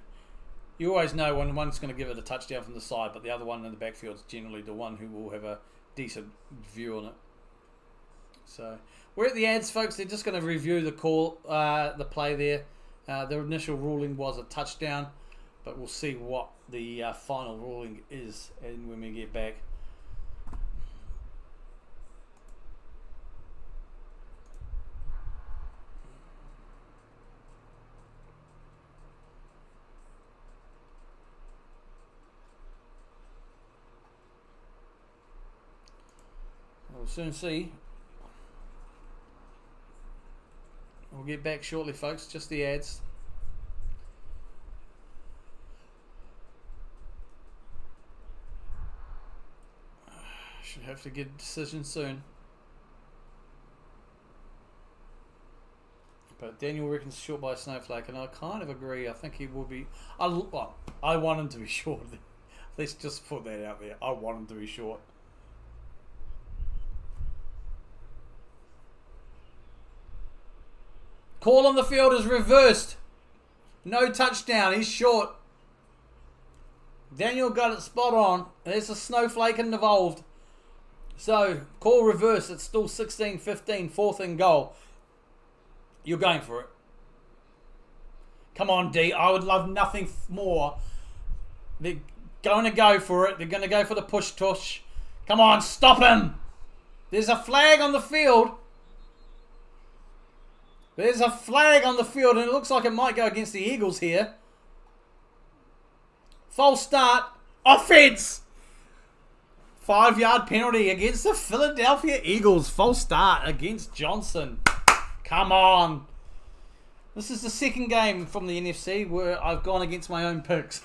You always know when one's going to give it a touchdown from the side, but the other one in the backfield is generally the one who will have a decent view on it. So we're at the ads, folks. They're just going to review the call, the play there. The initial ruling was a touchdown, but we'll see what the final ruling is and when we get back. We'll soon see. We'll get back shortly, folks. Just the ads. Should have to get a decision soon. But Daniel reckons short by a snowflake, and I kind of agree. I think he will be. I want him to be short. Let's just put that out there. I want him to be short. Call on the field is reversed. No touchdown. He's short. Daniel got it spot on. There's a snowflake involved. So, call reverse. It's still 16-15. Fourth and goal. You're going for it. Come on, D. I would love nothing more. They're going to go for it. They're going to go for the push-tush. Come on, stop him. There's a flag on the field. There's a flag on the field, and it looks like it might go against the Eagles here. False start. Offense! 5-yard penalty against the Philadelphia Eagles. False start against Johnson. Come on. This is the second game from the NFC where I've gone against my own picks.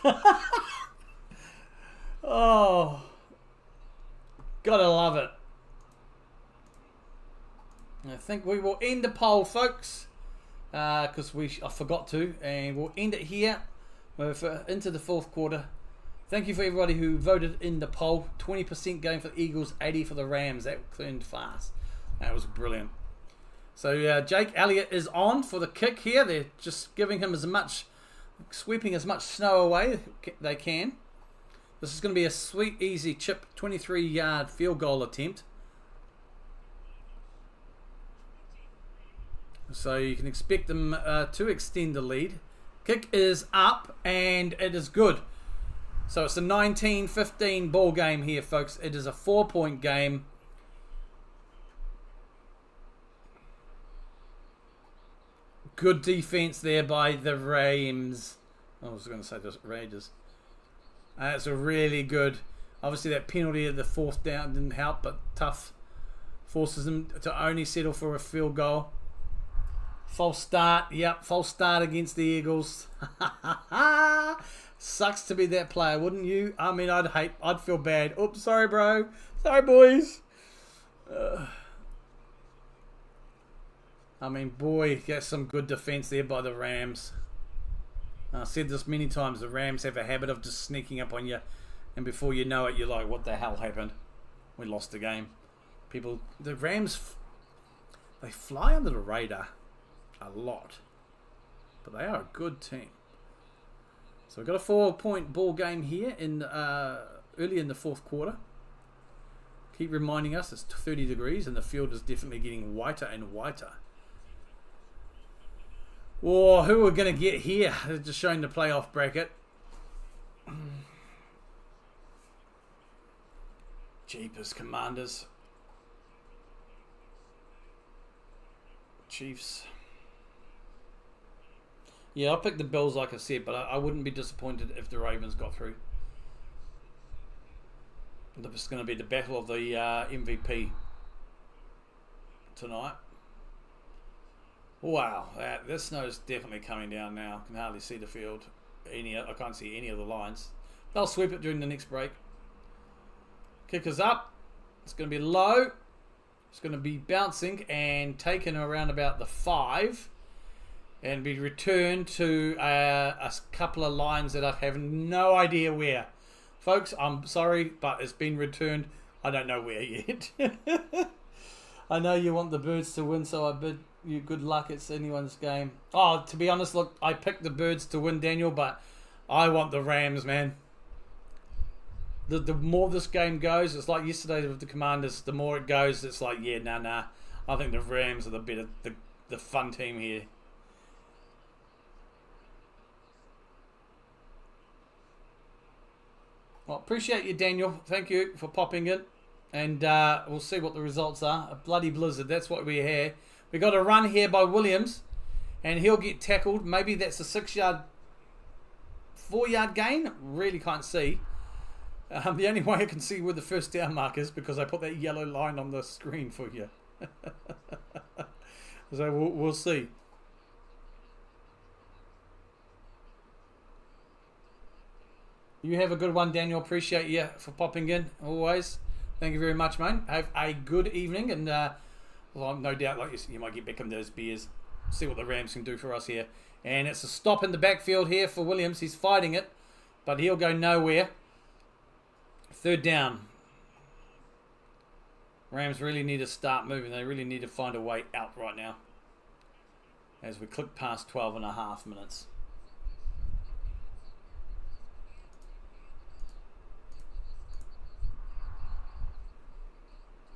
Oh. Gotta love it. I think we will end the poll, folks, because I forgot to, and we'll end it here. We're into the fourth quarter. Thank you for everybody who voted in the poll. 20% going for the Eagles, 80% for the Rams. That turned fast. That was brilliant. So Jake Elliott is on for the kick here. They're just giving him sweeping as much snow away they can. This is going to be a sweet, easy chip, 23-yard field goal attempt. So you can expect them to extend the lead. Kick is up and it is good. So it's a 19-15 ball game here, folks. It is a 4-point game. Good defense there by the Rams. I was going to say the Raiders. It's a really good. Obviously, that penalty at the 4th down didn't help, but tough. Forces them to only settle for a field goal. False start. Yep, false start against the Eagles. Sucks to be that player, wouldn't you? I mean, I'd feel bad. Oops, sorry, bro. Sorry, boys. I mean, boy, that's some good defense there by the Rams. I've said this many times. The Rams have a habit of just sneaking up on you, and before you know it, you're like, what the hell happened? We lost the game. The Rams, they fly under the radar a lot, but they are a good team. So we've got a 4-point ball game here in early in the 4th quarter. Keep reminding us it's 30 degrees and the field is definitely getting whiter and whiter. Whoa, who are going to get here? They're just showing the playoff bracket. Jeepers, Commanders. Chiefs. Yeah, I picked the Bills like I said, but I wouldn't be disappointed if the Ravens got through. It's going to be the battle of the MVP tonight. Wow, this snow is definitely coming down now. I can hardly see the field. I can't see any of the lines. They'll sweep it during the next break. Kicker's up. It's going to be low. It's going to be bouncing and taken around about the 5 and be returned to a couple of lines that I have no idea where. Folks, I'm sorry, but it's been returned. I don't know where yet. I know you want the Birds to win, so I bid you good luck. It's anyone's game. Oh, to be honest, look, I picked the Birds to win, Daniel, but I want the Rams, man. The more this game goes, it's like yesterday with the Commanders. The more it goes, it's like, yeah, nah. I think the Rams are the fun team here. Well, appreciate you, Daniel. Thank you for popping in. And we'll see what the results are. A bloody blizzard. That's what we hear. We got a run here by Williams. And he'll get tackled. Maybe that's a 4-yard gain. Really can't see. The only way I can see where the first down mark is because I put that yellow line on the screen for you. So we'll see. You have a good one, Daniel. Appreciate you for popping in, always. Thank you very much, mate. Have a good evening, and well, no doubt, like you might get back on those beers. See what the Rams can do for us here. And it's a stop in the backfield here for Williams. He's fighting it, but he'll go nowhere. 3rd down. Rams really need to start moving. They really need to find a way out right now as we click past 12 and a half minutes.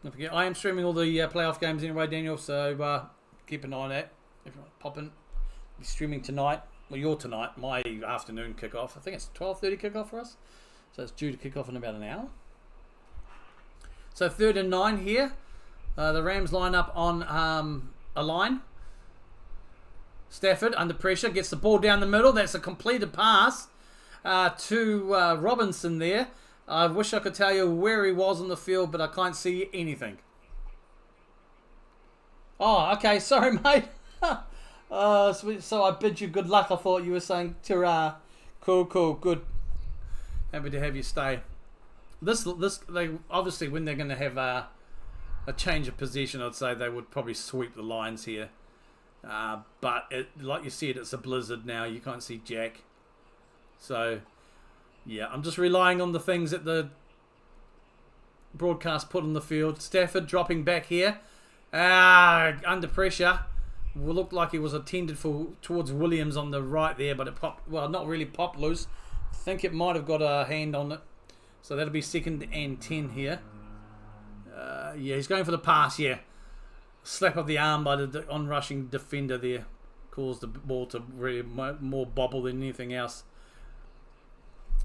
Don't forget, I am streaming all the playoff games anyway, Daniel, so keep an eye on that. If you want to pop in, be streaming tonight. Well, your tonight, my afternoon kickoff. I think it's 12:30 kickoff for us. So it's due to kick off in about an hour. So 3rd and 9 here. The Rams line up on a line. Stafford under pressure, gets the ball down the middle. That's a completed pass to Robinson there. I wish I could tell you where he was on the field, but I can't see anything. Oh, okay. Sorry, mate. So I bid you good luck. I thought you were saying ta-ra. Cool, good. Happy to have you stay. They obviously, when they're going to have a change of position, I'd say they would probably sweep the lines here. But like you said, it's a blizzard now. You can't see jack. So, yeah, I'm just relying on the things that the broadcast put on the field. Stafford dropping back here. Under pressure. Will look like he was attended towards Williams on the right there, but it popped. Well, not really popped loose. I think it might have got a hand on it. So that'll be 2nd and 10 here. Yeah, he's going for the pass, yeah. Slap of the arm by the on-rushing defender there. Caused the ball to really more bobble than anything else.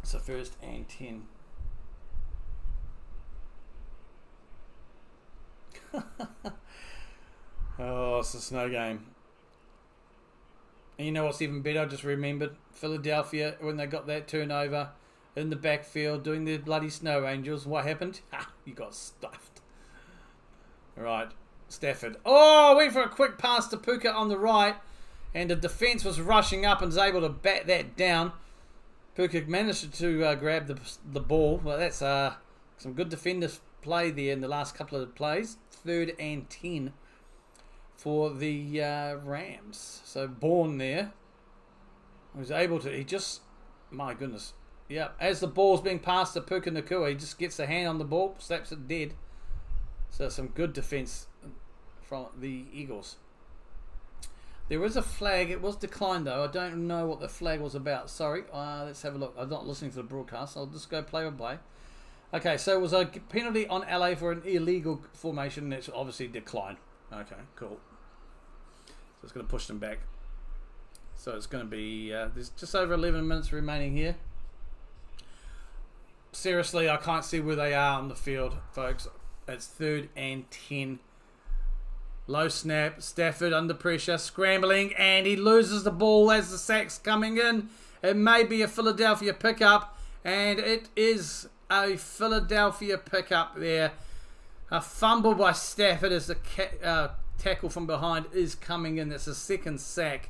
So 1st and 10. Oh, it's a snow game. And you know what's even better? I just remembered Philadelphia when they got that turnover in the backfield doing their bloody snow angels. What happened? Ha! You got stuffed. Right, Stafford. Oh, went for a quick pass to Puka on the right, and the defense was rushing up and was able to bat that down. Puka managed to grab the ball. Well, that's some good defenders play there in the last couple of plays. 3rd and 10 for the Rams. So Bourne there was able to. He just, my goodness, yeah. As the ball's being passed to Puka Nakua, he just gets a hand on the ball, slaps it dead. So some good defense from the Eagles. There is a flag. It was declined though. I don't know what the flag was about. Sorry. Let's have a look. I'm not listening to the broadcast. I'll just go play by play. Okay, so it was a penalty on LA for an illegal formation. That's obviously declined. Okay, cool. So it's going to push them back. So it's going to be... there's just over 11 minutes remaining here. Seriously, I can't see where they are on the field, folks. It's 3rd and 10. Low snap. Stafford under pressure. Scrambling. And he loses the ball as the sack's coming in. It may be a Philadelphia pickup. And it is a Philadelphia pickup there. A fumble by Stafford as the tackle from behind is coming in. That's a 2nd sack.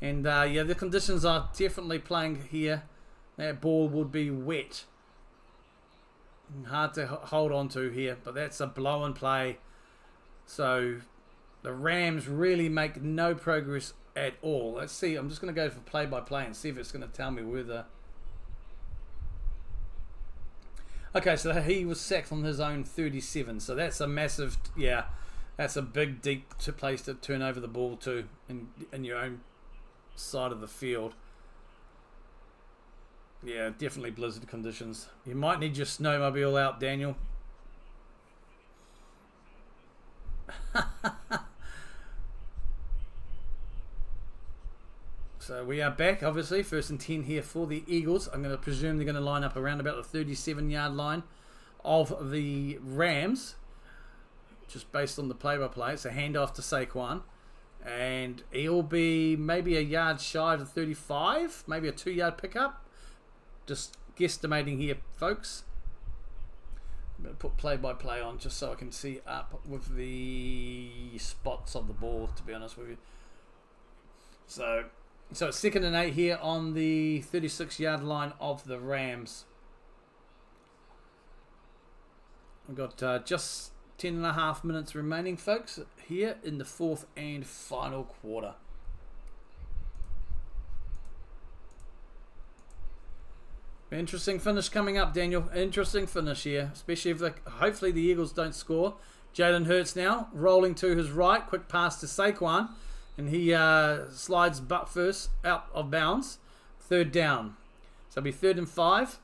And yeah, the conditions are definitely playing here. That ball would be wet. Hard to hold on to here, but that's a blow and play. So the Rams really make no progress at all. Let's see. I'm just going to go for play by play and see if it's going to tell me whether. Okay, so he was sacked on his own 37. So that's a massive, yeah, that's a big, deep place to turn over the ball to in your own side of the field. Yeah, definitely blizzard conditions. You might need your snowmobile out, Daniel. So we are back, obviously. 1st and 10 here for the Eagles. I'm going to presume they're going to line up around about the 37-yard line of the Rams. Just based on the play-by-play. It's a handoff to Saquon. And he'll be maybe a yard shy of the 35. Maybe a 2-yard pickup. Just guesstimating here, folks. I'm going to put play-by-play on just so I can see up with the spots of the ball, to be honest with you. So it's 2nd and 8 here on the 36-yard line of the Rams. We've got just 10.5 minutes remaining, folks, here in the 4th and final quarter. Interesting finish coming up, Daniel. Interesting finish here, especially if hopefully the Eagles don't score. Jalen Hurts now rolling to his right. Quick pass to Saquon. And he slides butt first out of bounds. 3rd down. So it'll be 3rd and 5.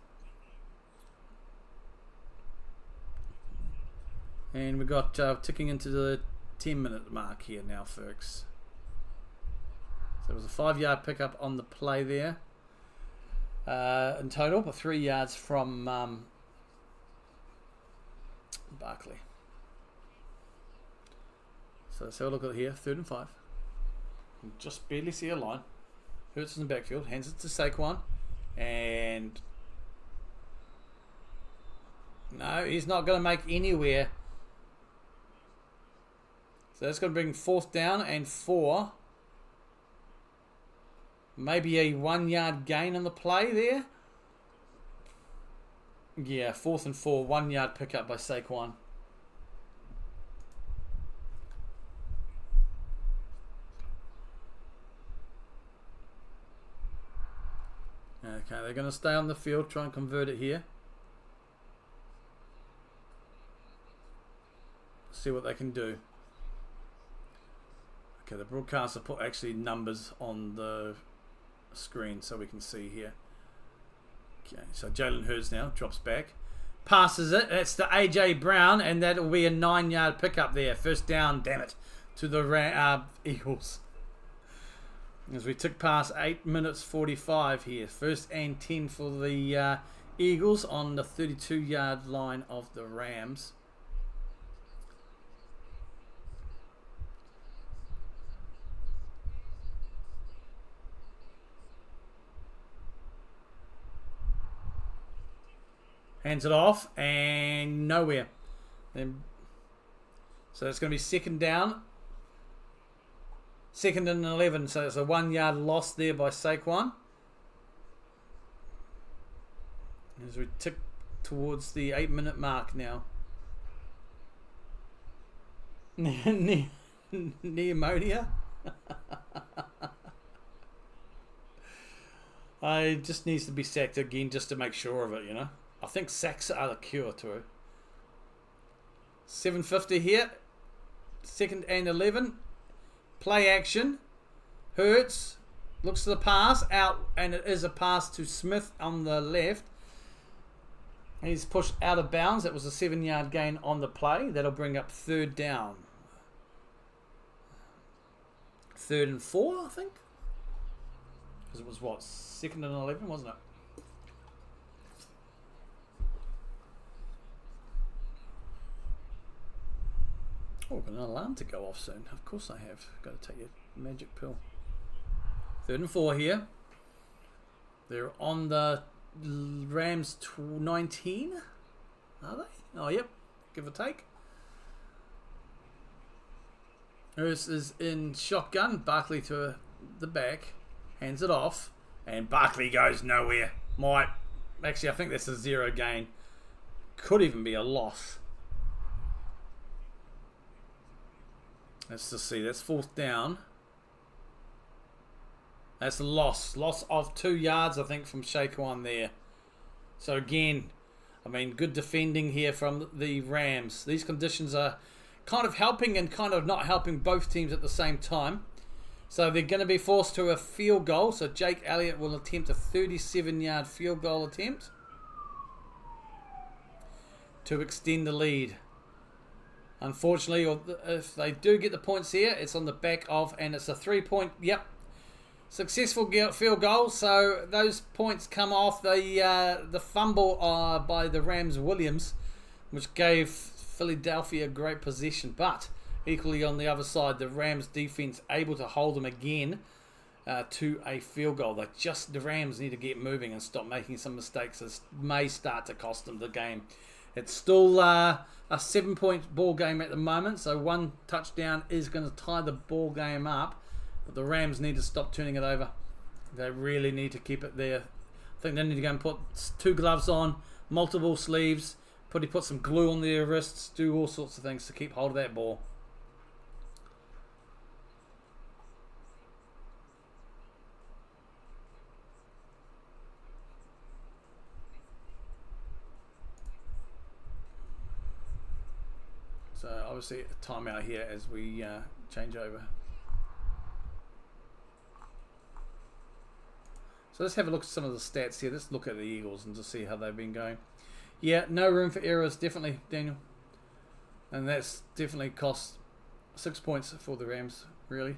And we've got ticking into the 10-minute mark here now, folks. So it was a 5-yard pickup on the play there. In total, but 3 yards from Barkley. So let's have a look at it here. 3rd and 5. You can just barely see a line. Hurts in the backfield. Hands it to Saquon. And no, he's not going to make anywhere. So that's going to bring 4th down and 4. Maybe a 1-yard gain on the play there. Yeah, 4th and 4. 1-yard pickup by Saquon. Okay, they're going to stay on the field, try and convert it here. See what they can do. Okay, the broadcaster put actually numbers on the screen so we can see here. Okay, so Jalen Hurts now drops back, passes it. That's to AJ Brown, and that will be a 9-yard pickup there. 1st down, damn it, to the Eagles. As we took past 8 minutes 45 here. 1st and 10 for the Eagles on the 32-yard line of the Rams. Hands it off and nowhere. Then, so it's going to be second down. Second and 11. So it's a 1 yard loss there by Saquon. As we tick towards the 8-minute mark now. Pneumonia. I just needs to be sacked again just to make sure of it, you know. I think sacks are the cure to it. 7:50 here. Second and 11. Play action. Hurts. Looks to the pass. Out. And it is a pass to Smith on the left. He's pushed out of bounds. That was a 7-yard gain on the play. That'll bring up third down. 3rd and 4, I think. Because it was what? 2nd and 11, wasn't it? Oh, I've got an alarm to go off soon. Of course I have. Got to take a magic pill. 3rd and 4 here. They're on the Rams 19. Are they? Oh, yep. Give or take. Hurst is in shotgun. Barkley to the back. Hands it off. And Barkley goes nowhere. Actually, I think that's a 0 gain. Could even be a loss. Let's just see. That's 4th down. That's a loss. Loss of 2 yards, I think, from Saquon there. So again, I mean, good defending here from the Rams. These conditions are kind of helping and kind of not helping both teams at the same time. So they're going to be forced to a field goal. So Jake Elliott will attempt a 37-yard field goal attempt to extend the lead. Unfortunately, if they do get the points here, it's on the back of, and it's a 3-point, successful field goal. So those points come off the fumble by the Rams Williams, which gave Philadelphia great possession. But equally on the other side, the Rams defense able to hold them again to a field goal. The Rams need to get moving and stop making some mistakes. This may start to cost them the game. It's still a 7-point ball game at the moment, so 1 touchdown is going to tie the ball game up. But the Rams need to stop turning it over. They really need to keep it there. I think they need to go and put 2 gloves on, multiple sleeves, put some glue on their wrists, do all sorts of things to keep hold of that ball. So obviously a timeout here as we change over. So let's have a look at some of the stats here. Let's look at the Eagles and just see how they've been going. Yeah, no room for errors, definitely, Daniel. And that's definitely cost 6 points for the Rams, really.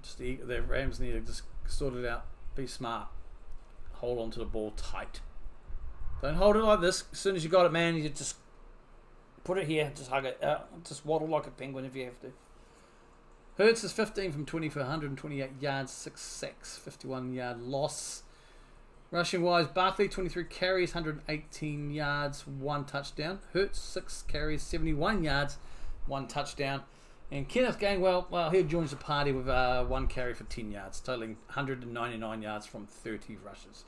Just the Rams need to just sort it out. Be smart. Hold on to the ball tight. Don't hold it like this. As soon as you got it, man, you just put it here. Just hug it out. Just waddle like a penguin if you have to. Hurts is 15 from 20 for 128 yards, 6 sacks, 51-yard loss. Rushing wise, Barkley 23 carries, 118 yards, 1 touchdown. Hurts 6 carries, 71 yards, 1 touchdown. And Kenneth Gainwell, he joins the party with 1 carry for 10 yards, totaling 199 yards from 30 rushes.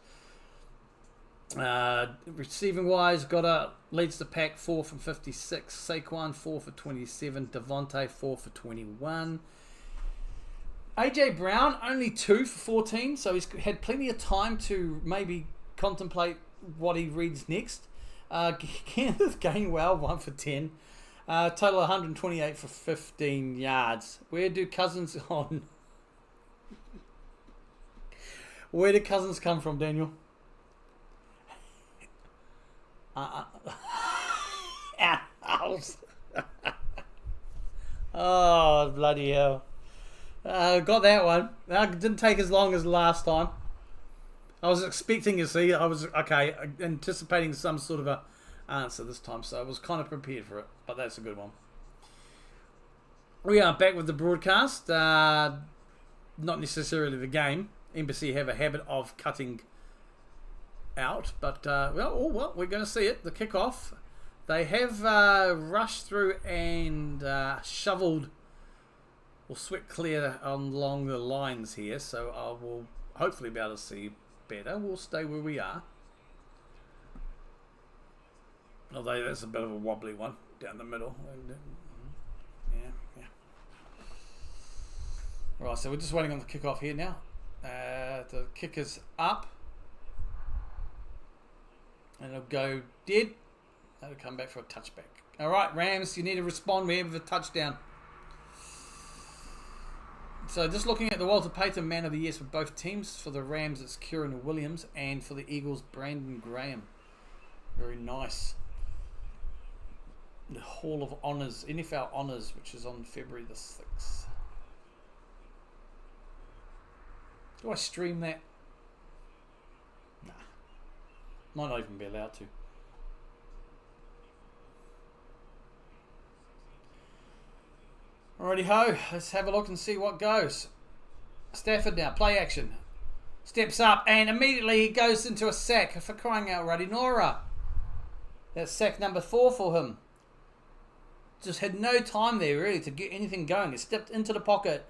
Receiving wise, leads the pack 4 from 56. Saquon 4 for 27. Devontae 4 for 21. AJ Brown only 2 for 14, so he's had plenty of time to maybe contemplate what he reads next. Kenneth Gainwell 1 for 10. Total 128 for 15 yards. Where do Cousins Where do Cousins come from, Daniel? Oh, bloody hell. Got that one. It didn't take as long as last time. I was expecting to see, anticipating some sort of a answer this time, so I was kind of prepared for it, but that's a good one. We are back with the broadcast, not necessarily the game. Embassy have a habit of cutting out, but well, we're going to see it. The kickoff. They have rushed through and shoveled or swept clear along the lines here, so I will hopefully be able to see better. We'll stay where we are. Although that's a bit of a wobbly one down the middle. Yeah. Right, so we're just waiting on the kickoff here now. The kick is up. And it'll go dead. That'll come back for a touchback. Alright, Rams, you need to respond. We have a touchdown. So just looking at the Walter Payton Man of the Years for both teams. For the Rams, it's Kieran Williams. And for the Eagles, Brandon Graham. Very nice. The Hall of Honours, NFL Honours, which is on February the 6th. Do I stream that? Nah. Might not even be allowed to. Alrighty ho, let's have a look and see what goes. Stafford now, play action. Steps up and immediately he goes into a sack. For crying out, Ruddy Nora. That's sack number 4 for him. Just had no time there really to get anything going. He stepped into the pocket.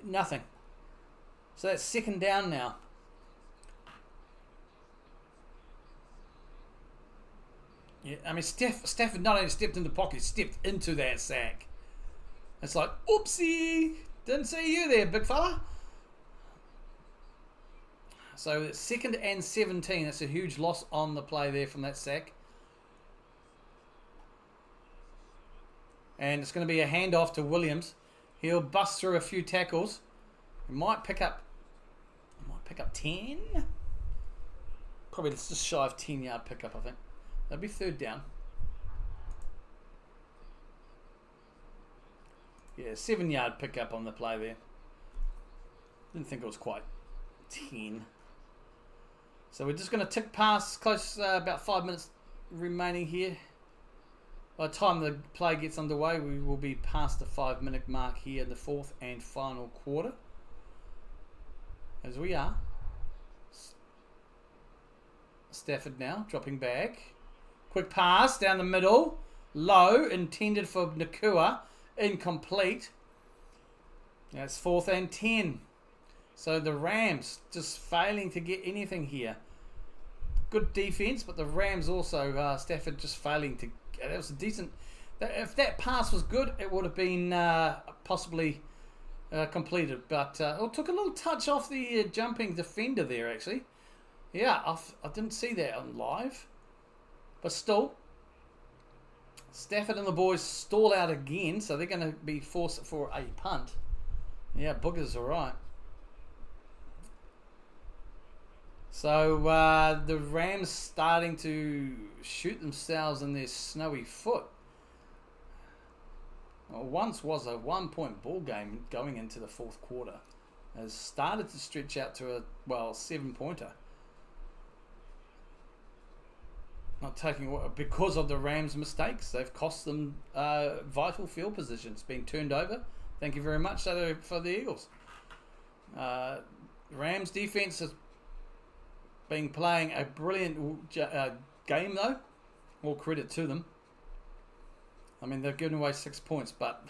Nothing. So that's second down now. Yeah, I mean Stafford not only stepped in the pocket, he stepped into that sack. It's like, oopsie, didn't see you there, big fella. So it's 2nd and 17. That's a huge loss on the play there from that sack. And it's going to be a handoff to Williams. He'll bust through a few tackles. He might pick up 10. Probably just shy of 10-yard pickup, I think. That'll be third down. Yeah, 7-yard pickup on the play there. Didn't think it was quite 10. So we're just going to tick past close, about 5 minutes remaining here. By the time the play gets underway, we will be past the 5-minute mark here in the fourth and final quarter. As we are. Stafford now, dropping back. Quick pass down the middle. Low, intended for Nakua. Incomplete. That's 4th and 10. So the Rams just failing to get anything here. Good defense, but the Rams also, Stafford just failing to. That was a decent. If that pass was good, it would have been possibly completed. But it took a little touch off the jumping defender there, actually. Yeah, I didn't see that on live. But still, Stafford and the boys stall out again, so they're going to be forced for a punt. Yeah, Booger's all right. So the Rams starting to shoot themselves in their snowy foot. Well, once was a 1-point ball game going into the fourth quarter. Has started to stretch out to a 7-pointer. Not taking because of the Rams' mistakes. They've cost them vital field positions being turned over. Thank you very much for the Eagles. Rams defense has been playing a brilliant game though. All credit to them. I mean, they've given away 6 points, but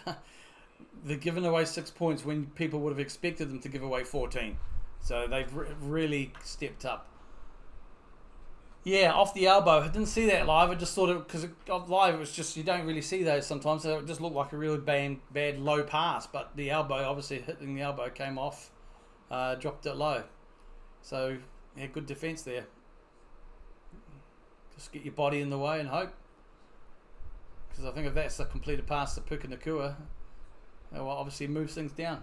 they've given away 6 points when people would have expected them to give away 14. So they've really stepped up. Yeah, off the elbow. I didn't see that live. I just thought it, because live it was just, you don't really see those sometimes, so it just looked like a really bad low pass. But the elbow, obviously hitting the elbow, came off, dropped it low. So, yeah, good defense there. Just get your body in the way and hope. Because I think if that's a completed pass to Puka Nakua, it will obviously moves things down.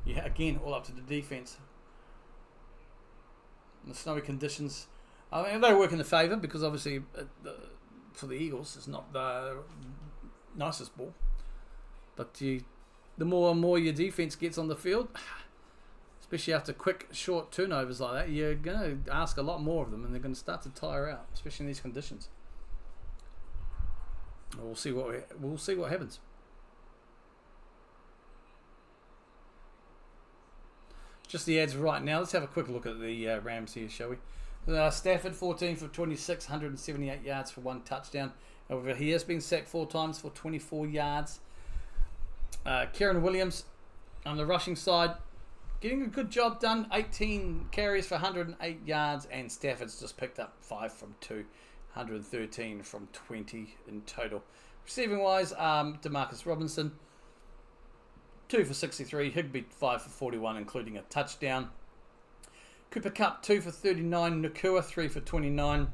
Yeah, again, all up to the defense. And the snowy conditions, I mean, they work in the favour because obviously for the Eagles it's not the nicest ball. But the more and more your defence gets on the field, especially after quick, short turnovers like that, you're going to ask a lot more of them and they're going to start to tire out, especially in these conditions. We'll see what happens. Just the ads right now. Let's have a quick look at the Rams here, shall we? Stafford, 14 for 26, 178 yards for 1 touchdown. However, he has been sacked 4 times for 24 yards. Kieran Williams on the rushing side, getting a good job done. 18 carries for 108 yards, and Stafford's just picked up 5 from 2, 113 from 20 in total. Receiving wise, Demarcus Robinson, 2 for 63, Higbee 5 for 41, including a touchdown. Cooper Kupp 2 for 39, Nakua 3 for 29,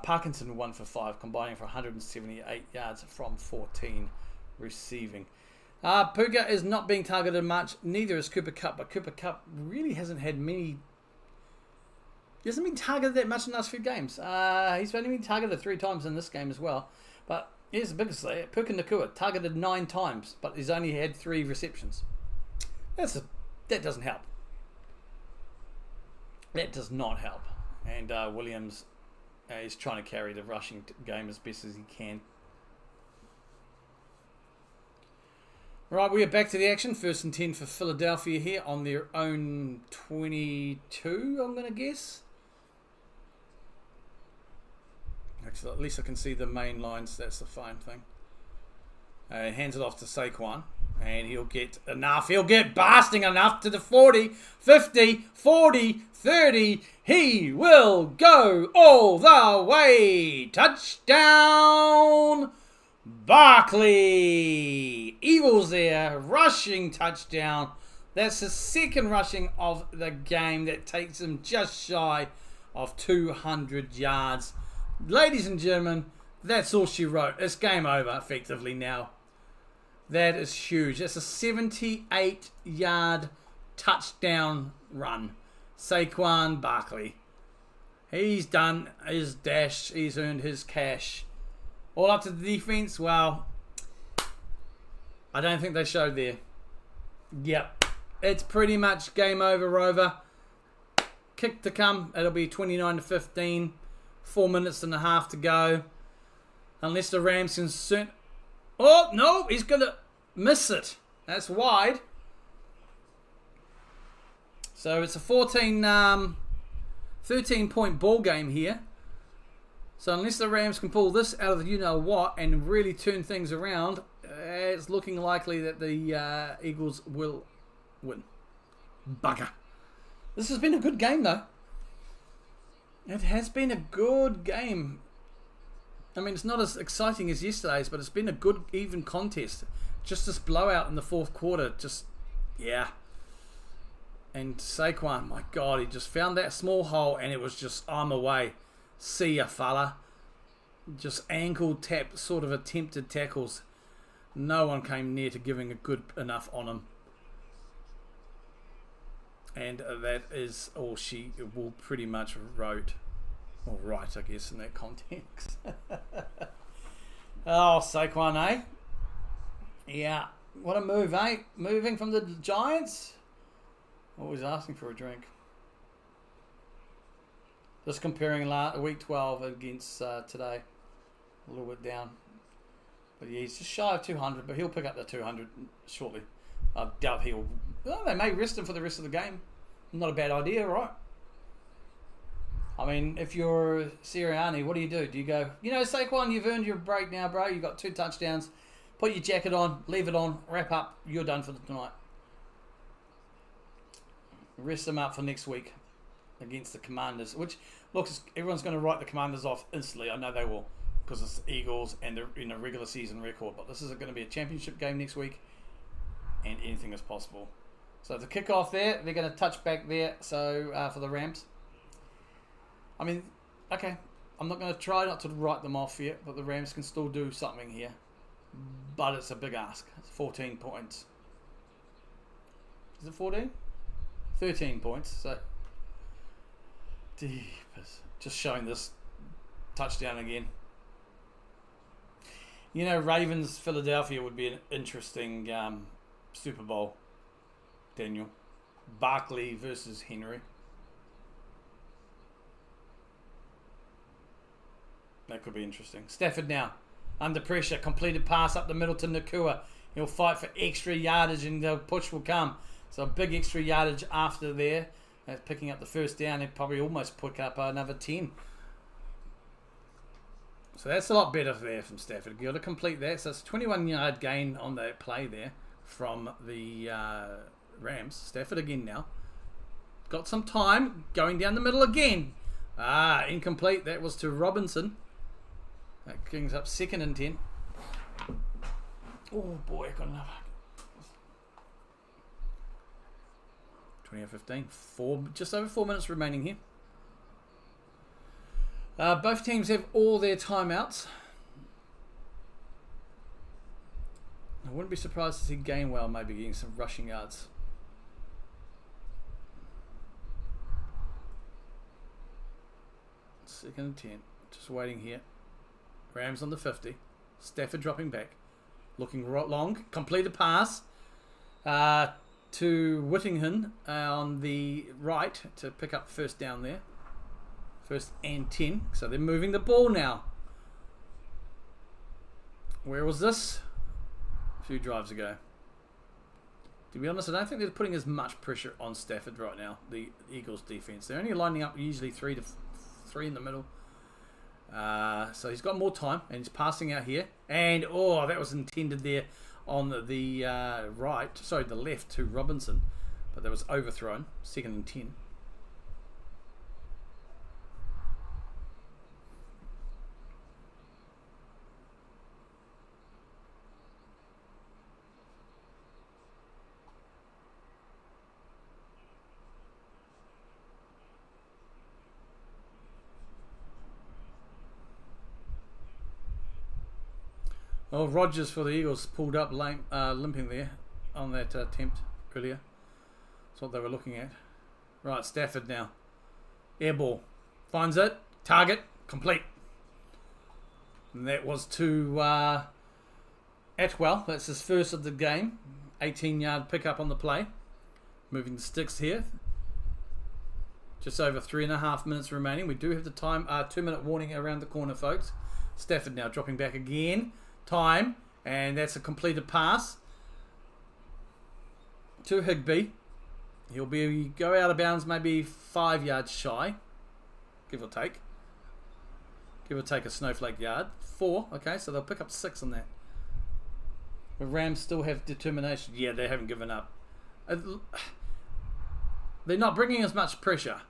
Parkinson 1 for 5, combining for 178 yards from 14 receiving. Puka is not being targeted much, neither is Cooper Kupp, but Cooper Kupp really hasn't had many. He hasn't been targeted that much in the last few games. He's only been targeted 3 times in this game as well. But here's the biggest thing: Puka Nakua targeted 9 times, but he's only had 3 receptions. That doesn't help. That does not help. And Williams is trying to carry the rushing game as best as he can. Right, we are back to the action. 1st and 10 for Philadelphia here on their own 22, I'm going to guess. Actually, at least I can see the main lines. That's the fine thing. Hands it off to Saquon. And he'll get enough. He'll get blasting enough to the 40, 50, 40, 30. He will go all the way. Touchdown, Barkley. Eagles there. Rushing touchdown. That's the 2nd rushing of the game. That takes him just shy of 200 yards. Ladies and gentlemen, that's all she wrote. It's game over effectively now. That is huge. That's a 78-yard touchdown run. Saquon Barkley. He's done his dash. He's earned his cash. All up to the defense. Well, I don't think they showed there. Yep. It's pretty much game over, Rover. Kick to come. It'll be 29-15. 4 minutes and a half to go. Unless the Rams can... Oh, no, he's going to miss it. That's wide. So it's a 13-point ball game here. So unless the Rams can pull this out of the you-know-what and really turn things around, it's looking likely that the Eagles will win. Bugger. This has been a good game, though. It has been a good game. I mean, it's not as exciting as yesterday's, but it's been a good, even contest. Just this blowout in the 4th quarter, just, yeah. And Saquon, my God, he just found that small hole, and it was just, I'm away. See ya, fella. Just ankle tap, sort of attempted tackles. No one came near to giving a good enough on him. And that is all she will pretty much wrote. All right, I guess, in that context. Oh, Saquon, eh? Yeah. What a move, eh? Moving from the Giants? Always asking for a drink. Just comparing week 12 against today. A little bit down. But yeah, he's just shy of 200, but he'll pick up the 200 shortly. I doubt he'll... Well, they may rest him for the rest of the game. Not a bad idea, right? I mean, if you're Sirianni, what do? Do you go, Saquon, you've earned your break now, bro. You've got 2 touchdowns. Put your jacket on, leave it on, wrap up. You're done for the tonight. Rest them up for next week against the Commanders. Which, look, everyone's going to write the Commanders off instantly. I know they will, because it's the Eagles and they're in a regular season record. But this is going to be a championship game next week, and anything is possible. So the kickoff there, they're going to touch back there. So for the Rams. I mean, okay, I'm not going to try not to write them off yet, but the Rams can still do something here. But it's a big ask. It's 14 points. Is it 14? 13 points. So, just showing this touchdown again. Ravens Philadelphia would be an interesting Super Bowl. Daniel. Barkley versus Henry. That could be interesting. Stafford now. Under pressure. Completed pass up the middle to Nakua. He'll fight for extra yardage and the push will come. So a big extra yardage after there. picking up the first down. He'd probably almost pick up another 10. So that's a lot better there from Stafford. You've got to complete that. So it's a 21-yard gain on that play there from the Rams. Stafford again now. Got some time. Going down the middle again. Incomplete. That was to Robinson. That brings up 2nd and 10. Oh boy, got another. 20-15. Just over 4 minutes remaining here. Both teams have all their timeouts. I wouldn't be surprised to see Gainwell maybe getting some rushing yards. Second and 10. Just waiting here. Rams on the 50. Stafford dropping back. Looking long. Completed pass to Whittingham on the right to pick up first down there. 1st and 10. So they're moving the ball now. Where was this? A few drives ago. To be honest, I don't think they're putting as much pressure on Stafford right now, the Eagles defense. They're only lining up usually 3 in the middle. So he's got more time and he's passing out here. And, that was intended there on the the left to Robinson. But that was overthrown. 2nd and 10. Oh, Rodgers for the Eagles pulled up limping there on that attempt earlier. That's what they were looking at. Right, Stafford now. Air ball. Finds it. Target. Complete. And that was to Atwell. That's his first of the game. 18-yard pickup on the play. Moving the sticks here. Just over 3.5 minutes remaining. We do have the time. 2-minute warning around the corner, folks. Stafford now dropping back again. Time, and that's a completed pass to Higbee. He'll go out of bounds maybe 5 yards shy, give or take a snowflake yard. 4, okay, so they'll pick up 6 on that. The Rams still have determination. Yeah, they haven't given up. They're not bringing as much pressure,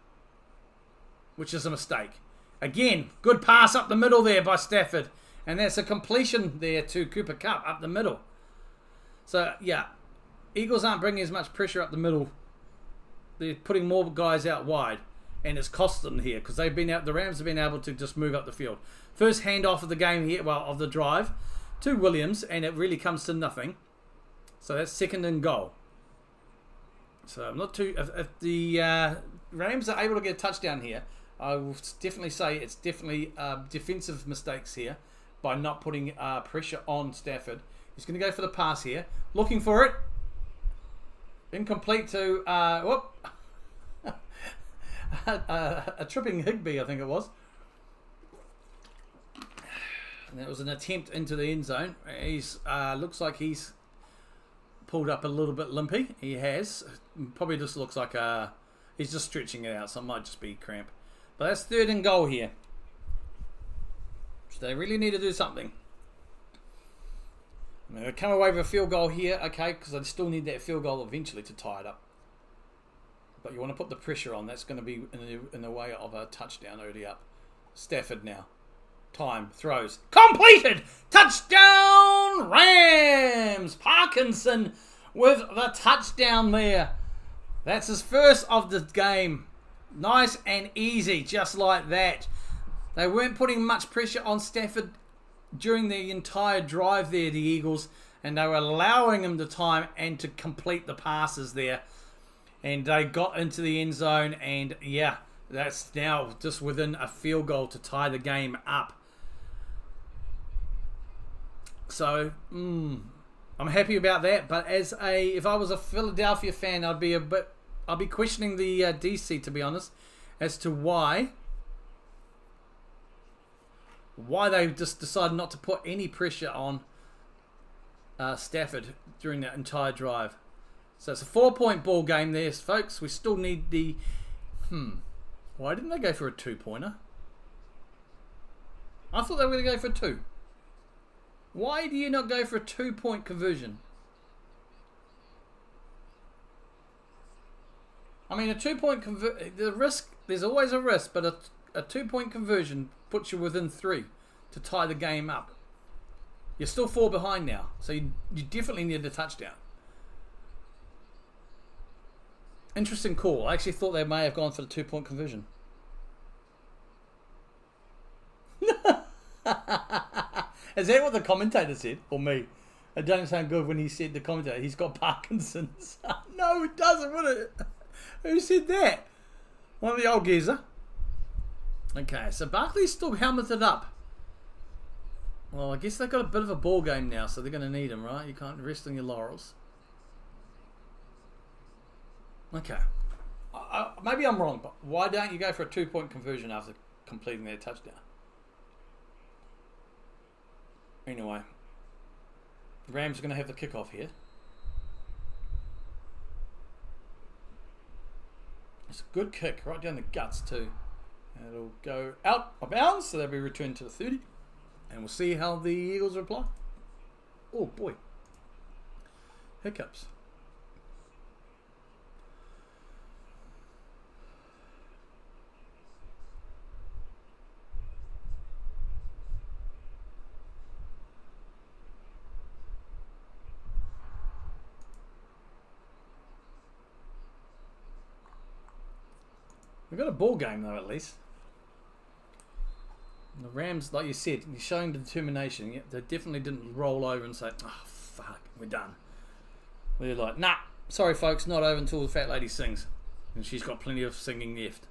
which is a mistake. Again, good pass up the middle there by Stafford. And that's a completion there to Cooper Kupp up the middle. So, yeah, Eagles aren't bringing as much pressure up the middle. They're putting more guys out wide. And it's cost them here because the Rams have been able to just move up the field. First handoff of the game here, of the drive to Williams. And it really comes to nothing. So that's 2nd and goal. So I'm not too... If the Rams are able to get a touchdown here, I will definitely say it's definitely defensive mistakes here. By not putting pressure on Stafford. He's going to go for the pass here. Looking for it. Incomplete to... a tripping Higbee, I think it was. And that was an attempt into the end zone. He's looks like he's pulled up a little bit limpy. He has. Probably just looks like he's just stretching it out, so it might just be cramp. But that's 3rd and goal here. So they really need to do something. I mean, they come away with a field goal here, okay, because they still need that field goal eventually to tie it up. But you want to put the pressure on. That's going to be in the way of a touchdown early up. Stafford now. Time. Throws. Completed! Touchdown! Rams! Parkinson with the touchdown there. That's his first of the game. Nice and easy, just like that. They weren't putting much pressure on Stafford during the entire drive there, the Eagles, and they were allowing him the time and to complete the passes there. And they got into the end zone, and yeah, that's now just within a field goal to tie the game up. So, I'm happy about that. But if I was a Philadelphia fan, I'd be questioning the DC, to be honest, as to why they just decided not to put any pressure on Stafford during that entire drive. So it's a 4-point ball game there, folks. We still need the Why didn't they go for a 2-pointer? I thought they were going to go for a 2. Why do you not go for a 2-point conversion? I mean, a 2-point the risk, there's always a risk, but a 2-point conversion puts you within 3 to tie the game up. You're still 4 behind now, so you definitely need a touchdown. Interesting call. I actually thought they may have gone for the 2-point conversion. Is that what the commentator said? Or me? It doesn't sound good when he said, the commentator, he's got Parkinson's. No, it doesn't, would it? Who said that? One of the old geezer. Okay, so Barkley's still helmeted up. Well, I guess they've got a bit of a ball game now, so they're going to need him, right? You can't rest on your laurels. Okay. Maybe I'm wrong, but why don't you go for a 2-point conversion after completing their touchdown? Anyway, the Rams are going to have the kickoff here. It's a good kick, right down the guts too. And it'll go out of bounds, so they'll be returned to the 30. And we'll see how the Eagles reply. Oh boy. Hiccups. We've got a ball game though, at least. And the Rams, like you said, you're showing determination. They definitely didn't roll over and say, "Oh fuck, we're done." They're like, "Nah, sorry folks, not over until the fat lady sings," and she's got plenty of singing left.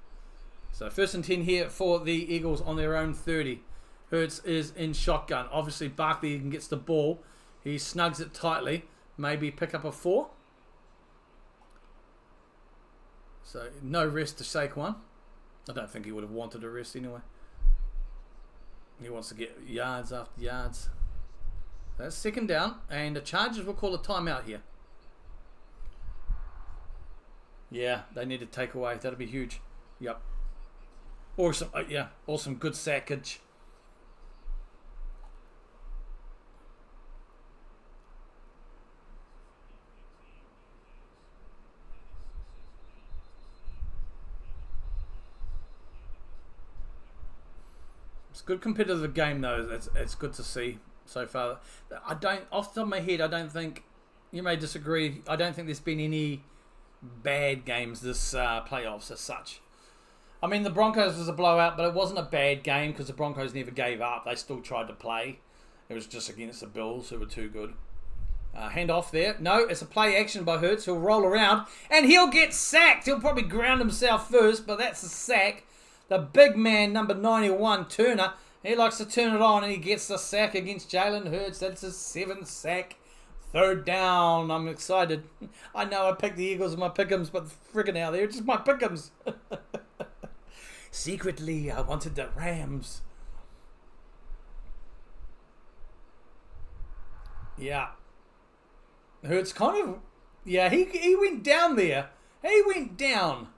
So 1st and 10 here for the Eagles on their own 30. Hurts is in shotgun. Obviously, Barkley gets the ball. He snugs it tightly. Maybe pick up a 4. So no rest to Saquon. I don't think he would have wanted a rest anyway. He wants to get yards after yards. That's 2nd down, and the Chargers will call a timeout here. Yeah, they need to take away. That'll be huge. Yep. Or some, or some good sackage. Good competitive game though. It's good to see so far. I don't, off the top of my head, I don't think, you may disagree, I don't think there's been any bad games this playoffs as such. I mean, the Broncos was a blowout, but it wasn't a bad game because the Broncos never gave up. They still tried to play. It was just against the Bills, who were too good. Hand off there. No, it's a play action by Hurts. He'll roll around and he'll get sacked. He'll probably ground himself first, but that's a sack. The big man, number 91, Turner, he likes to turn it on and he gets the sack against Jalen Hurts. That's his 7th sack. 3rd down. I'm excited. I know I picked the Eagles in my pick'ems, but friggin' hell, they're just my pick'ems. Secretly, I wanted the Rams. Yeah. Hurts kind of... Yeah, he went down there. He went down.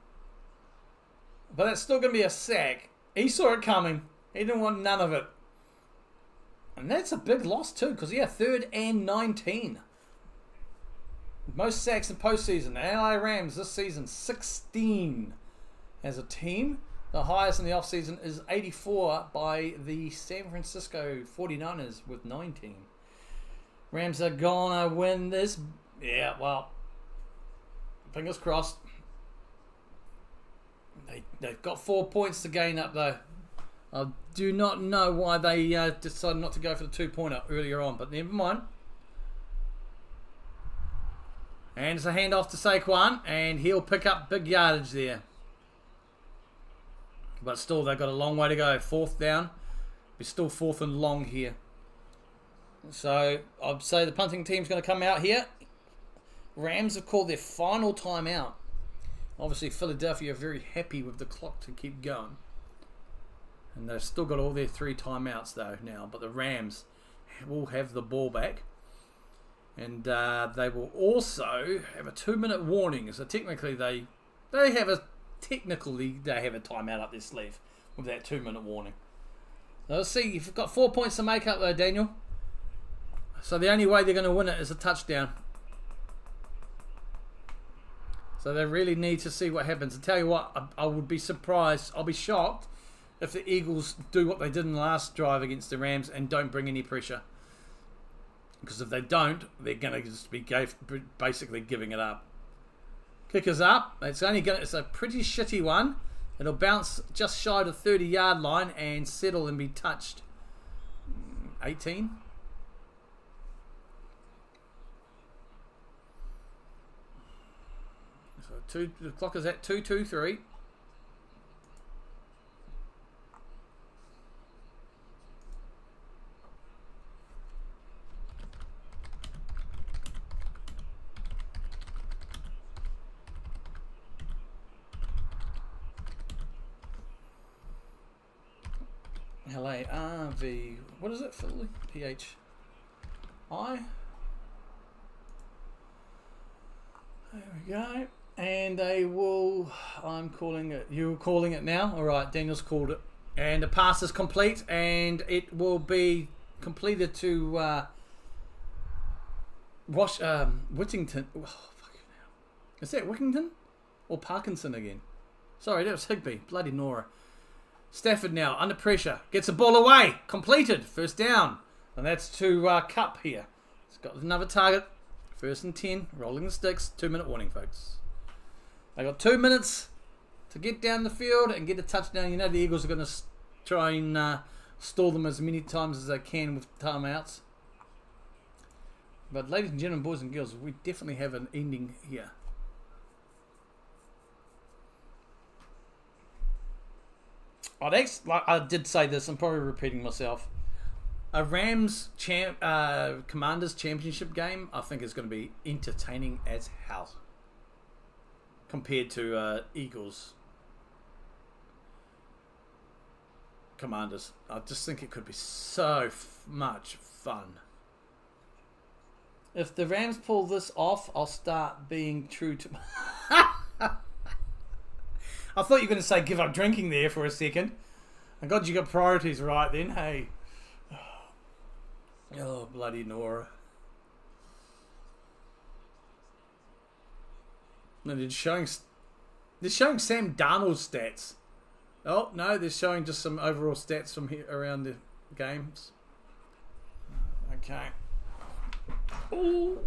But that's still going to be a sack. He saw it coming. He didn't want none of it. And that's a big loss too, because 3rd and 19. Most sacks in postseason. The LA Rams this season, 16 as a team. The highest in the offseason is 84 by the San Francisco 49ers with 19. Rams are going to win this. Yeah, well, fingers crossed. They've got 4 points to gain up though. I do not know why they decided not to go for the 2-pointer earlier on, but never mind. And it's a handoff to Saquon, and he'll pick up big yardage there. But still, they've got a long way to go. 4th down. We're still 4th and long here. So I'd say the punting team's going to come out here. Rams have called their final timeout. Obviously, Philadelphia are very happy with the clock to keep going. And they've still got all their 3 timeouts though now. But the Rams will have the ball back. And they will also have a 2-minute warning. So technically they have technically they have a timeout up their sleeve with that 2-minute warning. So let's see. You've got 4 points to make up though, Daniel. So the only way they're going to win it is a touchdown. So they really need to see what happens. I tell you what, I would be surprised. I'll be shocked if the Eagles do what they did in the last drive against the Rams and don't bring any pressure. Because if they don't, they're going to just be basically giving it up. Kicker's up. It's a pretty shitty one. It'll bounce just shy of the 30-yard line and settle and be touched. 18. So the clock is at 2:23. LARV. What is it? Philly? PHI. There we go. And they will. I'm calling it. You're calling it now. All right. Daniel's called it. And the pass is complete, and it will be completed to Whittington. Oh, fucking hell. Is that Whittington or Parkinson again? Sorry, that was Higby. Bloody Nora. Stafford now, under pressure. Gets the ball away. Completed. First down. And that's to Cup here. It's got another target. 1st and 10. Rolling the sticks. 2-minute warning, folks. They got 2 minutes to get down the field and get a touchdown. You know the Eagles are going to try and stall them as many times as they can with timeouts. But ladies and gentlemen, boys and girls, we definitely have an ending here. I did say this, I'm probably repeating myself. A Rams Commanders Championship game, I think, is going to be entertaining as hell compared to Eagles Commanders. I just think it could be so much fun. If the Rams pull this off, I'll start being true to... I thought you were going to say give up drinking there for a second. And God, you got priorities right then. Hey. Oh, bloody Nora. No, they're showing Sam Darnold's stats. Oh, no, they're showing just some overall stats from here around the games. Okay. Ooh.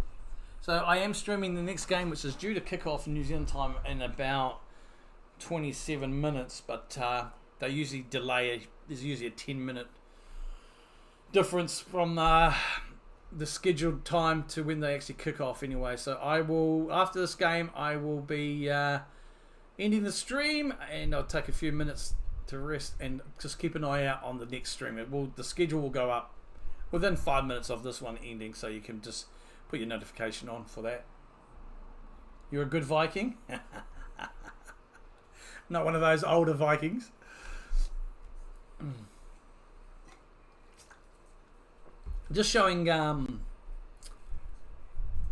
So I am streaming the next game, which is due to kick off New Zealand time in about 27 minutes, but they usually delay. There's usually a 10-minute difference from the scheduled time to when they actually kick off anyway. So I will, after this game, I will be ending the stream, and I'll take a few minutes to rest and just keep an eye out on the next stream. The schedule will go up within 5 minutes of this one ending, so you can just put your notification on for that. You're a good Viking. Not one of those older Vikings. Just showing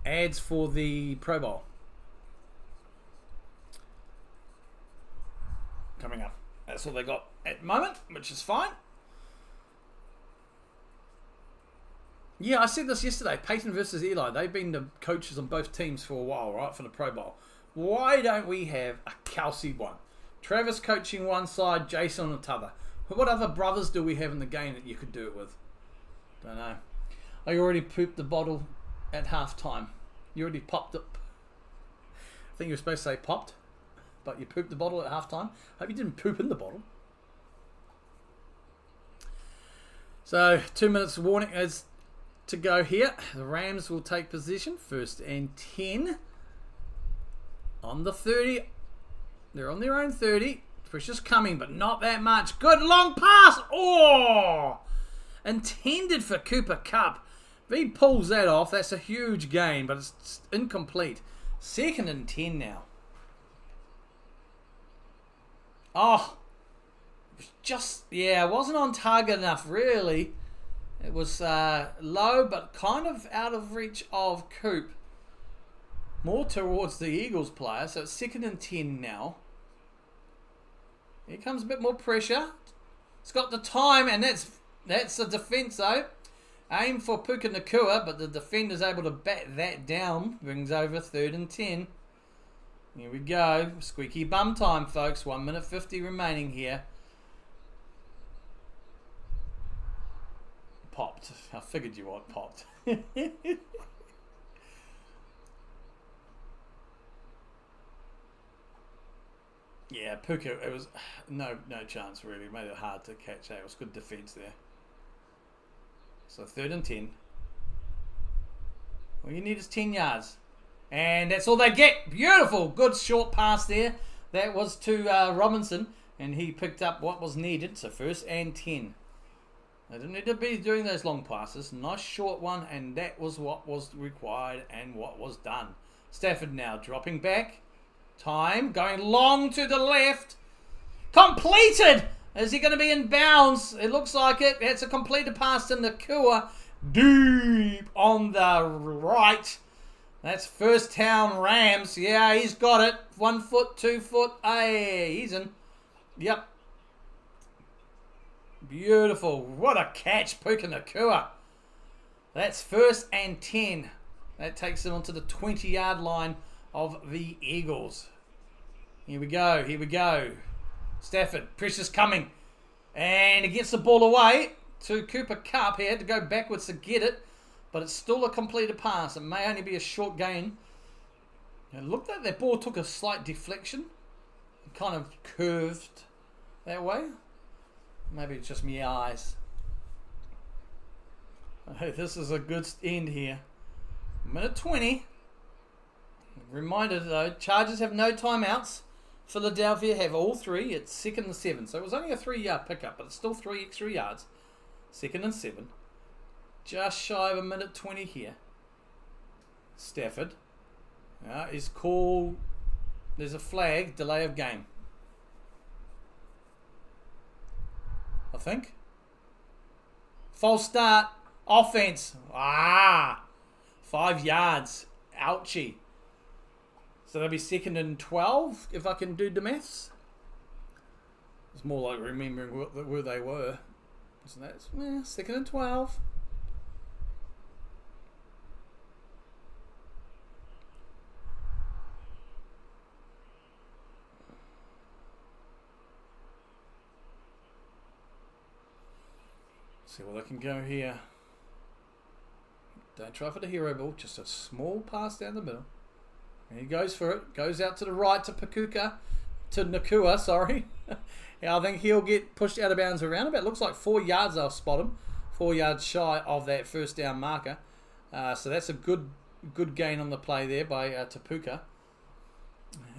ads for the Pro Bowl coming up. That's all they got at the moment, which is fine. Yeah, I said this yesterday. Peyton versus Eli. They've been the coaches on both teams for a while, right, for the Pro Bowl. Why don't we have a Kelsey one? Travis coaching one side, Jason on the other. What other brothers do we have in the game that you could do it with? Don't know. I already pooped the bottle at halftime. You already popped it. I think you were supposed to say popped, but you pooped the bottle at halftime. Hope you didn't poop in the bottle. So 2 minutes warning is to go here. The Rams will take position. 1st and 10 on the 30. They're on their own 30. Pressure's coming, but not that much. Good long pass. Oh! Intended for Cooper Kupp. If he pulls that off, that's a huge gain, but it's incomplete. 2nd and 10 now. Oh! It wasn't on target enough, really. It was low, but kind of out of reach of Coop. More towards the Eagles player, so it's 2nd and 10 now. Here comes a bit more pressure. It's got the time, and that's a defence though. Aim for Puka Nakua, but the defender's able to bat that down. Brings over 3rd and 10. Here we go. Squeaky bum time, folks. 1 minute 50 remaining here. Popped. I figured you would popped. Yeah, Puka, it was no chance really. Made it hard to catch. It was good defence there. So 3rd and 10. All you need is 10 yards. And that's all they get. Beautiful. Good short pass there. That was to Robinson. And he picked up what was needed. So 1st and 10. They didn't need to be doing those long passes. Nice short one. And that was what was required and what was done. Stafford now dropping back. Time. Going long to the left. Completed. Is he going to be in bounds? It looks like it. It's a completed pass to Nakua. Deep on the right. That's First Town Rams. Yeah, he's got it. 1 foot, 2 foot. Hey, he's in. Yep. Beautiful. What a catch, Puka Nakua. That's 1st and 10. That takes them onto the 20-yard line of the Eagles. Here we go. Here we go. Stafford. Pressure's coming. And he gets the ball away to Cooper Kupp. He had to go backwards to get it. But it's still a completed pass. It may only be a short gain. It looked like that ball took a slight deflection. It kind of curved that way. Maybe it's just my eyes. Hey, this is a good end here. Minute 20. Reminder though, Chargers have no timeouts. Philadelphia have all 3. It's 2nd and 7. So it was only a 3-yard pickup, but it's still 3 extra yards. 2nd and 7. Just shy of a minute 20 here. Stafford. Is called. There's a flag. Delay of game. I think. False start. Offense. 5 yards. Ouchie. So that'll be 2nd and 12 if I can do the maths. It's more like remembering where they were. So that's 2nd and 12. See what I can go here. Don't try for the hero ball. Just a small pass down the middle. And he goes for it. Goes out to the right to Nakua, sorry. I think he'll get pushed out of bounds around about. Looks like 4 yards I'll spot him. 4 yards shy of that first down marker. So that's a good gain on the play there by Tapuka.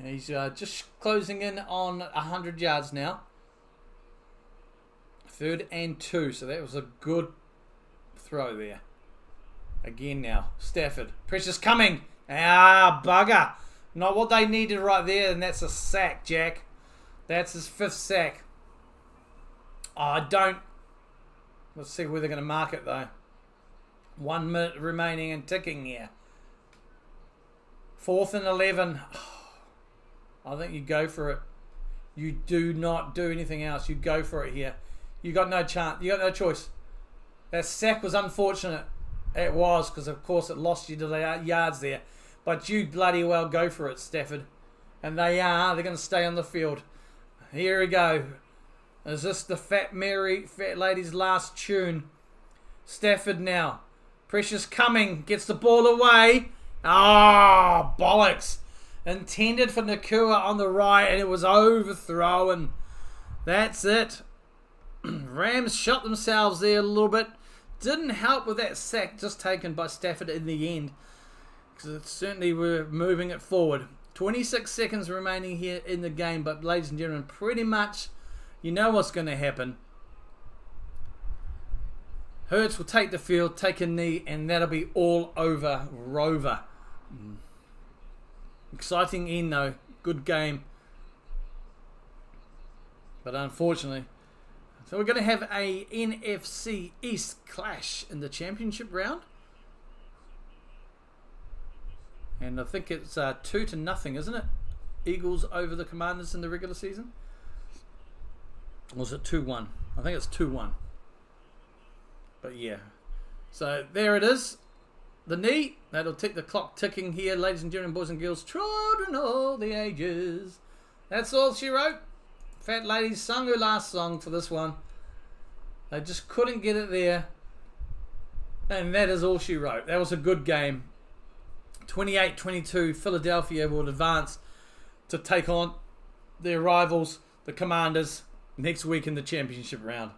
He's just closing in on 100 yards now. 3rd and 2. So that was a good throw there. Again now. Stafford. Pressure's coming. Bugger. Not what they needed right there, and that's a sack, Jack. That's his 5th sack. Let's see where they're going to mark it, though. 1 minute remaining and ticking here. 4th and 11. I think you go for it. You do not do anything else. You go for it here. You got no chance. You got no choice. That sack was unfortunate. It was, because of course it lost you to the yards there. But you bloody well go for it, Stafford. And they're going to stay on the field. Here we go. Is this the fat lady's last tune? Stafford now. Pressure's coming. Gets the ball away. Bollocks. Intended for Nakua on the right, and it was overthrown. That's it. Rams shot themselves there a little bit. Didn't help with that sack just taken by Stafford in the end. Because it certainly were moving it forward. 26 seconds remaining here in the game. But ladies and gentlemen, pretty much you know what's going to happen. Hurts will take the field, take a knee, and that'll be all over Rover. Exciting end though. Good game. But unfortunately, so we're going to have a NFC East clash in the championship round. And I think it's 2-0, isn't it? Eagles over the Commanders in the regular season. Or was it 2-1? I think it's 2-1. But yeah. So there it is. The knee. That'll tick the clock ticking here, ladies and gentlemen, boys and girls, children all the ages. That's all she wrote. Fat lady sung her last song for this one. They just couldn't get it there. And that is all she wrote. That was a good game. 28-22, Philadelphia will advance to take on their rivals, the Commanders, next week in the championship round.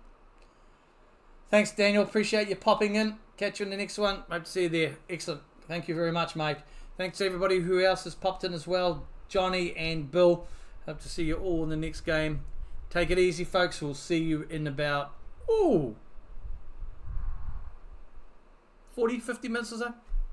Thanks, Daniel. Appreciate you popping in. Catch you in the next one. Hope to see you there. Excellent. Thank you very much, mate. Thanks to everybody who else has popped in as well. Johnny and Bill. Hope to see you all in the next game. Take it easy, folks. We'll see you in about 40, 50 minutes or so.